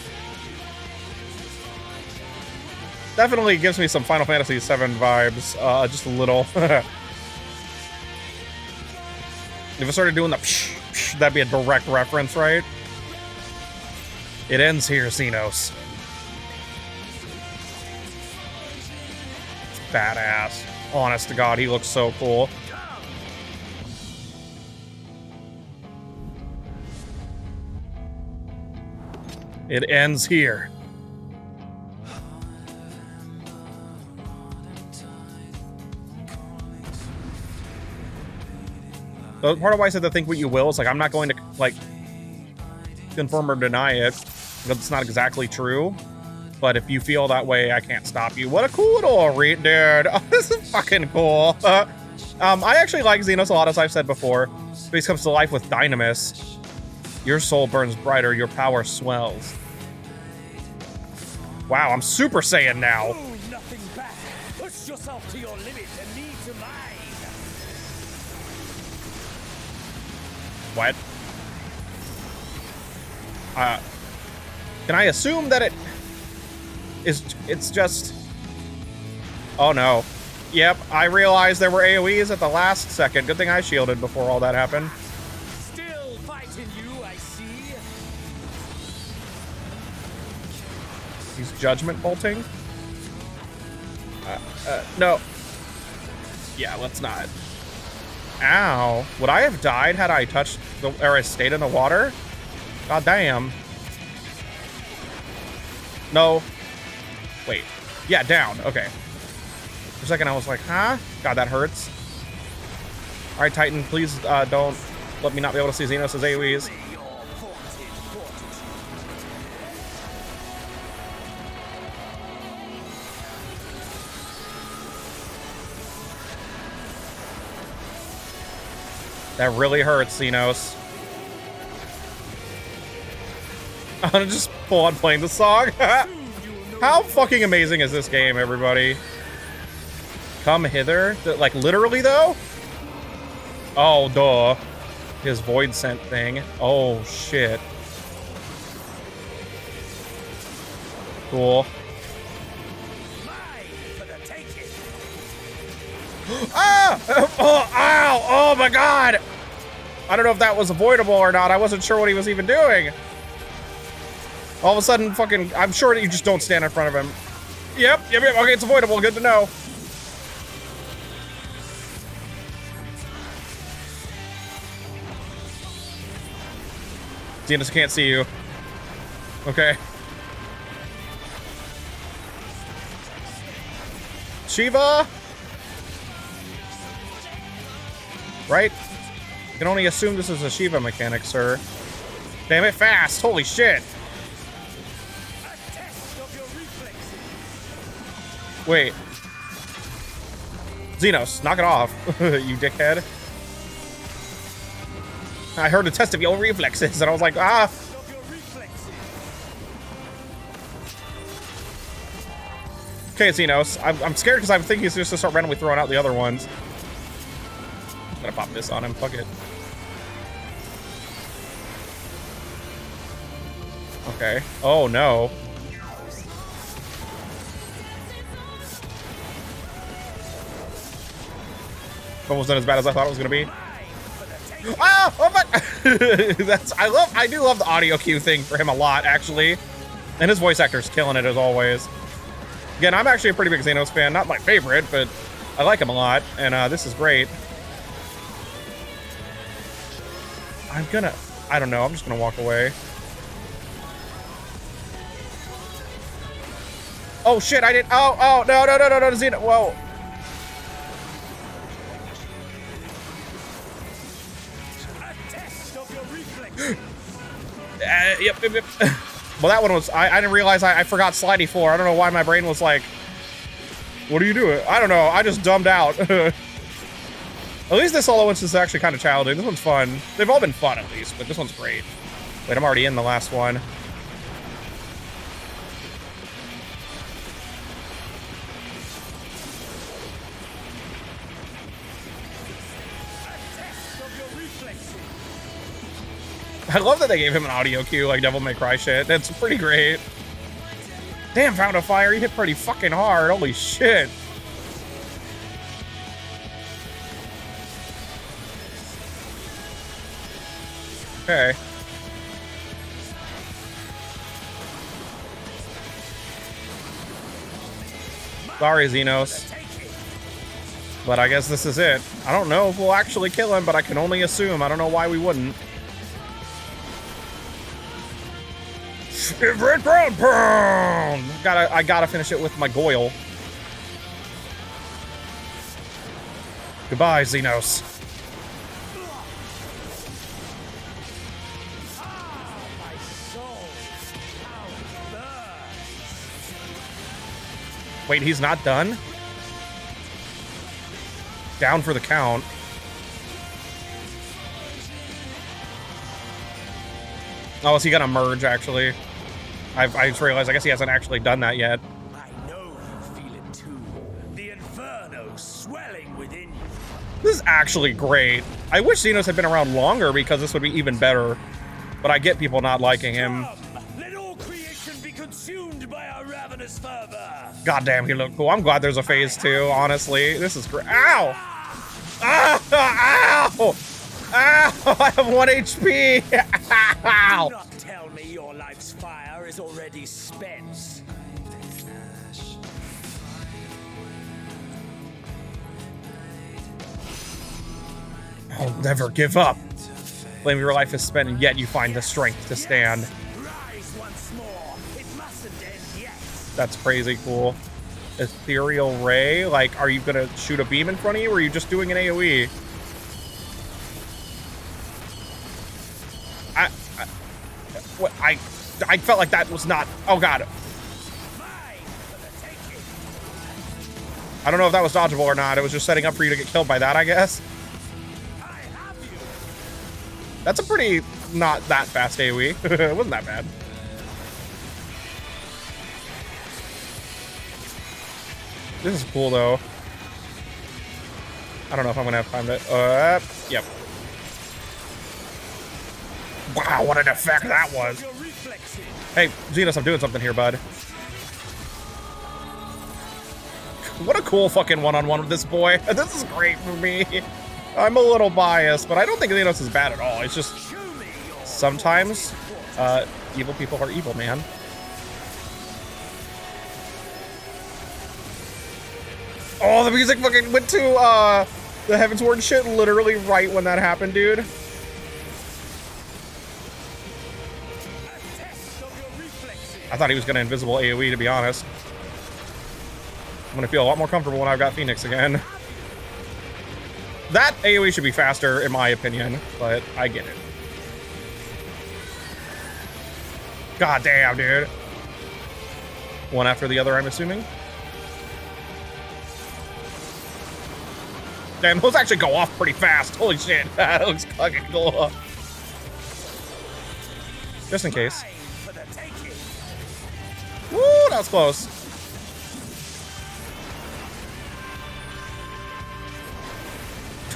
Definitely gives me some Final Fantasy XIV vibes. Just a little. If I started doing the psh, psh, that'd be a direct reference, right? It ends here, Xenos. It's badass. Honest to God, he looks so cool. It ends here. So part of why I said to think what you will is like I'm not going to like confirm or deny it because it's not exactly true. But if you feel that way, I can't stop you. What a cool little read, dude. Oh, this is fucking cool. I actually like Xenos a lot, as I've said before. Space comes to life with Dynamis. Your soul burns brighter, your power swells. Wow, I'm Super Saiyan now. Move nothing back. Push yourself to your limit and me to mine. What? Can I assume that it's just... Oh no. Yep, I realized there were AoEs at the last second. Good thing I shielded before all that happened. Still fighting you, I see. He's judgment bolting? No. Yeah, let's not. Ow. Would I have died had I touched the, or I stayed in the water? God damn. No. Wait. Yeah, down. Okay. For a second I was like, huh? God, that hurts. Alright, Titan, please don't let me not be able to see Xenos' AoEs. That really hurts, Xenos. I'm gonna just full on playing the song. How fucking amazing is this game, everybody? Come hither? Like, literally, though? Oh, duh. His void scent thing. Oh, shit. Cool. Ah! Oh, ow! Oh my god! I don't know if that was avoidable or not. I wasn't sure what he was even doing. All of a sudden, fucking... I'm sure that you just don't stand in front of him. Yep. Okay, it's avoidable. Good to know. Xenos can't see you. Okay. Shiva? Right? You can only assume this is a Shiva mechanic, sir. Damn it, fast! Holy shit! Wait. Xenos, knock it off, you dickhead. I heard a test of your reflexes, and I was like, ah. Okay, Xenos. I'm scared because I'm thinking he's just gonna start randomly throwing out the other ones. I'm gonna pop this on him. Fuck it. Okay. Oh no. Almost not as bad as I thought it was gonna be. Ah! Oh my! I do love the audio cue thing for him a lot, actually. And his voice actor's killing it as always. Again, I'm actually a pretty big Xenos fan. Not my favorite, but I like him a lot. And this is great. I don't know. I'm just gonna walk away. Oh shit! I didn't. Oh no Xenos. Whoa. Yep. Well, that one was, I didn't realize I forgot slidey floor. I don't know why my brain was like, what are you doing? I don't know. I just dumbed out. At least this solo one's is actually kind of challenging. This one's fun. They've all been fun at least, but this one's great. Wait, I'm already in the last one. I love that they gave him an audio cue like Devil May Cry shit. That's pretty great. Damn, Fountain of Fire, you hit pretty fucking hard. Holy shit. Okay. Sorry, Xenos. But I guess this is it. I don't know if we'll actually kill him, but I can only assume. I don't know why we wouldn't. Favorite ground pound! I gotta finish it with my Goyle. Goodbye, Xenos. Wait, he's not done? Down for the count. Oh, is he gonna merge, actually? I just realized, I guess he hasn't actually done that yet. I know you feel it too. The inferno swelling within you. This is actually great. I wish Xenos had been around longer because this would be even better. But I get people not liking him. Let all creation be consumed by our ravenous fervor. God damn, he looked cool. I'm glad there's a phase 2, honestly. This is great. Ow! Ow! Ow! Ow! I have 1 HP! Ow! Do not tell me your life's fire is already spent. I'll never give up. Claim your life is spent, and yet you find the strength to stand. Rise once more. It mustn't end yet. That's crazy cool. Ethereal Ray? Like, are you gonna shoot a beam in front of you, or are you just doing an AoE? I felt like that was not. Oh god. I don't know if that was dodgeable or not. It was just setting up for you to get killed by that, I guess. That's a pretty not that fast AoE. It wasn't that bad. This is cool though. I don't know if I'm gonna have time to. Yep. Wow, what an effect that was. Hey, Xenos, I'm doing something here, bud. What a cool fucking one-on-one with this boy. This is great for me. I'm a little biased, but I don't think Xenos is bad at all. It's just sometimes evil people are evil, man. Oh, the music fucking went to the Heaven's Ward shit literally right when that happened, dude. I thought he was gonna invisible AoE, to be honest. I'm gonna feel a lot more comfortable when I've got Phoenix again. That AoE should be faster, in my opinion, but I get it. God damn, dude. One after the other, I'm assuming. Damn, those actually go off pretty fast. Holy shit. That looks fucking cool. Just in case. Woo, that was close.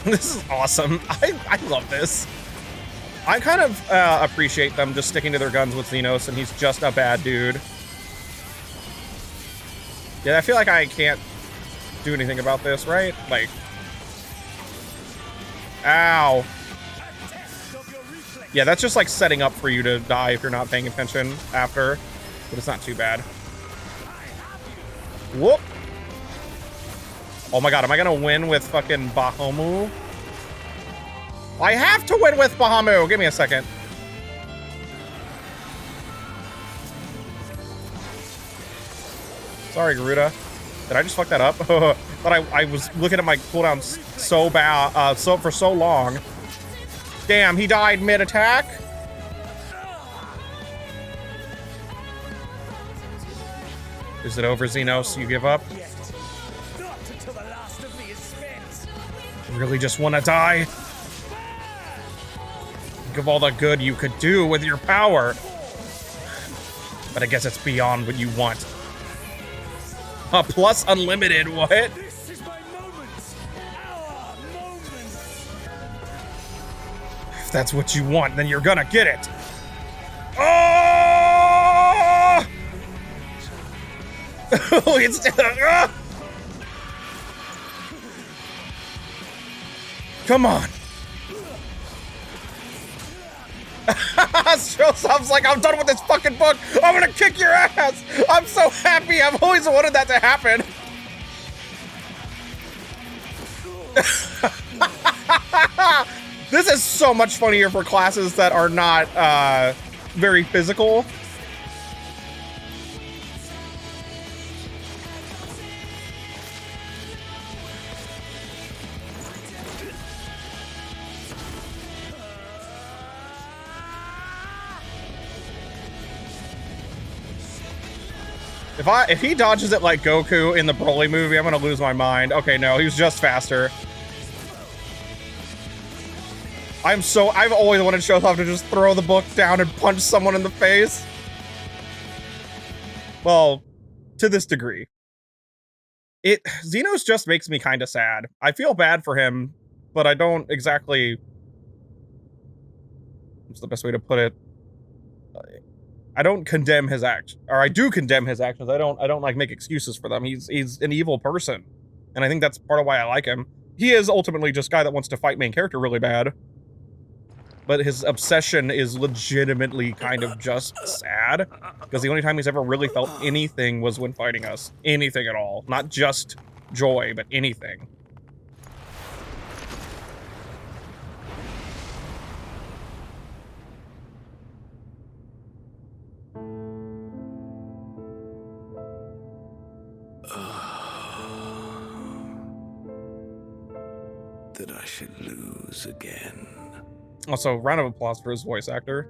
This is awesome. I love this. I kind of appreciate them just sticking to their guns with Xenos, and he's just a bad dude. Yeah, I feel like I can't do anything about this, right? Like, ow. Yeah, that's just like setting up for you to die if you're not paying attention after, but it's not too bad. Whoop. Oh my god, am I gonna win with fucking Bahamut? I have to win with Bahamut. Give me a second. Sorry, Garuda. Did I just fuck that up? But I was looking at my cooldown so bad, for so long. Damn, he died mid-attack. Is it over, Xenos? You give up? You really just want to die? Think of all the good you could do with your power. But I guess it's beyond what you want. Plus unlimited, what? This is my moment. Our moment. If that's what you want, then you're gonna get it. Oh! Come on. Streltsov's like, I'm done with this fucking book. I'm gonna kick your ass. I'm so happy. I've always wanted that to happen. This is so much funnier for classes that are not very physical. If he dodges it like Goku in the Broly movie, I'm gonna lose my mind. Okay, no, he was just faster. I've always wanted Streltsov to just throw the book down and punch someone in the face. Well, to this degree. Xenos just makes me kind of sad. I feel bad for him, but I don't exactly... What's the best way to put it? I don't condemn his actions, or I do condemn his actions. I don't like make excuses for them. He's an evil person, and I think that's part of why I like him. He is ultimately just a guy that wants to fight main character really bad, but his obsession is legitimately kind of just sad, because the only time he's ever really felt anything was when fighting us. Anything at all, not just joy, but anything. That I should lose again. Also, round of applause for his voice actor.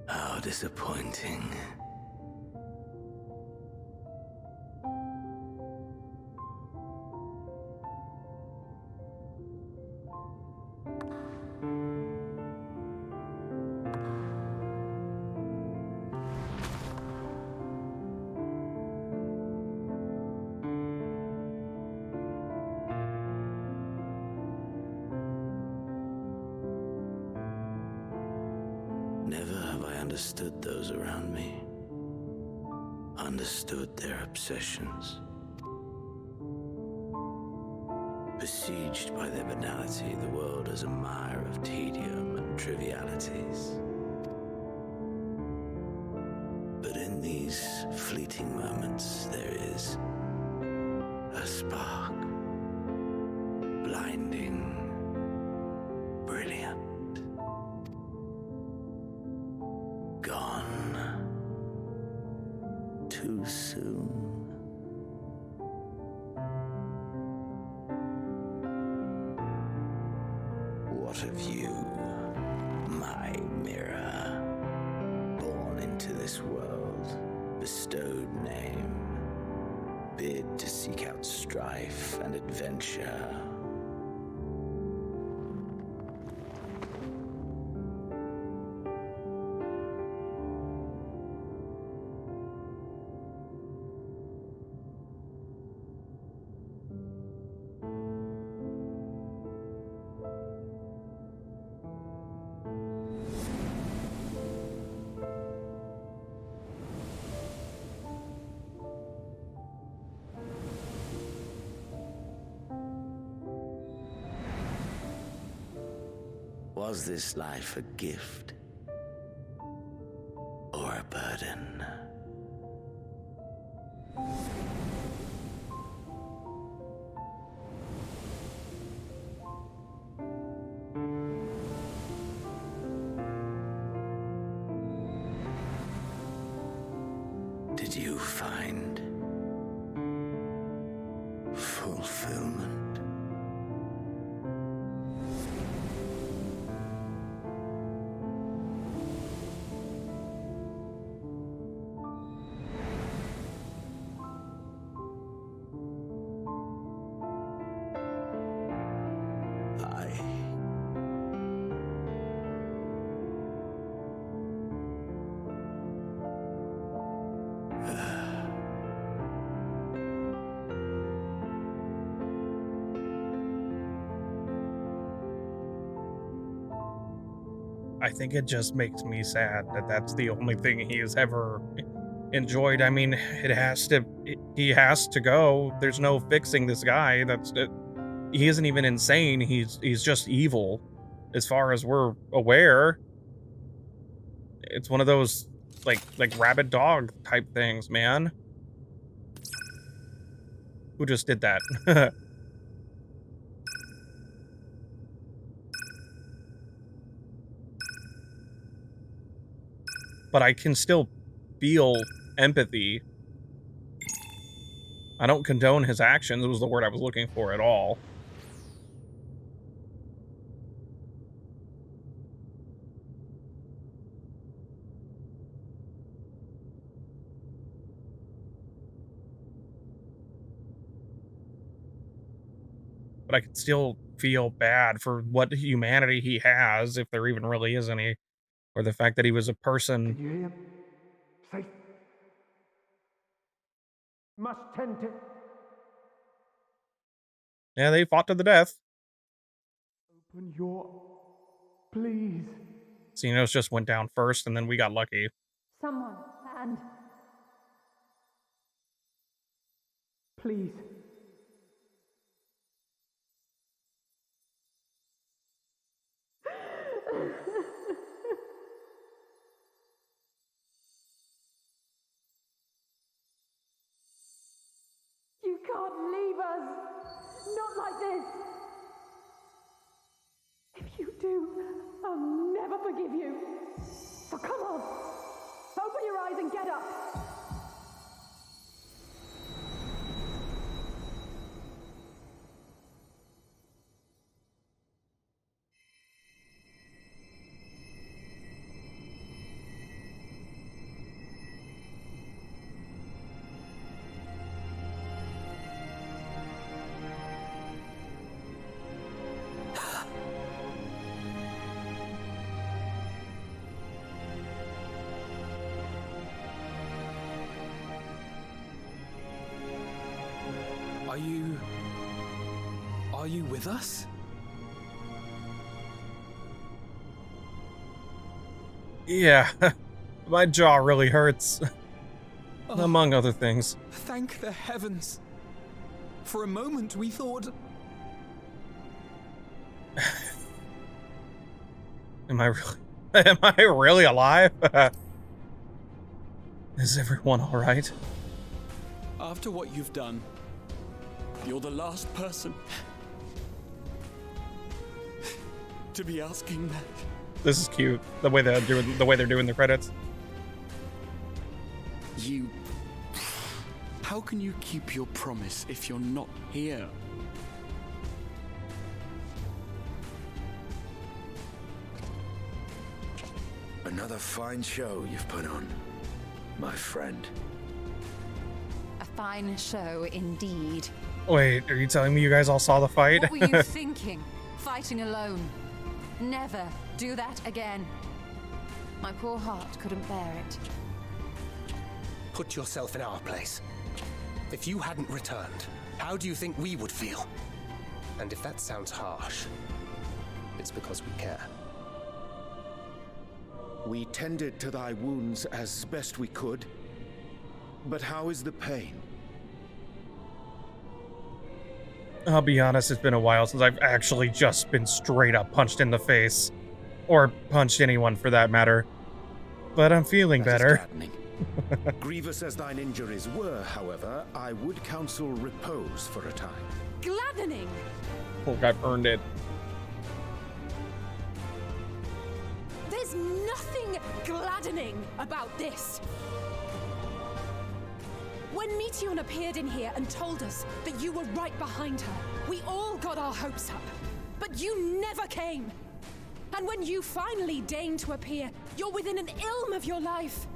How disappointing. Never have I understood those around me. Understood their obsessions. Besieged by their banality, the world is a mire of tedium and trivialities. But in these fleeting moments, there is a spark. Blinding. Brilliant. Gone. Too soon. What of you, my mirror, born into this bid to seek out strife and adventure. Was this life a gift or a burden? Did you find fulfillment? I think it just makes me sad that that's the only thing he has ever enjoyed. I mean, he has to go. There's no fixing this guy. That's it. He isn't even insane. He's just evil, as far as we're aware. It's one of those like rabid dog type things, man. Who just did that? But I can still feel empathy. I don't condone his actions, was the word I was looking for at all. But I can still feel bad for what humanity he has, if there even really is any, or the fact that he was a person. You hear him? Safe. Must tend to. Yeah, they fought to the death. Open your. Please. Xenos just went down first, and then we got lucky. Someone, and Please. you can't leave us. Not like this. If you do, I'll never forgive you. So come on. Open your eyes and get up. Are you with us? Yeah, my jaw really hurts. Among other things. Thank the heavens. For a moment we thought... Am I really alive? Is everyone all right? After what you've done, you're the last person to be asking that. This is cute. The way they're doing the credits. How can you keep your promise if you're not here? Another fine show you've put on, my friend. fine show indeed. Wait, are you telling me you guys all saw the fight? What were you thinking? Fighting alone. Never do that again. My poor heart couldn't bear it. Put yourself in our place. If you hadn't returned, how do you think we would feel? And if that sounds harsh, it's because we care. We tended to thy wounds as best we could, but how is the pain? I'll be honest, it's been a while since I've actually just been straight up punched in the face. Or punched anyone for that matter. But I'm feeling better. Grievous as thine injuries were, however, I would counsel repose for a time. Gladdening! Poor guy earned it. There's nothing gladdening about this. When Meteion appeared in here and told us that you were right behind her, we all got our hopes up. But you never came. And when you finally deign to appear, you're within an ilm of your life.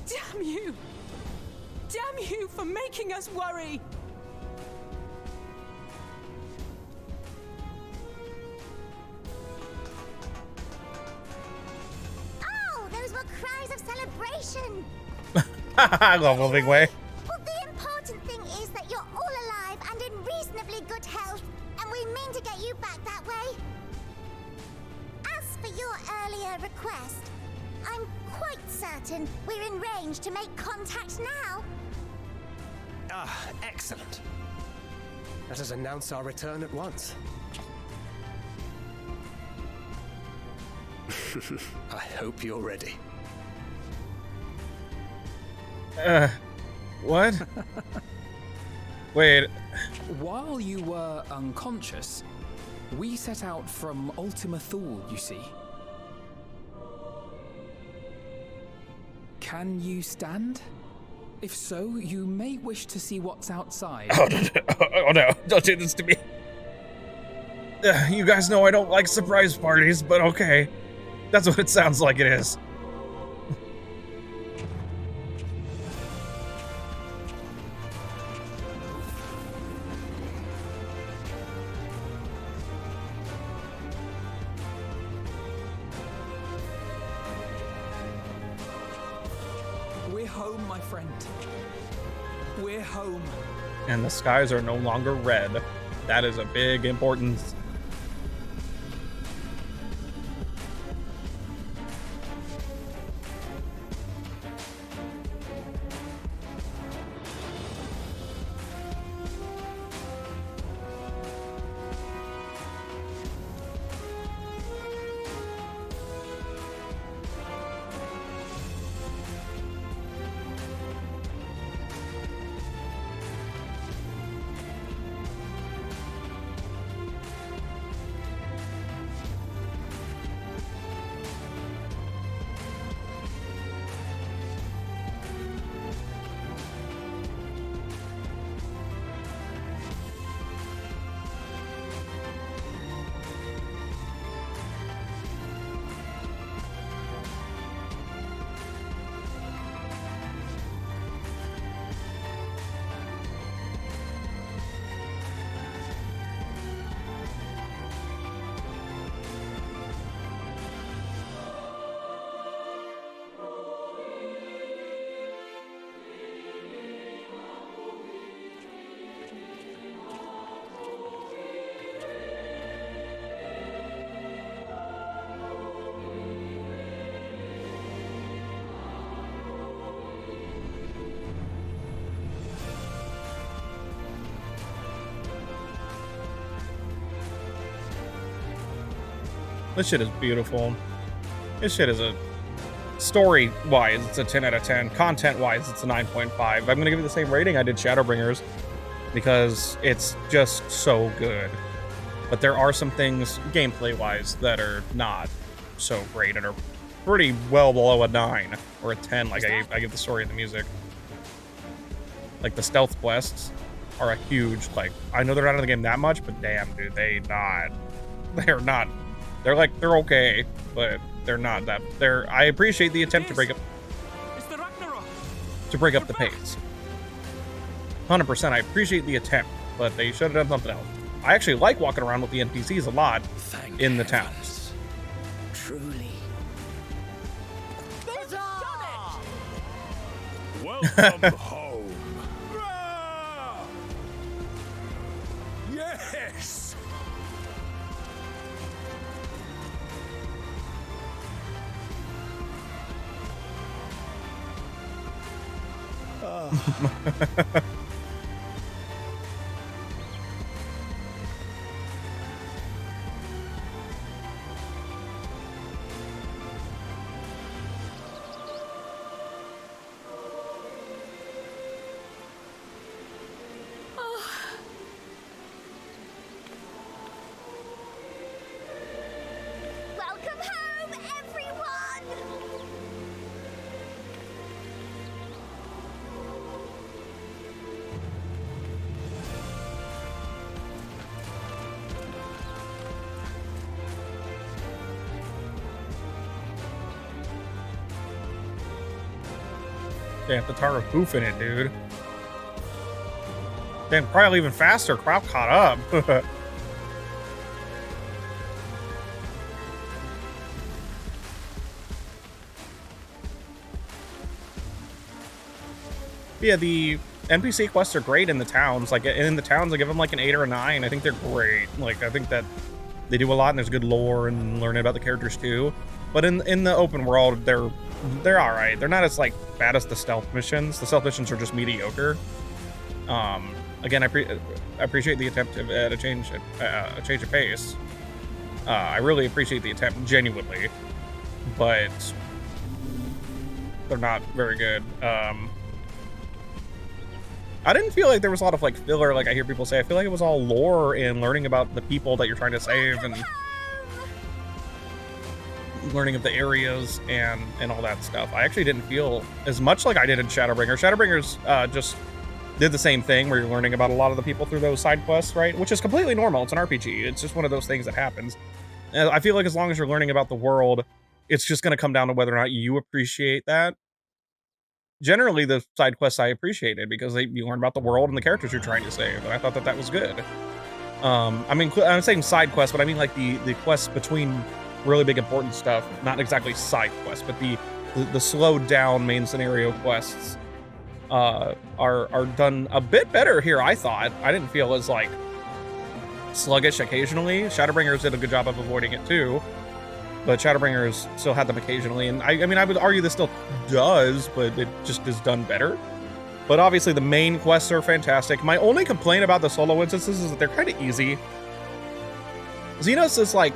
Damn you! Damn you for making us worry! Oh, those were cries of celebration! I love a big way. Well, the important thing is that you're all alive and in reasonably good health, and we mean to get you back that way. As for your earlier request, I'm quite certain we're in range to make contact now. Ah, excellent. Let us announce our return at once. I hope you're ready. What? Wait. While you were unconscious, we set out from Ultima Thule, you see. Can you stand? If so, you may wish to see what's outside. Oh no, don't do this to me. You guys know I don't like surprise parties, but okay. That's what it sounds like it is. We're home, my friend. We're home. And the skies are no longer red. That is a big importance. This shit is beautiful. This shit is a... Story-wise, it's a 10 out of 10. Content-wise, it's a 9.5. I'm going to give it the same rating I did Shadowbringers because it's just so good. But there are some things, gameplay-wise, that are not so great and are pretty well below a 9 or a 10, like I give the story and the music. Like, the stealth quests are a huge, like... I know they're not in the game that much, but damn, dude, they're not... They're okay, but they're not that. I appreciate the attempt to break up. to break up the pace. 100%, I appreciate the attempt, but they should have done something else. I actually like walking around with the NPCs a lot in the towns. Truly. Welcome home. Yes. Welcome home, everyone! Damn, the tar of poof in it, dude. Damn, probably even faster. Crowd caught up. Yeah, the NPC quests are great in the towns. Like, in the towns, I give them like an 8 or a 9. I think they're great. Like, I think that they do a lot, and there's good lore and learning about the characters too. But in the open world, they're all right. They're not as like bad as the stealth missions. The stealth missions are just mediocre. Again, I appreciate the attempt at a change of pace. I really appreciate the attempt, genuinely, but they're not very good. I didn't feel like there was a lot of like filler, like I hear people say. I feel like it was all lore and learning about the people that you're trying to save and learning of the areas and all that stuff. I actually didn't feel as much like I did in Shadowbringers. Shadowbringers just did the same thing where you're learning about a lot of the people through those side quests, right? Which is completely normal. It's an RPG. It's just one of those things that happens. And I feel like as long as you're learning about the world, it's just going to come down to whether or not you appreciate that. Generally, the side quests I appreciated because you learn about the world and the characters you're trying to save, and I thought that was good. I mean, I'm saying side quests, but I mean like the quests between really big important stuff, not exactly side quests, but the slowed down main scenario quests are done a bit better here. I thought I didn't feel as like sluggish occasionally. Shadowbringers did a good job of avoiding it too, but Shadowbringers still had them occasionally, and I mean I would argue this still does, but it just is done better. But obviously the main quests are fantastic. My only complaint about the solo instances is that they're kind of easy. Xenos is like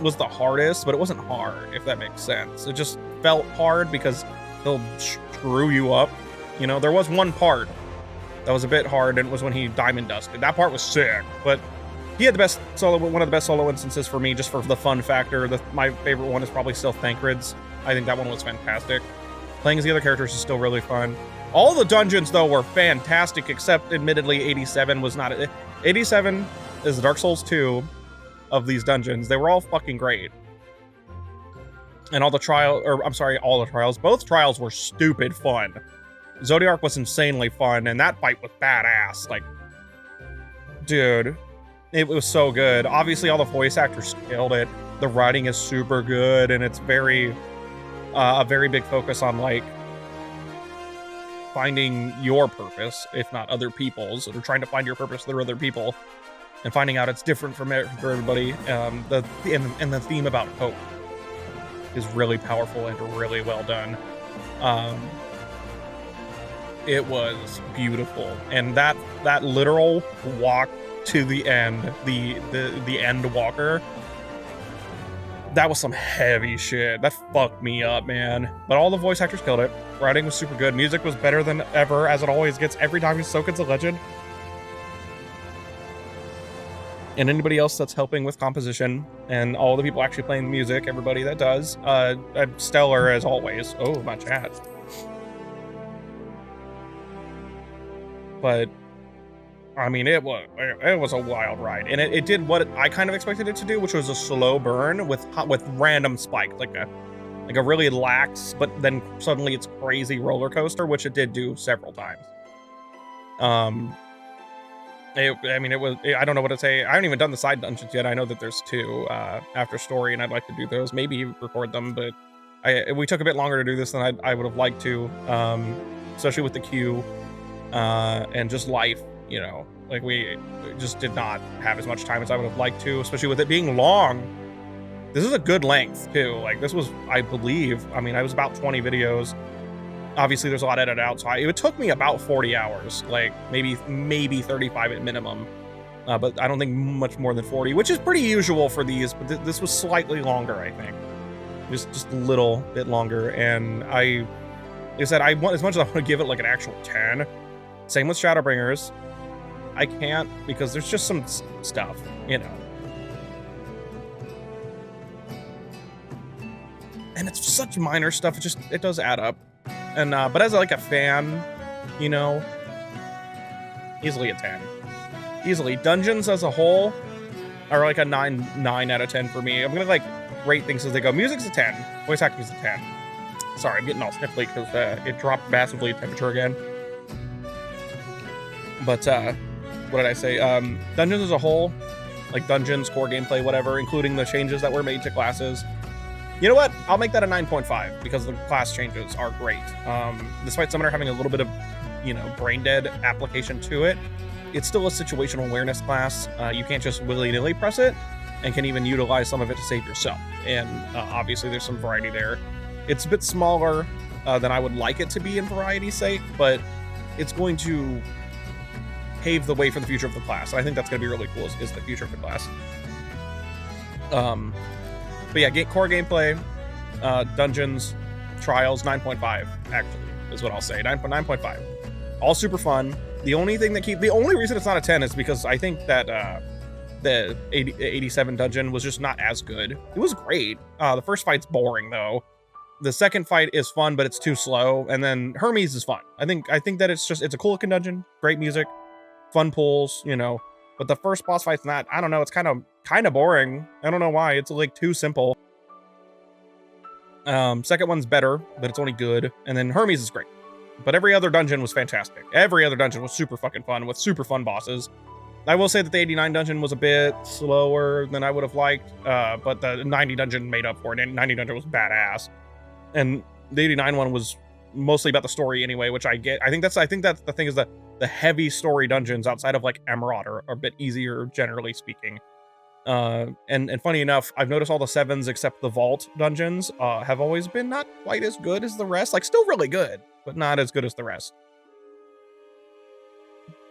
was the hardest, but it wasn't hard, if that makes sense. It just felt hard because he'll screw you up. You know, there was one part that was a bit hard, and it was when he diamond dusted. That part was sick, but he had the best solo, one of the best solo instances for me, just for the fun factor. My favorite one is probably still Thancred's. I think that one was fantastic. Playing as the other characters is still really fun. All the dungeons, though, were fantastic, except, admittedly, 87 was not. 87 is Dark Souls 2 of these dungeons. They were all fucking great. And all the trials, both trials were stupid fun. Zodiac was insanely fun, and that fight was badass. Like, dude, it was so good. Obviously, all the voice actors killed it. The writing is super good, and it's very, a very big focus on, like, finding your purpose, if not other people's, or trying to find your purpose through other people, and finding out it's different for everybody. The theme about hope is really powerful and really well done. It was beautiful, and that literal walk to the end, the Endwalker, that was some heavy shit. That fucked me up, man. But all the voice actors killed it. Writing was super good. Music was better than ever, as it always gets every time Hisoka's a legend. And anybody else that's helping with composition, and all the people actually playing the music, everybody that does, stellar as always. Oh, my chat. But I mean, it was a wild ride, and it did what I kind of expected it to do, which was a slow burn with random spikes, like like a really lax, but then suddenly it's crazy roller coaster, which it did do several times. I don't know what to say. I haven't even done the side dungeons yet. I know that there's 2 after story, and I'd like to do those. Maybe record them, but we took a bit longer to do this than I would have liked to, especially with the queue and just life, you know. Like, we just did not have as much time as I would have liked to, especially with it being long. This is a good length, too. Like, this was, I believe, I was about 20 videos. Obviously, there's a lot edited out, so it took me about 40 hours, like maybe 35 at minimum, but I don't think much more than 40, which is pretty usual for these, but this was slightly longer, I think. Just a little bit longer, and like I said, I want, as much as I want to give it like an actual 10, same with Shadowbringers, I can't, because there's just some stuff, you know. And it's such minor stuff, it does add up. And but as like a fan, you know, easily a 10. Easily. Dungeons as a whole are like a 9 out of 10 for me. I'm gonna like rate things as they go. Music's a 10. Voice acting is a 10. Sorry, I'm getting all sniffly because it dropped massively in temperature again. But what did I say? Dungeons as a whole, like dungeons, core gameplay, whatever, including the changes that were made to classes. You know what? I'll make that a 9.5 because the class changes are great. Despite Summoner having a little bit of, you know, brain dead application to it, it's still a situational awareness class. You can't just willy-nilly press it, and can even utilize some of it to save yourself. And obviously there's some variety there. It's a bit smaller than I would like it to be in variety's sake, but it's going to pave the way for the future of the class. And I think that's going to be really cool, is the future of the class. But yeah, core gameplay, dungeons, trials, 9.5 actually is what I'll say. 9.5. All super fun. The only reason it's not a 10 is because I think that the 87 dungeon was just not as good. It was great. The first fight's boring though. The second fight is fun, but it's too slow. And then Hermes is fun. I think that it's a cool looking dungeon, great music, fun pulls, you know. But the first boss fight's not, I don't know, it's kind of boring. I don't know why. It's like too simple. Second one's better, but it's only good. And then Hermes is great. But every other dungeon was fantastic. Every other dungeon was super fucking fun with super fun bosses. I will say that the 89 dungeon was a bit slower than I would have liked, but the 90 dungeon made up for it. And 90 dungeon was badass. And the 89 one was mostly about the story anyway, which I get. I think that's the thing, is that the heavy story dungeons outside of like Emerald are a bit easier, generally speaking. And funny enough, I've noticed all the 7s except the vault dungeons have always been not quite as good as the rest. Like, still really good, but not as good as the rest.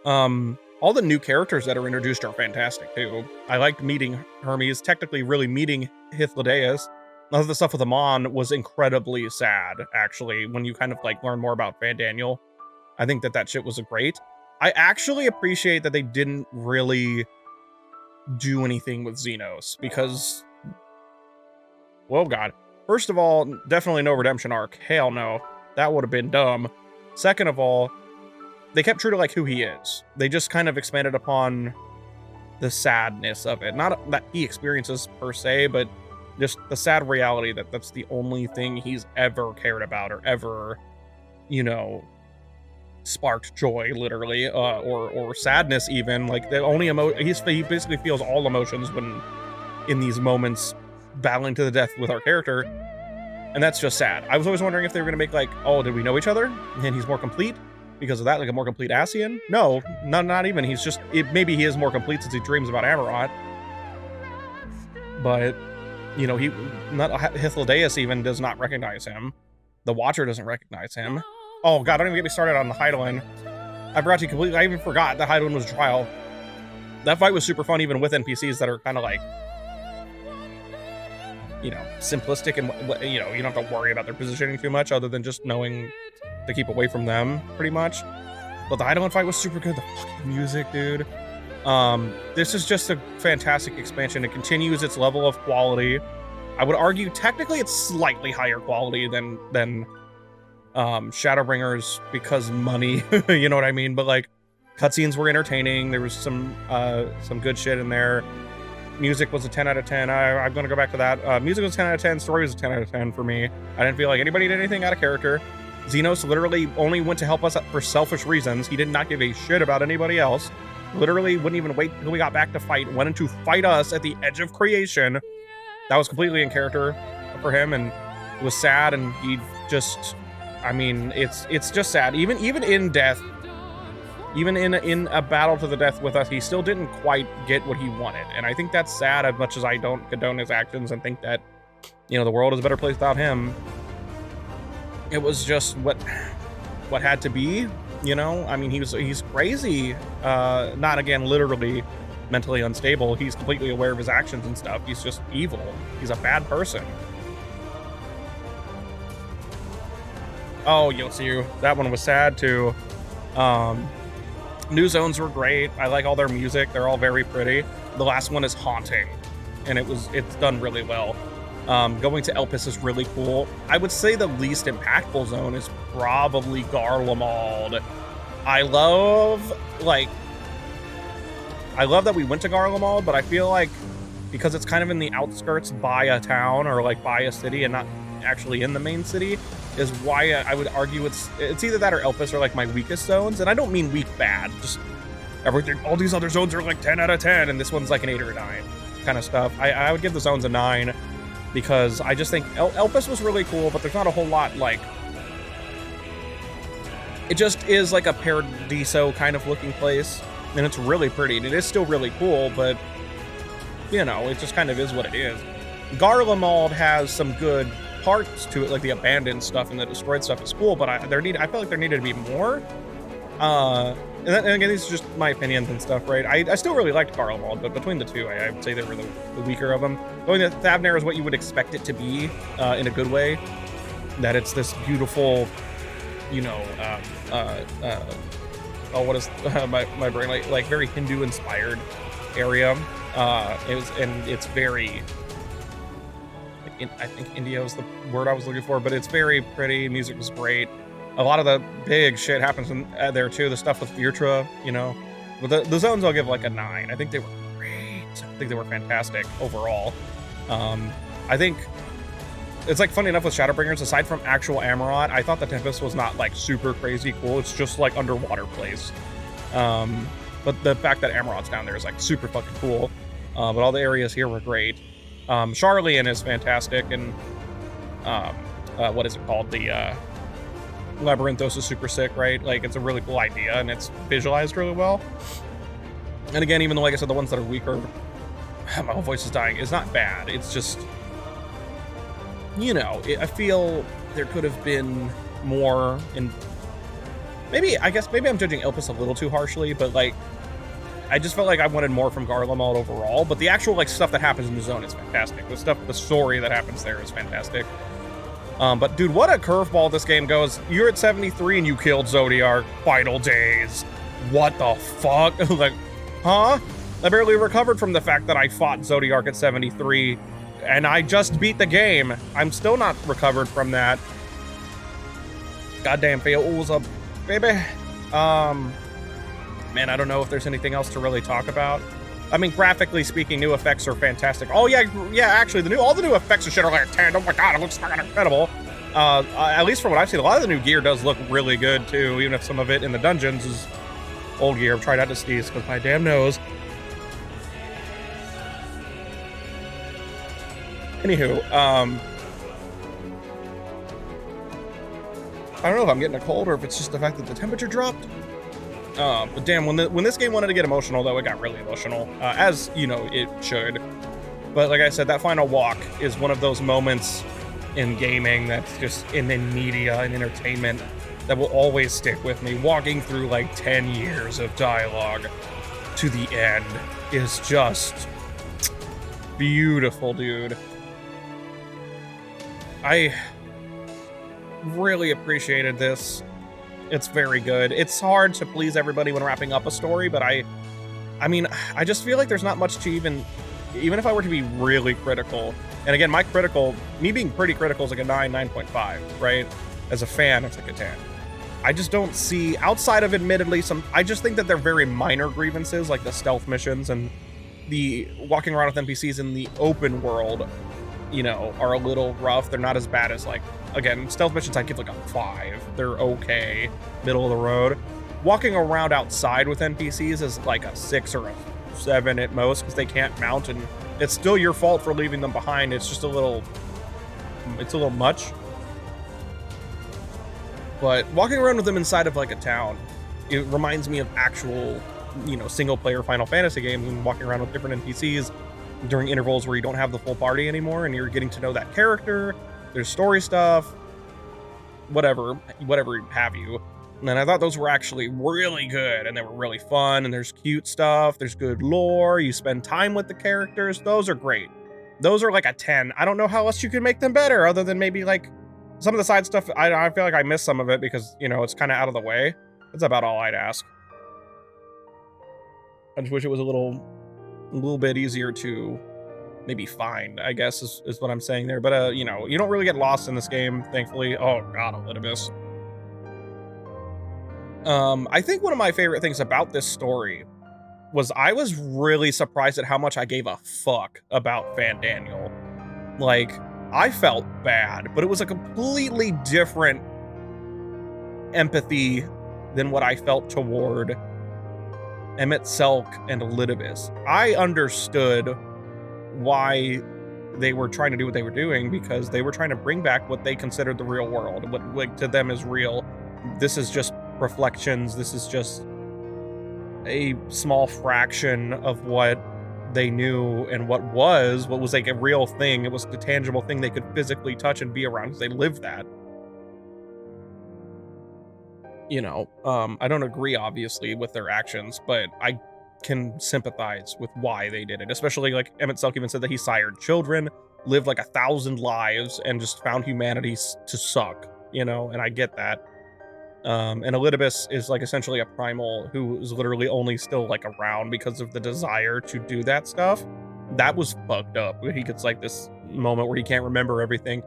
All the new characters that are introduced are fantastic too. I liked meeting Hermes, technically really meeting Hythlodaeus. None of the stuff with Amon was incredibly sad, actually, when you kind of like learn more about Van Daniel. I think that shit was great. I actually appreciate that they didn't really do anything with Xenos, because, well, God. First of all, definitely no redemption arc. Hell no. That would have been dumb. Second of all, they kept true to like who he is. They just kind of expanded upon the sadness of it. Not that he experiences per se, but just the sad reality that that's the only thing he's ever cared about or ever, you know, sparked joy, literally, or sadness even. Like, the only he basically feels all emotions when in these moments battling to the death with our character, and that's just sad. I was always wondering if they were gonna make like, oh, did we know each other and he's more complete because of that, like a more complete Ascian? No, not even. He's just, maybe he is more complete since he dreams about Amarot, but you know, Hythlodaeus even does not recognize him. The Watcher doesn't recognize him. Oh God, don't even get me started on the Hydaelyn. I even forgot that Hydaelyn was trial. That fight was super fun, even with NPCs that are kind of like, you know, simplistic, and, you know, you don't have to worry about their positioning too much other than just knowing to keep away from them, pretty much. But the Hydaelyn fight was super good. The fucking music, dude. This is just a fantastic expansion. It continues its level of quality. I would argue technically it's slightly higher quality than Shadowbringers, because money, you know what I mean? But like, cutscenes were entertaining. There was some good shit in there. music was a 10 out of 10. I'm going to go back to that. Music was 10 out of 10. Story was a 10 out of 10 for me. I didn't feel like anybody did anything out of character. Xenos literally only went to help us for selfish reasons. He did not give a shit about anybody else. Literally wouldn't even wait until we got back to fight. Went in to fight us at the edge of creation. That was completely in character for him, and it was sad, and he just, I mean, it's just sad. Even in death, even in a battle to the death with us, he still didn't quite get what he wanted. And I think that's sad, as much as I don't condone his actions and think that, you know, the world is a better place without him. It was just what had to be, you know? I mean, he's crazy. Not, again, literally mentally unstable. He's completely aware of his actions and stuff. He's just evil. He's a bad person. Oh, Yosiu. That one was sad, too. New zones were great. I like all their music. They're all very pretty. The last one is haunting, and it's done really well. Going to Elpis is really cool. I would say the least impactful zone is probably Garlemald. I love that we went to Garlemald, but I feel like because it's kind of in the outskirts by a town or like by a city and not actually in the main city, is why I would argue it's either that or Elpis are like my weakest zones. And I don't mean weak bad, just everything. All these other zones are like 10 out of 10, and this one's like an 8 or a 9 kind of stuff. I would give the zones a 9 because I just think Elpis was really cool, but there's not a whole lot like. It just is like a Paradiso kind of looking place, and it's really pretty, and it is still really cool, but you know, it just kind of is what it is. Garlemald has some good parts to it, like the abandoned stuff and the destroyed stuff is cool, but I feel like there needed to be more. And again, these are just my opinions and stuff, right? I still really liked Garlemald, but between the two, I would say they were the weaker of them. Going to Thavnair is what you would expect it to be, in a good way. That it's this beautiful, you know, what is my brain, like very Hindu inspired area. It's very, I think India was the word I was looking for, but it's very pretty. Music was great. A lot of the big shit happens there too. The stuff with Virtua, you know. But the zones I'll give like a 9. I think they were great. I think they were fantastic overall. I think it's like funny enough with Shadowbringers, aside from actual Amarot, I thought the Tempest was not like super crazy cool. It's just like underwater place. But the fact that Amarot's down there is like super fucking cool. But all the areas here were great. Charlian is fantastic, and what is it called? The Labyrinthos is super sick, right? Like, it's a really cool idea, and it's visualized really well. And again, even though, like I said, the ones that are weaker, my whole voice is dying, it's not bad. It's just, you know, I feel there could have been more in... Maybe I'm judging Elpis a little too harshly, but, like, I just felt like I wanted more from Garlemald overall, but the actual, like, stuff that happens in the zone is fantastic. The story that happens there is fantastic. But dude, what a curveball this game goes. You're at 73 and you killed Zodiark. Final days. What the fuck? Like, huh? I barely recovered from the fact that I fought Zodiark at 73 and I just beat the game. I'm still not recovered from that. Goddamn fails up, baby. Man, I don't know if there's anything else to really talk about. I mean, graphically speaking, new effects are fantastic. Oh yeah, actually, all the new effects and shit are like 10. Oh my god, it looks fucking incredible. At least from what I've seen, a lot of the new gear does look really good too, even if some of it in the dungeons is old gear. I'm trying not to sneeze because my damn nose. Anywho, I don't know if I'm getting a cold or if it's just the fact that the temperature dropped. But damn, when this game wanted to get emotional, though, it got really emotional, as, you know, it should. But like I said, that final walk is one of those moments in gaming that's just in media and entertainment that will always stick with me. Walking through like 10 years of dialogue to the end is just beautiful, dude. I really appreciated this. It's very good. It's hard to please everybody when wrapping up a story, but I mean, I just feel like there's not much to even if I were to be really critical. And again, me being pretty critical is like a 9.5, right? As a fan, it's like a 10. I just don't see, outside of admittedly I just think that they're very minor grievances, like the stealth missions and the walking around with NPCs in the open world, you know, are a little rough. They're not as bad as, like, again, stealth missions I'd give like a 5. They're okay, middle of the road. Walking around outside with NPCs is like a 6 or a 7 at most, because they can't mount, and it's still your fault for leaving them behind. It's just a little much. But walking around with them inside of like a town, it reminds me of actual, you know, single player Final Fantasy games, and walking around with different NPCs during intervals where you don't have the full party anymore and you're getting to know that character. There's story stuff, whatever have you. And I thought those were actually really good, and they were really fun, and there's cute stuff, there's good lore, you spend time with the characters. Those are great. Those are like a 10. I don't know how else you could make them better, other than maybe like some of the side stuff. I feel like I missed some of it because, you know, it's kind of out of the way. That's about all I'd ask. I just wish it was a little bit easier to maybe find, I guess is what I'm saying there. But you know, you don't really get lost in this game, thankfully. Oh god, Elidibus. I think one of my favorite things about this story was I was really surprised at how much I gave a fuck about Van Daniel. Like, I felt bad, but it was a completely different empathy than what I felt toward Emmett Selk and Elidibus. I understood why they were trying to do what they were doing, because they were trying to bring back what they considered the real world, what like to them is real. This is just reflections. This is just a small fraction of what they knew and what was like a real thing. It was the tangible thing they could physically touch and be around because they lived that. You know, I don't agree obviously with their actions, but I can sympathize with why they did it. Especially like Emmett Selk even said that he sired children, lived like 1,000 lives, and just found humanity to suck, you know, and I get that. And Elidibus is like essentially a primal who is literally only still like around because of the desire to do that stuff. That was fucked up. He gets like this moment where he can't remember everything.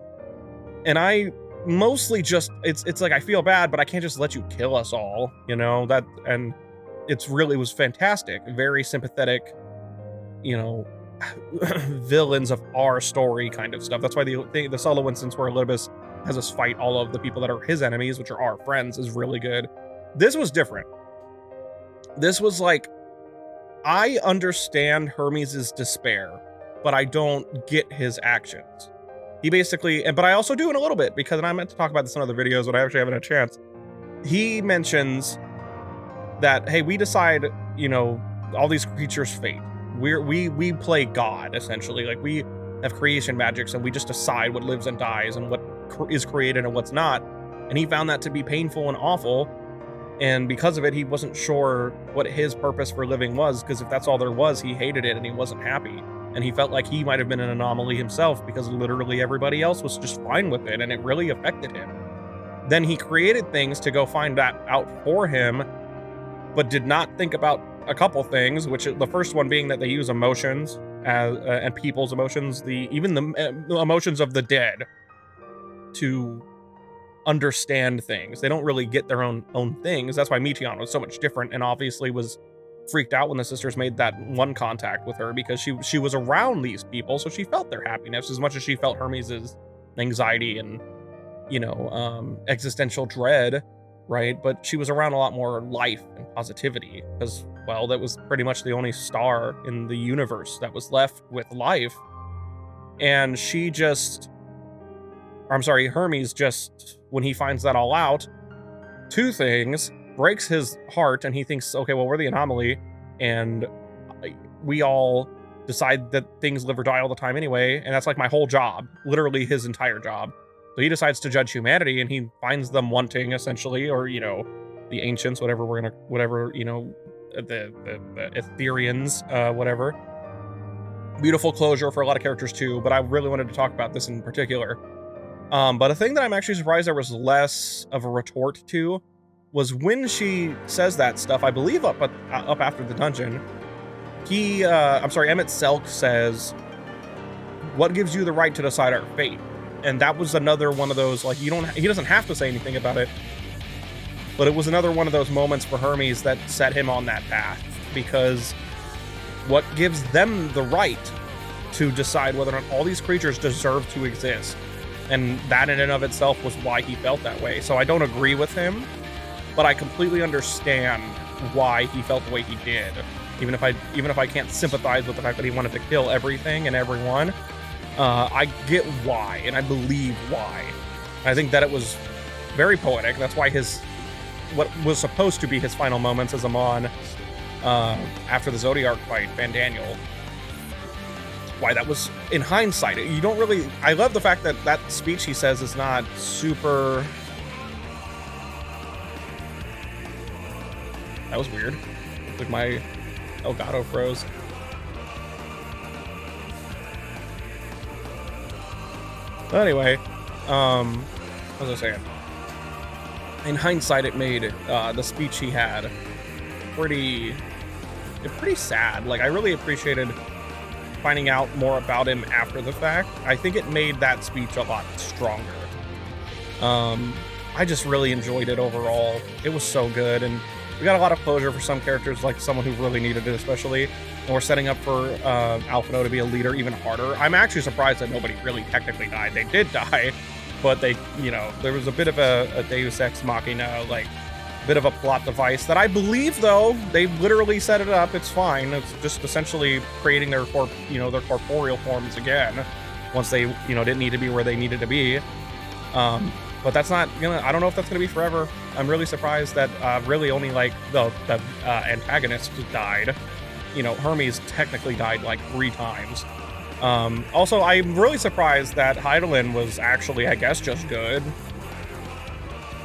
And I mostly just, it's like, I feel bad, but I can't just let you kill us all, you know, that, and it was fantastic. Very sympathetic, you know, villains of our story kind of stuff. That's why the solo instance where Elidibus has us fight all of the people that are his enemies, which are our friends, is really good. This was different. This was like, I understand Hermes' despair, but I don't get his actions. He basically, but I also do in a little bit, because, and I meant to talk about this in other videos, but I actually haven't had a chance. He mentions that, hey, we decide, you know, all these creatures' fate. We play God, essentially. Like, we have creation magics, and we just decide what lives and dies and what is created and what's not. And he found that to be painful and awful, and because of it, he wasn't sure what his purpose for living was, because if that's all there was, he hated it and he wasn't happy, and he felt like he might have been an anomaly himself, because literally everybody else was just fine with it, and it really affected him. Then he created things to go find that out for him, but did not think about a couple things, which the first one being that they use emotions and people's emotions, even the emotions of the dead, to understand things. They don't really get their own things. That's why Meteon was so much different, and obviously was freaked out when the sisters made that one contact with her, because she was around these people, so she felt their happiness as much as she felt Hermes' anxiety and, you know, existential dread, right? But she was around a lot more life and positivity, because, well, that was pretty much the only star in the universe that was left with life. And Hermes just, when he finds that all out, two things: breaks his heart, and he thinks, okay, well, we're the anomaly, and we all decide that things live or die all the time anyway, and that's like my whole job, literally his entire job. So he decides to judge humanity, and he finds them wanting, essentially, or, you know, the ancients, whatever, you know, the Ethereans, whatever. Beautiful closure for a lot of characters too, but I really wanted to talk about this in particular. But a thing that I'm actually surprised there was less of a retort to was when she says that stuff, I believe up after the dungeon, Emmett Selk says, "What gives you the right to decide our fate?" And that was another one of those, like, he doesn't have to say anything about it, but it was another one of those moments for Hermes that set him on that path, because what gives them the right to decide whether or not all these creatures deserve to exist. And that in and of itself was why he felt that way. So I don't agree with him, but I completely understand why he felt the way he did. Even if I can't sympathize with the fact that he wanted to kill everything and everyone, I get why, and I believe why. I think that it was very poetic. That's why what was supposed to be his final moments as Amon after the Zodiac fight, Van Daniel, why that was, in hindsight, you don't really, I love the fact that that speech he says is not super, that was weird, like my Elgato froze. Anyway, what was I saying? In hindsight, it made the speech he had pretty sad. Like, I really appreciated finding out more about him after the fact. I think it made that speech a lot stronger. I just really enjoyed it overall. It was so good, and we got a lot of closure for some characters, like someone who really needed it, especially. And we're setting up for Alphino to be a leader even harder. I'm actually surprised that nobody really technically died. They did die, but they, you know, there was a bit of a Deus Ex Machina, like, bit of a plot device that I believe, though, they literally set it up. It's fine. It's just essentially creating their their corporeal forms again once they, didn't need to be where they needed to be. But that's not gonna, I don't know if that's gonna be forever. I'm really surprised that really only like the antagonist died. Hermes technically died like 3 times. Also, I'm really surprised that Heidelin was actually, I guess, just good.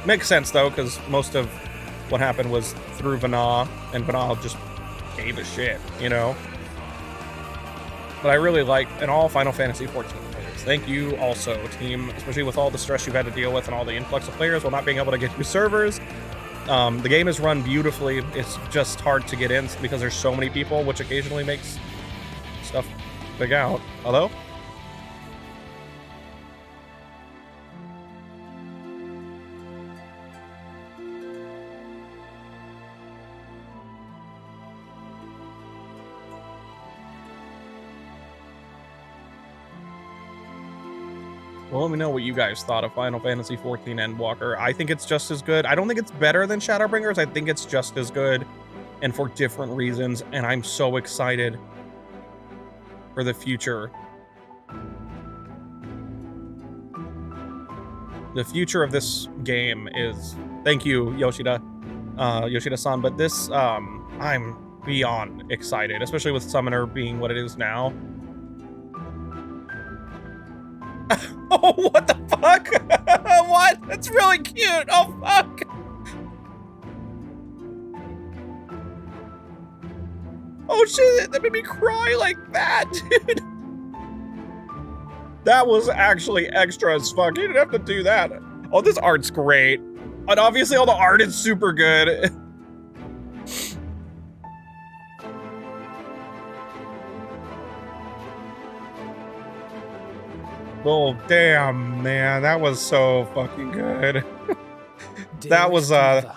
Makes sense, though, because most of what happened was through Vana, and Vana just gave a shit, But I really like, and all Final Fantasy XIV players, thank you also, team, especially with all the stress you've had to deal with and all the influx of players while not being able to get new servers. The game is run beautifully. It's just hard to get in because there's so many people, which occasionally makes stuff big out. Hello? Well, let me know what you guys thought of Final Fantasy XIV Endwalker. I think it's just as good. I don't think it's better than Shadowbringers. I think it's just as good, and for different reasons, and I'm so excited for the future. The future of this game is... Thank you, Yoshida-san, but this, I'm beyond excited, especially with Summoner being what it is now. Oh, what the fuck? What? That's really cute. Oh, fuck. Oh, shit. That made me cry like that, dude. That was actually extra as fuck. You didn't have to do that. Oh, this art's great. And obviously all the art is super good. Oh, damn, man. That was so fucking good. That was, Father.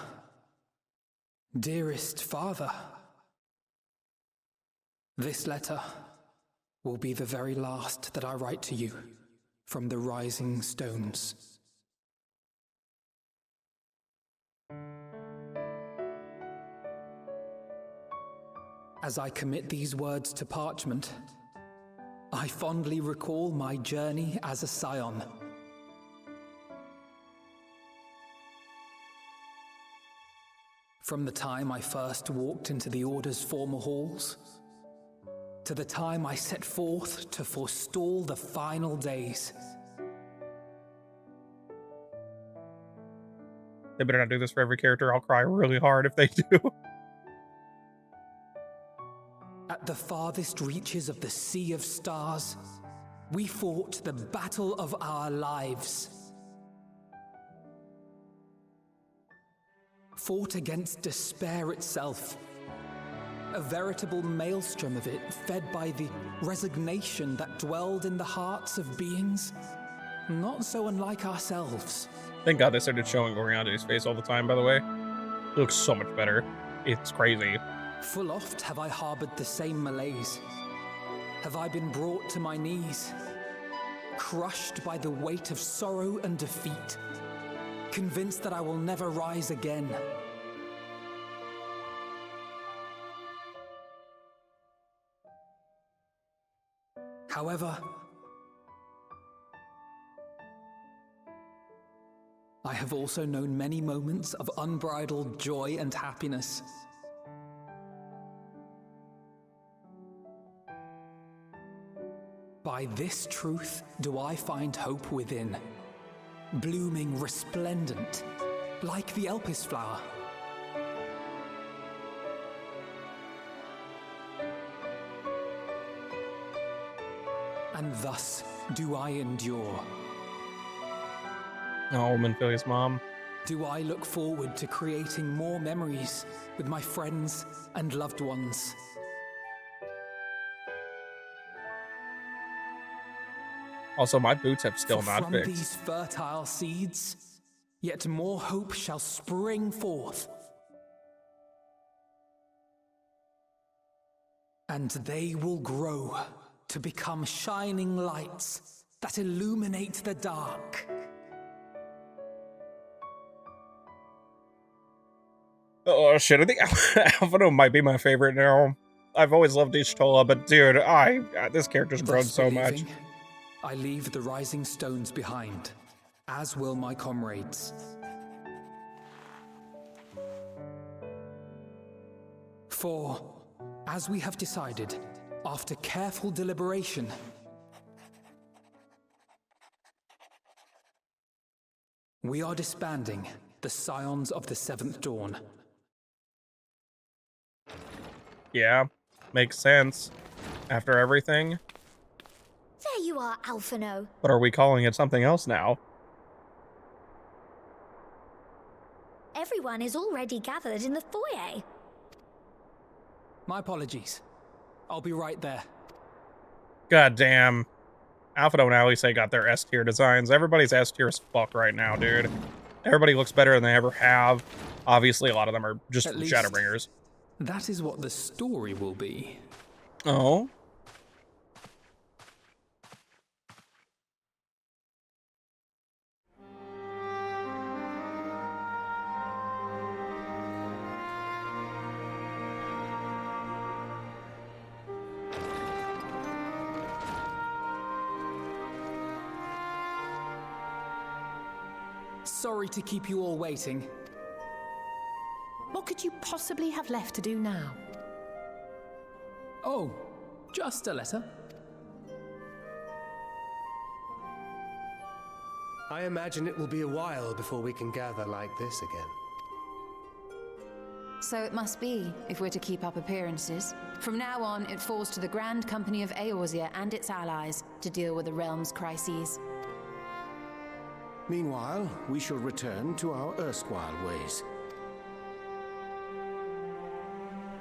Dearest Father, this letter will be the very last that I write to you from the Rising Stones. As I commit these words to parchment, I fondly recall my journey as a scion. From the time I first walked into the Order's former halls, to the time I set forth to forestall the final days. They better not do this for every character. I'll cry really hard if they do. At the farthest reaches of the Sea of Stars, we fought the battle of our lives. Fought against despair itself. A veritable maelstrom of it, fed by the resignation that dwelled in the hearts of beings not so unlike ourselves. Thank God they started showing Oriande's face all the time, by the way. It looks so much better. It's crazy. Full oft have I harbored the same malaise. Have I been brought to my knees, crushed by the weight of sorrow and defeat, convinced that I will never rise again. However, I have also known many moments of unbridled joy and happiness. By this truth do I find hope within, blooming resplendent, like the Elpis flower. And thus do I endure. Oh, Minfilia's mom. Do I look forward to creating more memories with my friends and loved ones. Also, my boots have still For not from fixed. these fertile seeds, yet more hope shall spring forth. And they will grow to become shining lights that illuminate the dark. Oh shit, I think Alphino might be my favorite now. I've always loved Ishtola, but dude, this character's grown Thus so much. believing, I leave the rising stones behind, as will my comrades. For, as we have decided, after careful deliberation, we are disbanding the Scions of the Seventh Dawn. Yeah, makes sense. After everything. There you are, Alphino. But are we calling it something else now? Everyone is already gathered in the foyer. My apologies. I'll be right there. God damn. Alphino and Alice got their S tier designs. Everybody's S tier as fuck right now, dude. Everybody looks better than they ever have. Obviously, a lot of them are just At least, Shadowbringers. that is what the story will be. Oh? Sorry to keep you all waiting. What could you possibly have left to do now? Oh, just a letter. I imagine it will be a while before we can gather like this again. So it must be, if we're to keep up appearances. From now on, it falls to the Grand Company of Eorzea and its allies to deal with the realm's crises. Meanwhile, we shall return to our erstwhile ways.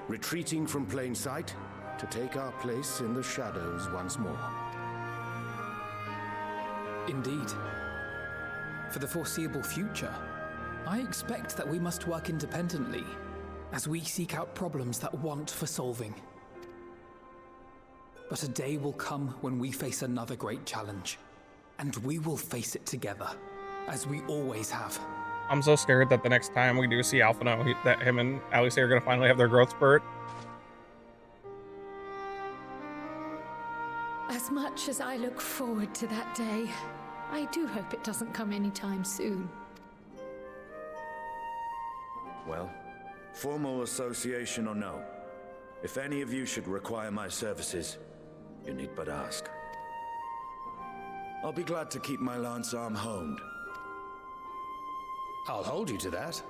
Retreating from plain sight to take our place in the shadows once more. Indeed. For the foreseeable future, I expect that we must work independently as we seek out problems that want for solving. But a day will come when we face another great challenge, and we will face it together, as we always have. I'm so scared that the next time we do see Alphino, that him and Alice are going to finally have their growth spurt. As much as I look forward to that day, I do hope it doesn't come anytime soon. Well, formal association or no, if any of you should require my services, you need but ask. I'll be glad to keep my lance arm honed. I'll hold you to that.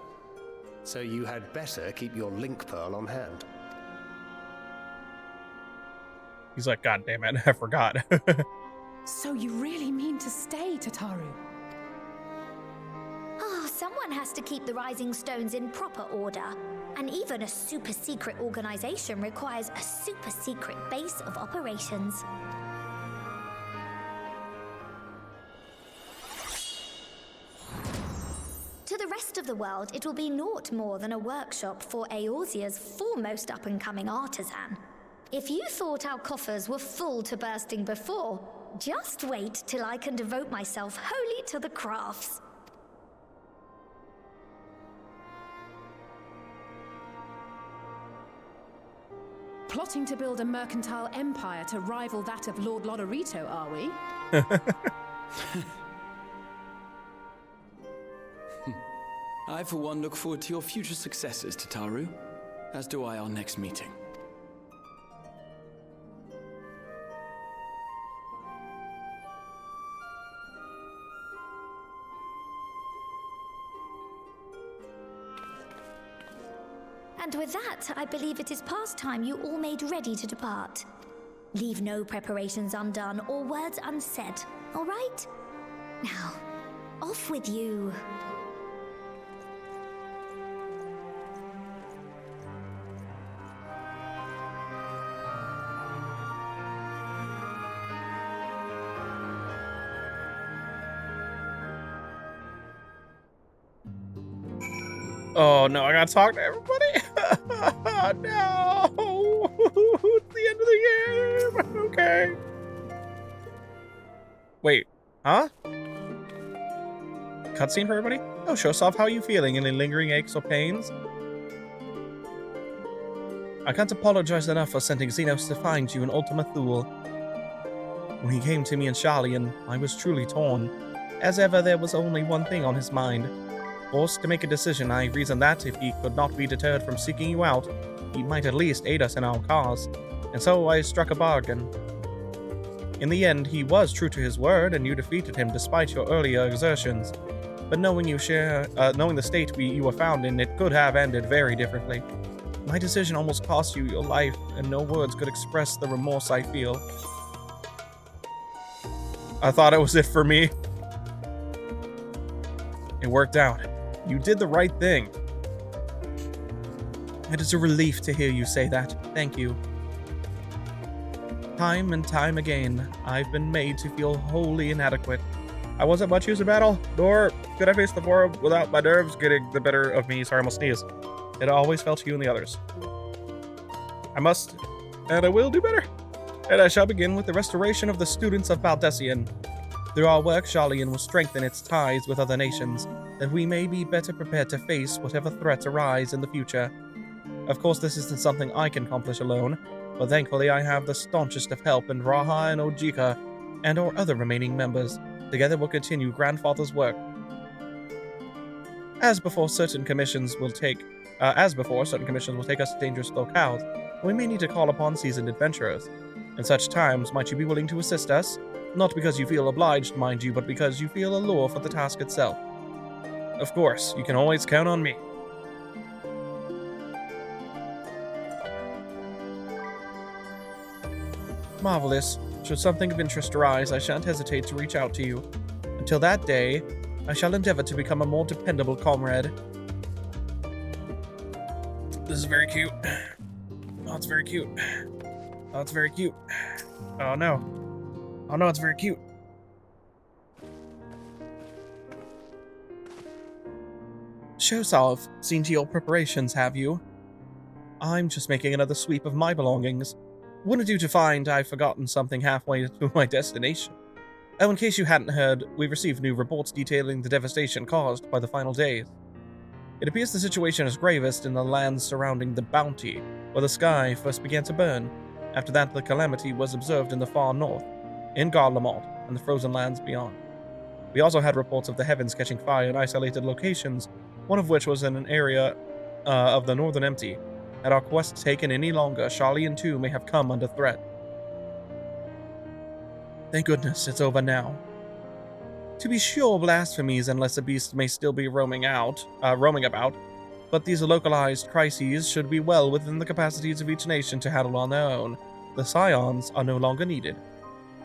So you had better keep your link pearl on hand. He's like, God damn it, I forgot. So you really mean to stay, Tataru? Oh, someone has to keep the Rising Stones in proper order. And even a super-secret organization requires a super-secret base of operations. To the rest of the world, it will be naught more than a workshop for Eorzea's foremost up-and-coming artisan. If you thought our coffers were full to bursting before, just wait till I can devote myself wholly to the crafts. Plotting to build a mercantile empire to rival that of Lord Lodorito, are we? I, for one, look forward to your future successes, Tataru, as do I our next meeting. And with that, I believe it is past time you all made ready to depart. Leave no preparations undone or words unsaid, all right? Now, off with you. Oh no, I gotta talk to everybody. No, it's the end of the game. Okay. Wait, huh? Cutscene for everybody? Oh, show us off how you feeling. Any lingering aches or pains? I can't apologize enough for sending Xenos to find you in Ultima Thule. When he came to me in Sharlayan, I was truly torn. As ever, there was only one thing on his mind. Forced to make a decision, I reasoned that if he could not be deterred from seeking you out, he might at least aid us in our cause, and so I struck a bargain. In the end, he was true to his word, and you defeated him despite your earlier exertions. But knowing the state you were found in, it could have ended very differently. My decision almost cost you your life, and no words could express the remorse I feel. I thought it was it for me. It worked out. You did the right thing. It is a relief to hear you say that. Thank you. Time and time again, I've been made to feel wholly inadequate. I wasn't much use in battle, nor could I face the forum without my nerves getting the better of me. Sorry, I almost sneeze. It always fell to you and the others. I must, and I will do better. And I shall begin with the restoration of the students of Baldessian. Through our work, Sharlayan will strengthen its ties with other nations, that we may be better prepared to face whatever threats arise in the future. Of course, this isn't something I can accomplish alone, but thankfully I have the staunchest of help in Raha and Ojika, and our other remaining members. Together we'll continue Grandfather's work. As before, certain commissions will take us to dangerous locales, we may need to call upon seasoned adventurers. In such times, might you be willing to assist us? Not because you feel obliged, mind you, but because you feel a lure for the task itself. Of course, you can always count on me. Marvelous. Should something of interest arise, I shan't hesitate to reach out to you. Until that day, I shall endeavor to become a more dependable comrade. This is very cute. Oh, it's very cute. Oh, it's very cute. Oh, no. Oh, no, it's very cute. Shosov, seen to your preparations, have you? I'm just making another sweep of my belongings. Wouldn't do to find I've forgotten something halfway to my destination. Oh, in case you hadn't heard, we've received new reports detailing the devastation caused by the final days. It appears the situation is gravest in the lands surrounding the Bounty, where the sky first began to burn. After that, the calamity was observed in the far north, in Garlemald, and the frozen lands beyond. We also had reports of the heavens catching fire in isolated locations, one of which was in an area of the Northern Empty. Had our quest taken any longer, Sharlayan too may have come under threat. Thank goodness it's over now. To be sure, blasphemies and lesser beasts may still be roaming about, but these localized crises should be well within the capacities of each nation to handle on their own. The scions are no longer needed.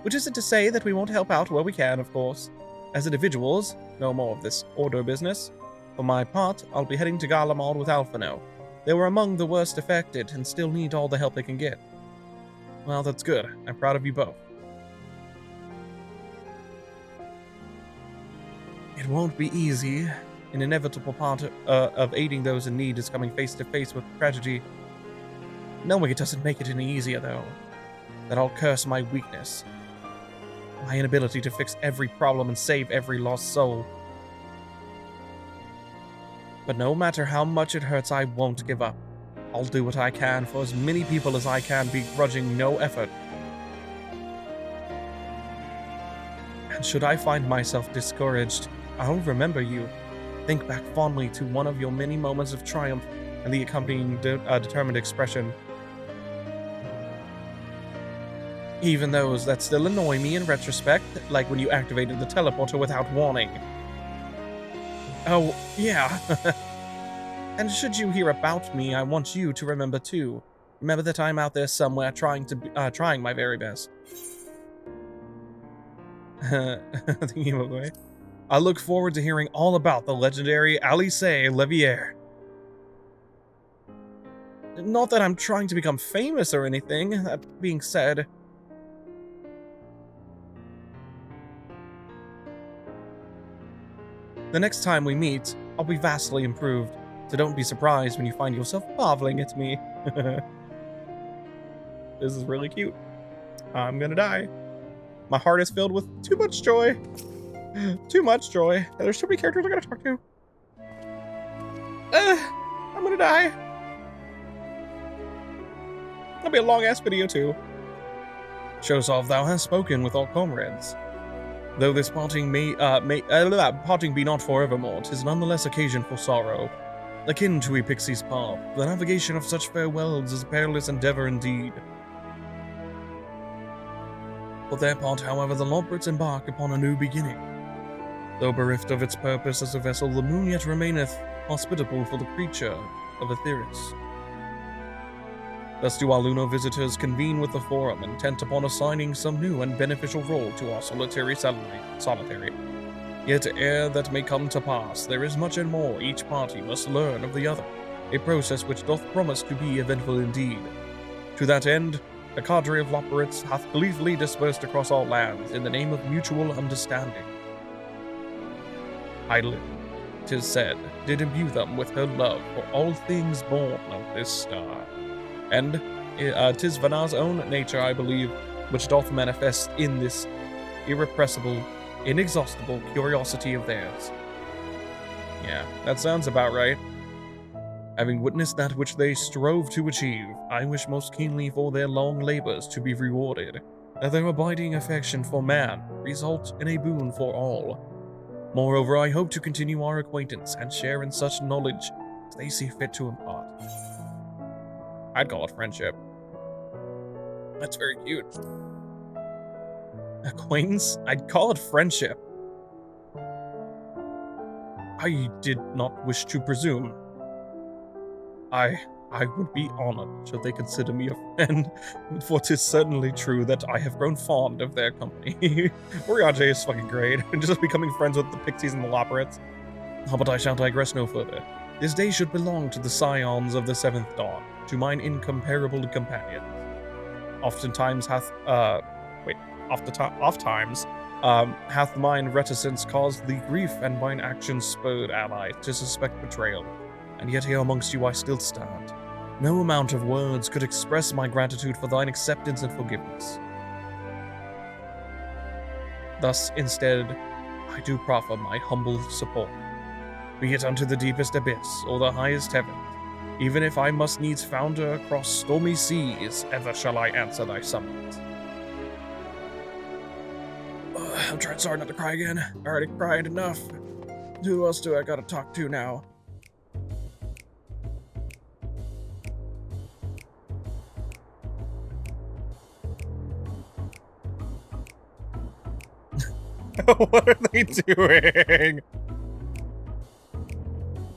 Which isn't to say that we won't help out where we can, of course. As individuals, no more of this order business. For my part, I'll be heading to Garlemald with Alphino. They were among the worst affected and still need all the help they can get. Well, that's good. I'm proud of you both. It won't be easy. An inevitable part of aiding those in need is coming face to face with tragedy. Knowing it doesn't make it any easier, though. That I'll curse my weakness. My inability to fix every problem and save every lost soul. But no matter how much it hurts, I won't give up. I'll do what I can for as many people as I can, begrudging no effort. And should I find myself discouraged, I'll remember you. Think back fondly to one of your many moments of triumph and the accompanying determined expression. Even those that still annoy me in retrospect, like when you activated the teleporter without warning. Oh, yeah. And should you hear about me, I want you to remember too. Remember that I'm out there somewhere trying my very best. I look forward to hearing all about the legendary Alice Levier. Not that I'm trying to become famous or anything, that being said. The next time we meet, I'll be vastly improved, so don't be surprised when you find yourself marveling at me. This is really cute. I'm gonna die. My heart is filled with too much joy. Too much joy. There's too many characters I gotta talk to. I'm gonna die. That'll be a long-ass video, too. Shows off thou hast spoken with all comrades. Though this parting parting be not forevermore, 'tis nonetheless occasion for sorrow. Akin to a pixie's path, the navigation of such farewells is a perilous endeavor indeed. For their part, however, the Lombards embark upon a new beginning. Though bereft of its purpose as a vessel, the moon yet remaineth hospitable for the creature of Aetheris. Thus do our lunar visitors convene with the Forum, intent upon assigning some new and beneficial role to our solitary. Yet ere that may come to pass, there is much and more each party must learn of the other, a process which doth promise to be eventful indeed. To that end, a cadre of Loperates hath gleefully dispersed across all lands in the name of mutual understanding. Idly, 'tis said, did imbue them with her love for all things born of this star. And 'tis Vanar's own nature, I believe, which doth manifest in this irrepressible, inexhaustible curiosity of theirs. Yeah, that sounds about right. Having witnessed that which they strove to achieve, I wish most keenly for their long labors to be rewarded, that their abiding affection for man result in a boon for all. Moreover, I hope to continue our acquaintance and share in such knowledge as they see fit to impart. I'd call it friendship. That's very cute. Acquaintance? I'd call it friendship. I did not wish to presume. I would be honored should they consider me a friend, for 'tis certainly true that I have grown fond of their company. Urianger is fucking great, just becoming friends with the Pixies and the Loperates. Oh, but I shall digress no further. This day should belong to the scions of the seventh dawn, to mine incomparable companions. Oftentimes hath mine reticence caused the grief, and mine actions spurred allies to suspect betrayal. And yet here amongst you I still stand. No amount of words could express my gratitude for thine acceptance and forgiveness. Thus, instead, I do proffer my humble support. Be it unto the deepest abyss, or the highest heavens, even if I must needs founder across stormy seas, ever shall I answer thy summons. I'm trying sorry not to cry again. I already cried enough. Who else do I gotta talk to now? What are they doing?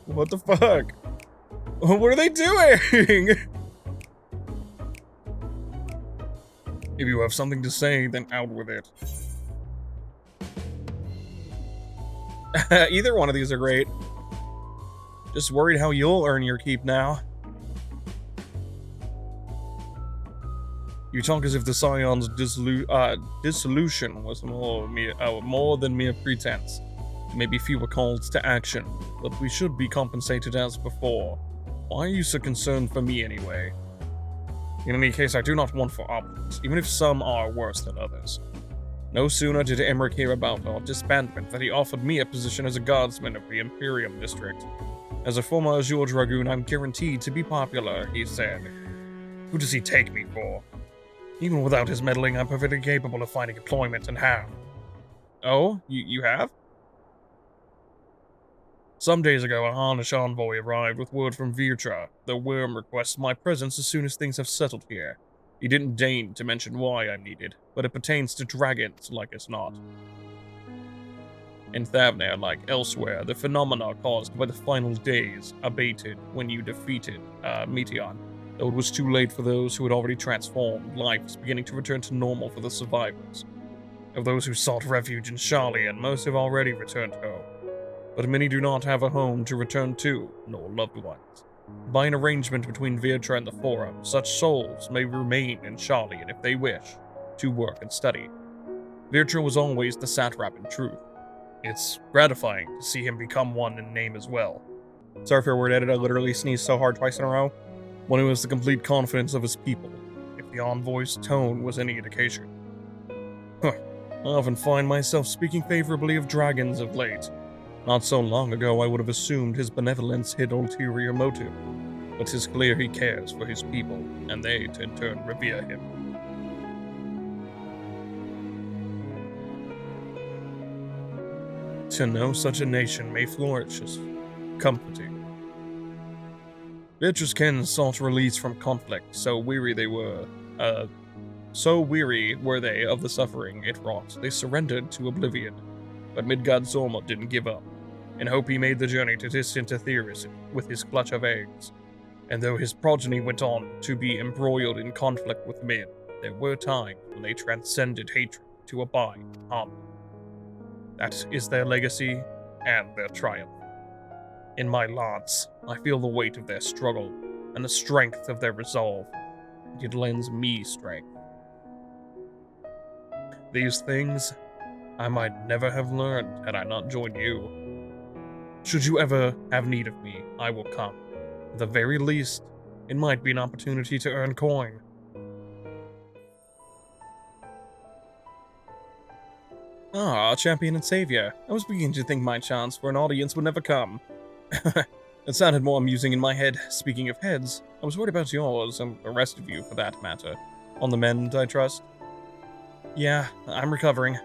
What the fuck? What are they doing? If you have something to say, then out with it. Either one of these are great. Just worried how you'll earn your keep now. You talk as if the Scion's dissolution was more than mere pretense. There may be fewer calls to action, but we should be compensated as before. Why are you so concerned for me anyway? In any case, I do not want for options, even if some are worse than others. No sooner did Emmerich hear about our disbandment than he offered me a position as a guardsman of the Imperium District. As a former Azure Dragoon, I'm guaranteed to be popular, he said. Who does he take me for? Even without his meddling, I'm perfectly capable of finding employment and have. Oh, you have? Some days ago, a Harnish envoy arrived with word from Virtra. The worm requests my presence as soon as things have settled here. He didn't deign to mention why I'm needed, but it pertains to dragons like it's not. In Thavnair, like elsewhere, the phenomena caused by the final days abated when you defeated Meteon, though it was too late for those who had already transformed. Life is beginning to return to normal for the survivors. Of those who sought refuge in Charlian, most have already returned home, but many do not have a home to return to, nor loved ones. By an arrangement between Virtra and the Forum, such souls may remain in Charlian if they wish to work and study. Virtra was always the satrap in truth. It's gratifying to see him become one in name as well. Sorry for a word edit, I literally sneezed so hard twice in a row. One who has the complete confidence of his people, if the envoy's tone was any indication. I often find myself speaking favorably of dragons of late. Not so long ago I would have assumed his benevolence hid ulterior motive, but 'tis clear he cares for his people, and they, in turn, revere him. To know such a nation may flourish is comforting. Virtra's kin sought release from conflict, so weary were they of the suffering it wrought, they surrendered to oblivion. But Midgard Zorma didn't give up. In hope he made the journey to distant Aetheris with his clutch of eggs. And though his progeny went on to be embroiled in conflict with men, there were times when they transcended hatred to abide in harmony. That is their legacy and their triumph. In my lance, I feel the weight of their struggle and the strength of their resolve. It lends me strength. These things I might never have learned had I not joined you. Should you ever have need of me, I will come. At the very least, it might be an opportunity to earn coin. Ah, champion and savior. I was beginning to think my chance for an audience would never come. It sounded more amusing in my head. Speaking of heads, I was worried about yours, and the rest of you for that matter. On the mend, I trust? Yeah, I'm recovering.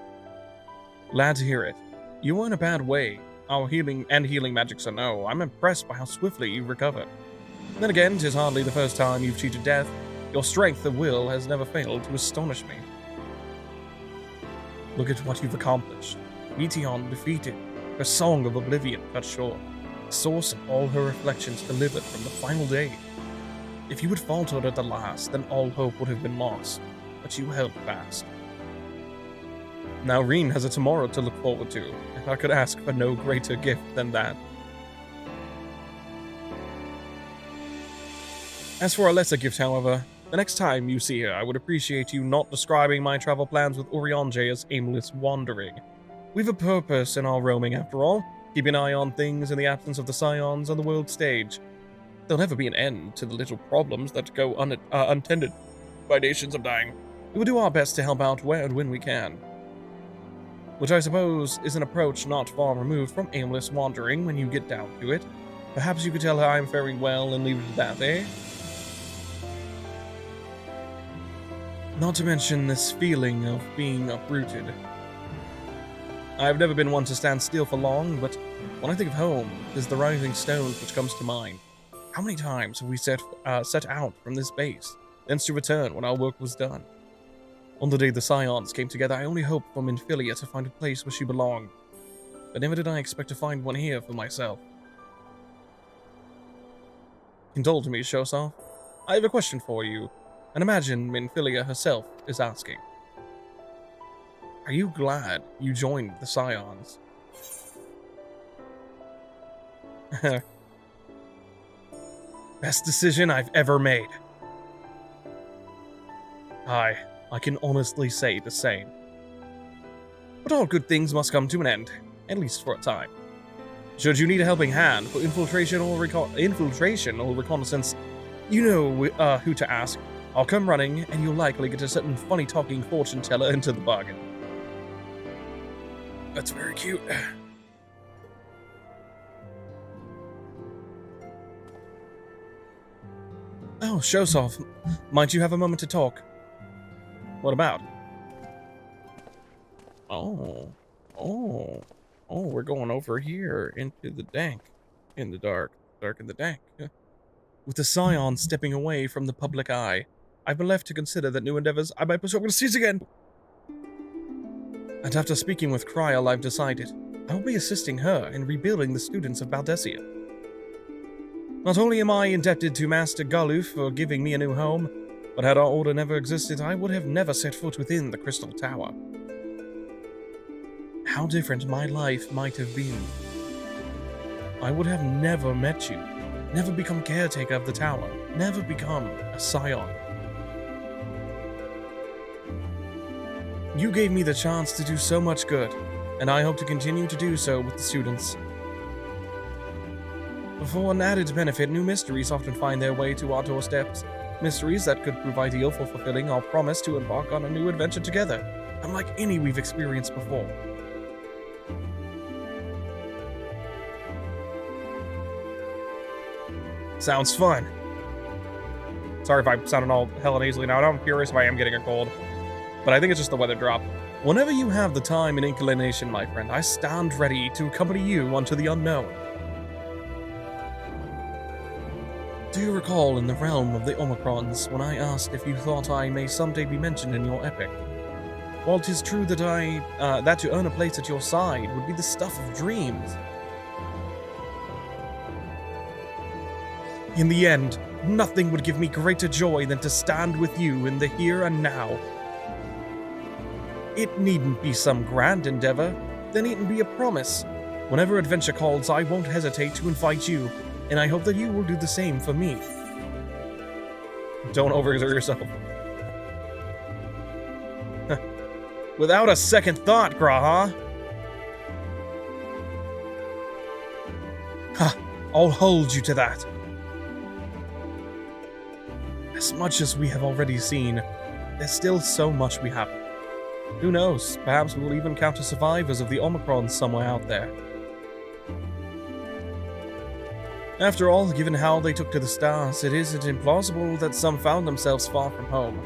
Glad to hear it. You were in a bad way. Our healing magics are no. I'm impressed by how swiftly you recovered. Then again, 'tis hardly the first time you've cheated death. Your strength of will has never failed to astonish me. Look at what you've accomplished. Meteon defeated, her song of oblivion cut short, source of all her reflections delivered from the final day. If you had faltered at the last, then all hope would have been lost, but you held fast. Now Reen has a tomorrow to look forward to, and I could ask for no greater gift than that. As for a lesser gift, however, the next time you see her, I would appreciate you not describing my travel plans with Orionje as aimless wandering. We've a purpose in our roaming, after all. Keep an eye on things in the absence of the Scions on the world stage. There'll never be an end to the little problems that go untended by nations of dying. We will do our best to help out where and when we can. Which I suppose is an approach not far removed from aimless wandering when you get down to it. Perhaps you could tell her I'm faring well and leave it at that, eh? Not to mention this feeling of being uprooted. I've never been one to stand still for long, but when I think of home, there's the rising stones which comes to mind. How many times have we set out from this base, thence to return when our work was done? On the day the Scions came together, I only hoped for Minfilia to find a place where she belonged, but never did I expect to find one here for myself. Indulge me, Shosov. I have a question for you, and imagine Minfilia herself is asking. Are you glad you joined the Scions? Best decision I've ever made. I can honestly say the same. But all good things must come to an end. at least for a time. Should you need a helping hand for infiltration or reconnaissance, you know who to ask. I'll come running, and you'll likely get a certain funny-talking fortune teller into the bargain. That's very cute. Oh, Shosov, might you have a moment to talk? What about? Oh, we're going over here into the dank, in the dark in the dank. With the Scion stepping away from the public eye, I've been left to consider that new endeavors I might pursue. I'm going to seize again. And after speaking with Kryl, I've decided I will be assisting her in rebuilding the students of Baldesia. Not only am I indebted to Master Galuf for giving me a new home, but had our order never existed, I would have never set foot within the Crystal Tower. How different my life might have been. I would have never met you, never become caretaker of the tower, never become a Scion. You gave me the chance to do so much good, and I hope to continue to do so with the students. For an added benefit, new mysteries often find their way to our doorsteps. Mysteries that could prove ideal for fulfilling our promise to embark on a new adventure together, unlike any we've experienced before. Sounds fun. Sorry if I'm sounding all hella nasally now. I'm curious if I am getting a cold. But I think it's just the weather drop. Whenever you have the time and inclination, my friend, I stand ready to accompany you onto the unknown. Do you recall in the realm of the Omicrons when I asked if you thought I may someday be mentioned in your epic? While 'tis true that that to earn a place at your side would be the stuff of dreams, in the end, nothing would give me greater joy than to stand with you in the here and now. It needn't be some grand endeavor, there needn't be a promise. Whenever adventure calls, I won't hesitate to invite you, and I hope that you will do the same for me. Don't overexert yourself. Without a second thought, Graha. Ha! I'll hold you to that. As much as we have already seen, there's still so much we haven't. Who knows, perhaps we will even encounter survivors of the Omicron somewhere out there. After all, given how they took to the stars, it isn't implausible that some found themselves far from home.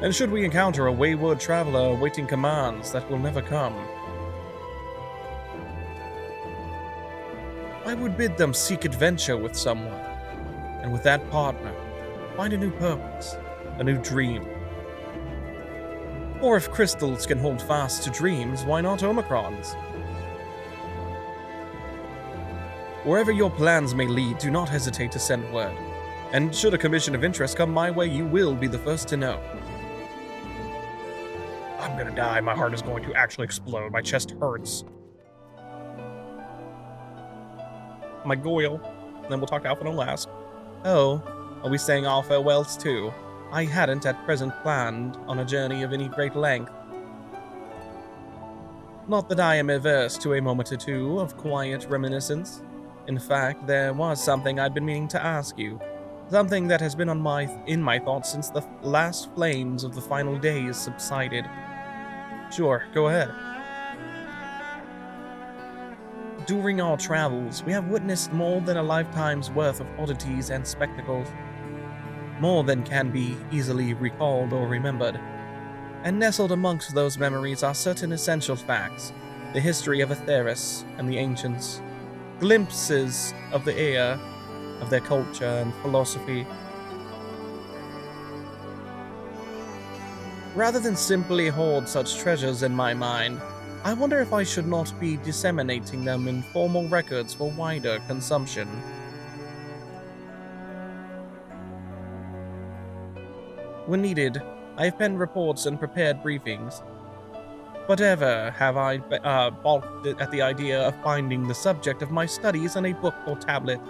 And should we encounter a wayward traveler awaiting commands that will never come, I would bid them seek adventure with someone, and with that partner, find a new purpose, a new dream. Or if crystals can hold fast to dreams, why not Omicrons? Wherever your plans may lead, do not hesitate to send word. And should a commission of interest come my way, you will be the first to know. I'm gonna die. My heart is going to actually explode. My chest hurts. My Goyle. Then we'll talk to Alpha no last. Oh, are we saying our farewells too? I hadn't at present planned on a journey of any great length. Not that I am averse to a moment or two of quiet reminiscence. In fact, there was something I'd been meaning to ask you. Something that has been in my thoughts since the last flames of the final days subsided. Sure, go ahead. During our travels, we have witnessed more than a lifetime's worth of oddities and spectacles. More than can be easily recalled or remembered. And nestled amongst those memories are certain essential facts, the history of Atheris and the ancients, glimpses of the era, of their culture and philosophy. Rather than simply hoard such treasures in my mind, I wonder if I should not be disseminating them in formal records for wider consumption. When needed, I have penned reports and prepared briefings. But ever have I balked at the idea of finding the subject of my studies in a book or tablet.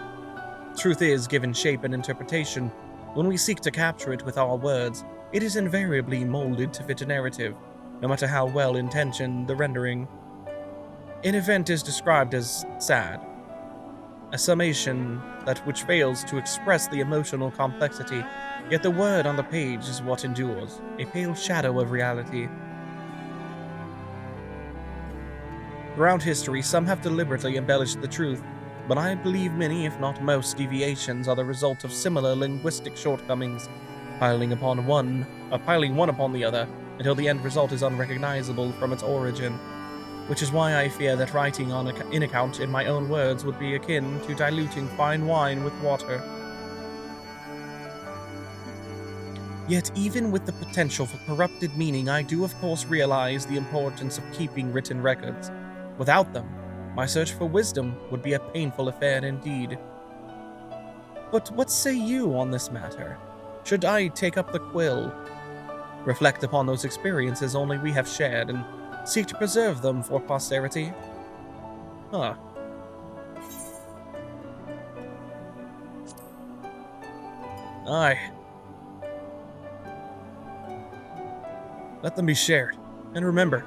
Truth is, given shape and interpretation, when we seek to capture it with our words, it is invariably molded to fit a narrative, no matter how well-intentioned the rendering. An event is described as sad, a summation that which fails to express the emotional complexity, yet the word on the page is what endures, a pale shadow of reality. Throughout history, some have deliberately embellished the truth, but I believe many, if not most, deviations are the result of similar linguistic shortcomings, piling one upon the other, until the end result is unrecognizable from its origin. Which is why I fear that writing in account in my own words would be akin to diluting fine wine with water. Yet even with the potential for corrupted meaning, I do of course realize the importance of keeping written records. Without them, my search for wisdom would be a painful affair indeed. But what say you on this matter? Should I take up the quill, reflect upon those experiences only we have shared, and seek to preserve them for posterity? Huh. Aye. Let them be shared. And remember.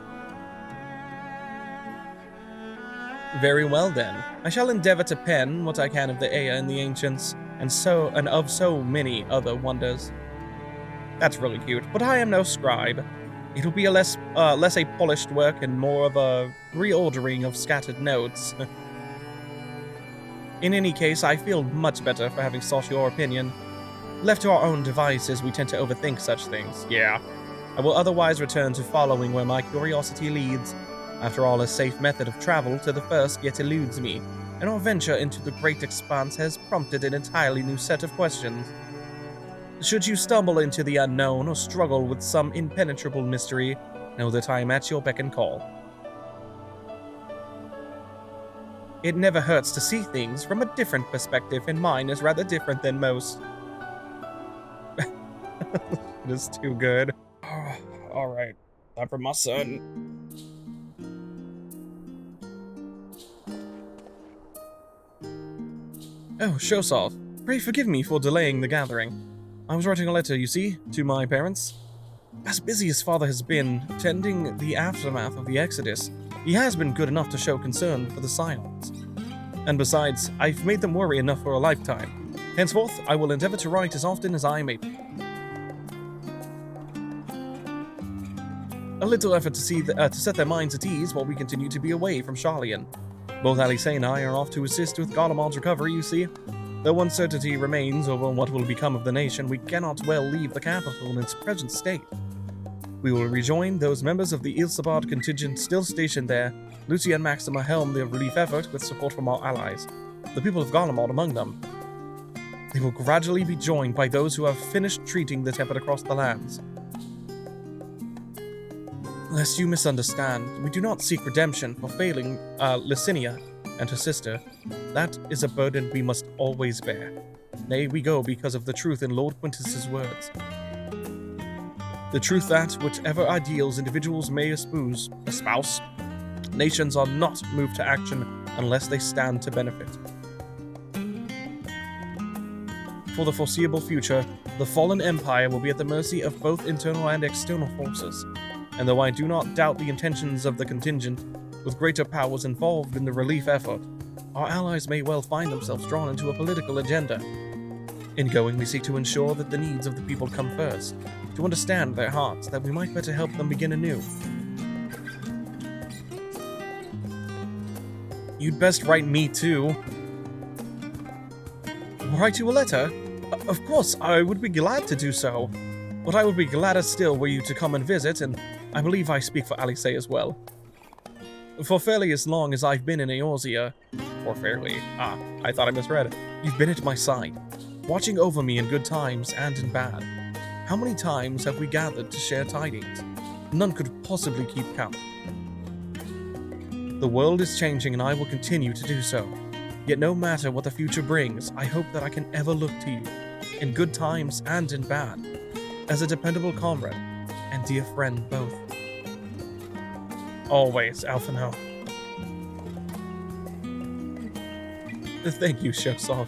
Very well then. I shall endeavor to pen what I can of the Aya and the Ancients, and of so many other wonders. That's really cute, but I am no scribe. It'll be a less a polished work and more of a reordering of scattered notes. In any case, I feel much better for having sought your opinion. Left to our own devices, we tend to overthink such things. Yeah. I will otherwise return to following where my curiosity leads. After all, a safe method of travel to the first yet eludes me, and our venture into the great expanse has prompted an entirely new set of questions. Should you stumble into the unknown or struggle with some impenetrable mystery, know that I am at your beck and call. It never hurts to see things from a different perspective, and mine is rather different than most. It is too good. Alright, time for my son. Oh, Shosov, pray forgive me for delaying the gathering. I was writing a letter, you see, to my parents. As busy as Father has been tending the aftermath of the Exodus, he has been good enough to show concern for the Scions. And besides, I've made them worry enough for a lifetime. Henceforth, I will endeavor to write as often as I may. A little effort to set their minds at ease while we continue to be away from Sharlayan. Both Alice and I are off to assist with Garlemald's recovery, you see. Though uncertainty remains over what will become of the nation, we cannot well leave the capital in its present state. We will rejoin those members of the Ilsabard contingent still stationed there. Lucia and Maxima helm the relief effort with support from our allies, the people of Garlemald among them. They will gradually be joined by those who have finished treating the Tempest across the lands. Lest you misunderstand, we do not seek redemption for failing Licinia and her sister. That is a burden we must always bear. Nay, we go because of the truth in Lord Quintus's words. The truth that, whichever ideals individuals may espouse, nations are not moved to action unless they stand to benefit. For the foreseeable future, the fallen empire will be at the mercy of both internal and external forces. And though I do not doubt the intentions of the contingent, with greater powers involved in the relief effort, our allies may well find themselves drawn into a political agenda. In going, we seek to ensure that the needs of the people come first, to understand their hearts, that we might better help them begin anew. You'd best write me too. Write you a letter? Of course, I would be glad to do so. But I would be gladder still were you to come and visit, and I believe I speak for Alice as well. For fairly as long as I've been in Eorzea, or fairly, I thought I misread. You've been at my side, watching over me in good times and in bad. How many times have we gathered to share tidings? None could possibly keep count. The world is changing and I will continue to do so. Yet no matter what the future brings, I hope that I can ever look to you, in good times and in bad, as a dependable comrade and dear friend both. Always, Alphino. Thank you, Shosov,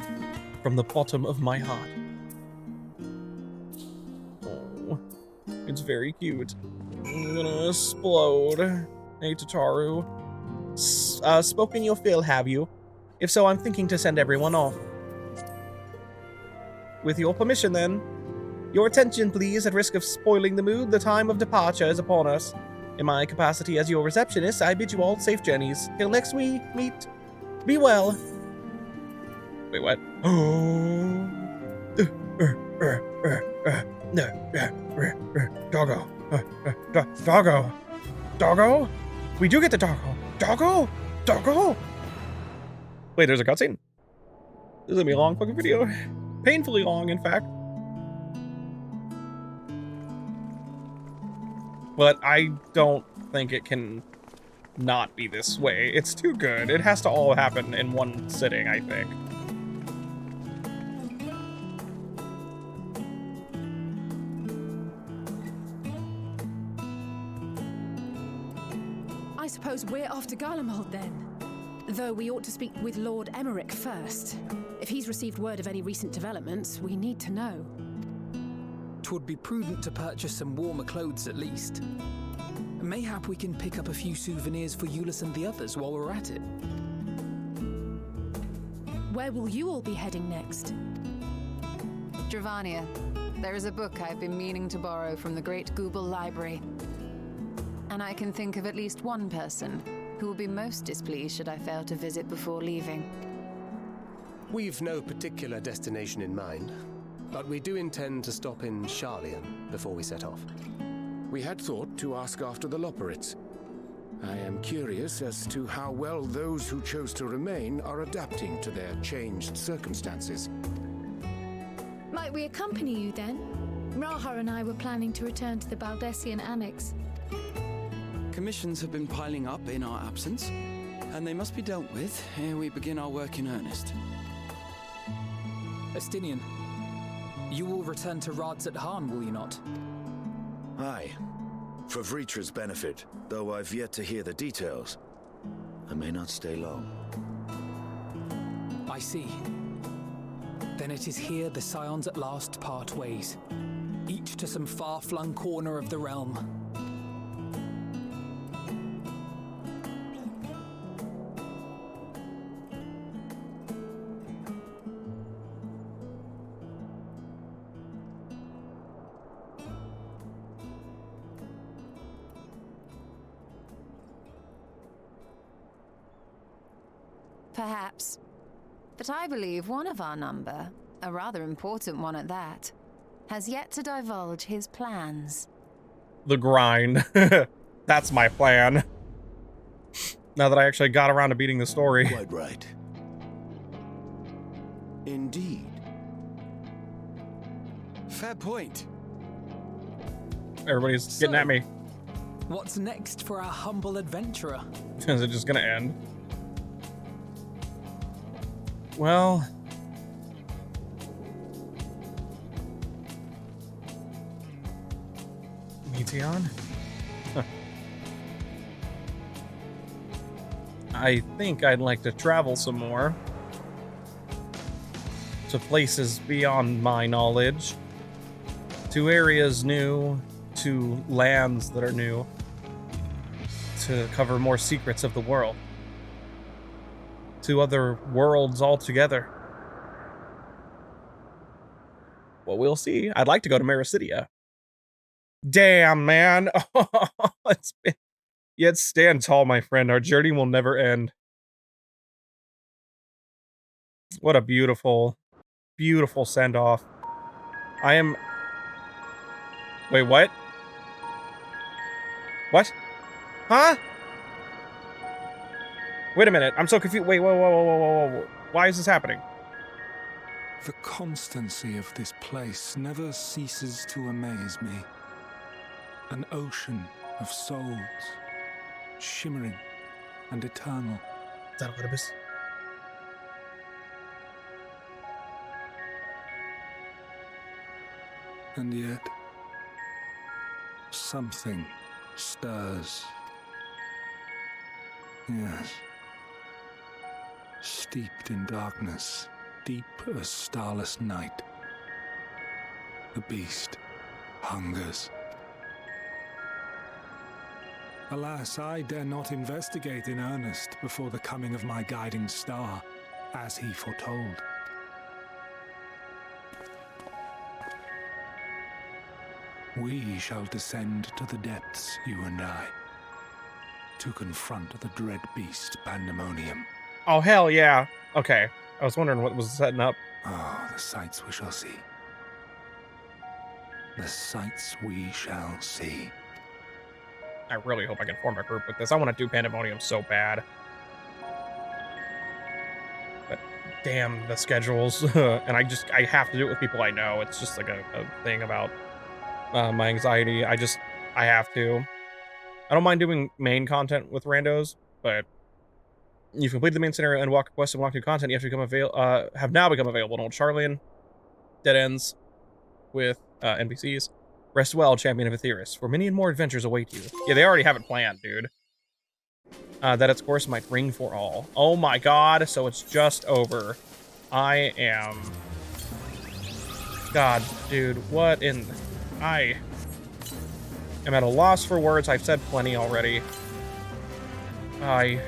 from the bottom of my heart. Oh, it's very cute. I'm gonna explode. Hey, Tataru. spoken your fill, have you? If so, I'm thinking to send everyone off. With your permission, then. Your attention, please. At risk of spoiling the mood, the time of departure is upon us. In my capacity as your receptionist, I bid you all safe journeys. Till next we meet, be well. Wait, what? Doggo. Doggo. Doggo? We do get the doggo. Doggo? Doggo? Wait, there's a cutscene? This is gonna be a long fucking video. Painfully long, in fact. But I don't think it can not be this way. It's too good. It has to all happen in one sitting, I think. I suppose we're off to Garlemald then. Though we ought to speak with Lord Emmerich first. If he's received word of any recent developments, we need to know. 'Twould be prudent to purchase some warmer clothes at least. Mayhap we can pick up a few souvenirs for Euless and the others while we're at it. Where will you all be heading next? Dravania. There is a book I've been meaning to borrow from the Great Google Library. And I can think of at least one person who will be most displeased should I fail to visit before leaving. We've no particular destination in mind, but we do intend to stop in Sharlayan before we set off. We had thought to ask after the Loporrits. I am curious as to how well those who chose to remain are adapting to their changed circumstances. Might we accompany you then? Raha and I were planning to return to the Baldessian Annex. Commissions have been piling up in our absence, and they must be dealt with ere we begin our work in earnest. Estinian, you will return to Radzat Han, will you not? Aye. For Vritra's benefit, though I've yet to hear the details. I may not stay long. I see. Then it is here the Scions at last part ways, each to some far-flung corner of the realm. Perhaps. But I believe one of our number, a rather important one at that, has yet to divulge his plans. The grind. That's my plan. Now that I actually got around to beating the story. Quite right. Indeed. Fair point. Everybody's getting at me. What's next for our humble adventurer? Is it just gonna end? Well, Meteon? Huh. I think I'd like to travel some more to places beyond my knowledge, to areas new, to lands that are new, to cover more secrets of the world. To other worlds altogether. Well, we'll see. I'd like to go to Mericidia. Damn, man. It's been... Yet stand tall, my friend. Our journey will never end. What a beautiful, beautiful send-off. I am... Wait, what? What? Huh? Wait a minute, I'm so confused. Wait, whoa. Why is this happening? The constancy of this place never ceases to amaze me. An ocean of souls, shimmering and eternal. Is that Oedipus? And yet, something stirs. Yes. Steeped in darkness, deep as starless night. The beast hungers. Alas, I dare not investigate in earnest before the coming of my guiding star, as he foretold. We shall descend to the depths, you and I, to confront the dread beast Pandemonium. Oh, hell yeah. Okay. I was wondering what was setting up. Oh, the sights we shall see. The sights we shall see. I really hope I can form a group with this. I want to do Pandemonium so bad. But damn the schedules. And I have to do it with people I know. It's just like a thing about my anxiety. I have to. I don't mind doing main content with randos, but you've completed the main scenario and Endwalker quest and walk new content. You have to have now become available in Old Charlian. Dead ends with NPCs. Rest well, champion of Aetheris, for many and more adventures await you. Yeah, they already have it planned, dude. That its course might ring for all. Oh my god, so it's just over. I am... God, dude, what in... I am at a loss for words. I've said plenty already. God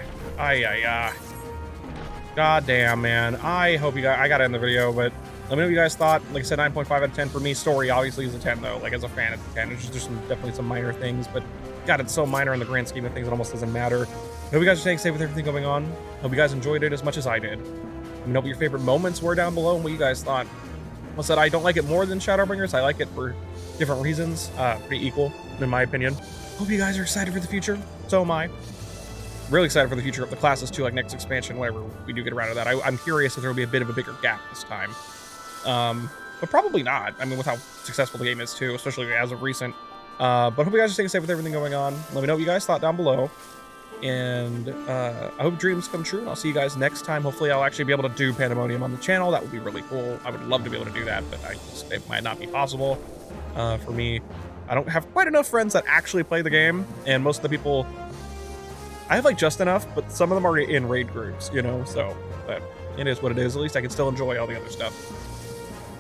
damn, man. I hope you guys... I gotta end the video, but let me know what you guys thought. Like I said, 9.5 out of 10 for me. Story obviously is a 10, though. Like, as a fan, it's a 10. There's definitely some minor things, but God, it's so minor in the grand scheme of things, it almost doesn't matter. I hope you guys are staying safe with everything going on. Hope you guys enjoyed it as much as I did. Let me know what your favorite moments were down below and what you guys thought. I said I don't like it more than Shadowbringers. I like it for different reasons. Pretty equal, in my opinion. Hope you guys are excited for the future. So am I. Really excited for the future of the classes, too, like next expansion, whenever we do get around to that. I'm curious if there will be a bit of a bigger gap this time. But probably not. I mean, with how successful the game is, too, especially as of recent. But hope you guys are staying safe with everything going on. Let me know what you guys thought down below. And I hope dreams come true, and I'll see you guys next time. Hopefully I'll actually be able to do Pandemonium on the channel. That would be really cool. I would love to be able to do that, but it might not be possible for me. I don't have quite enough friends that actually play the game, and most of the people... I have, like, just enough, but some of them are in raid groups, you know? So, but it is what it is. At least I can still enjoy all the other stuff.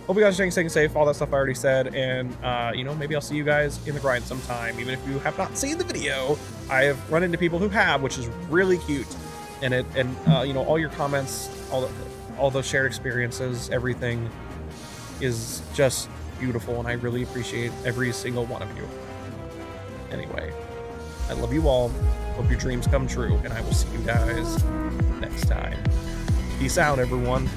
Hope you guys are staying safe, all that stuff I already said, and, you know, maybe I'll see you guys in the grind sometime. Even if you have not seen the video, I have run into people who have, which is really cute. And you know, all your comments, all the shared experiences, everything is just beautiful, and I really appreciate every single one of you. Anyway, I love you all. Hope your dreams come true, and I will see you guys next time. Peace out, everyone.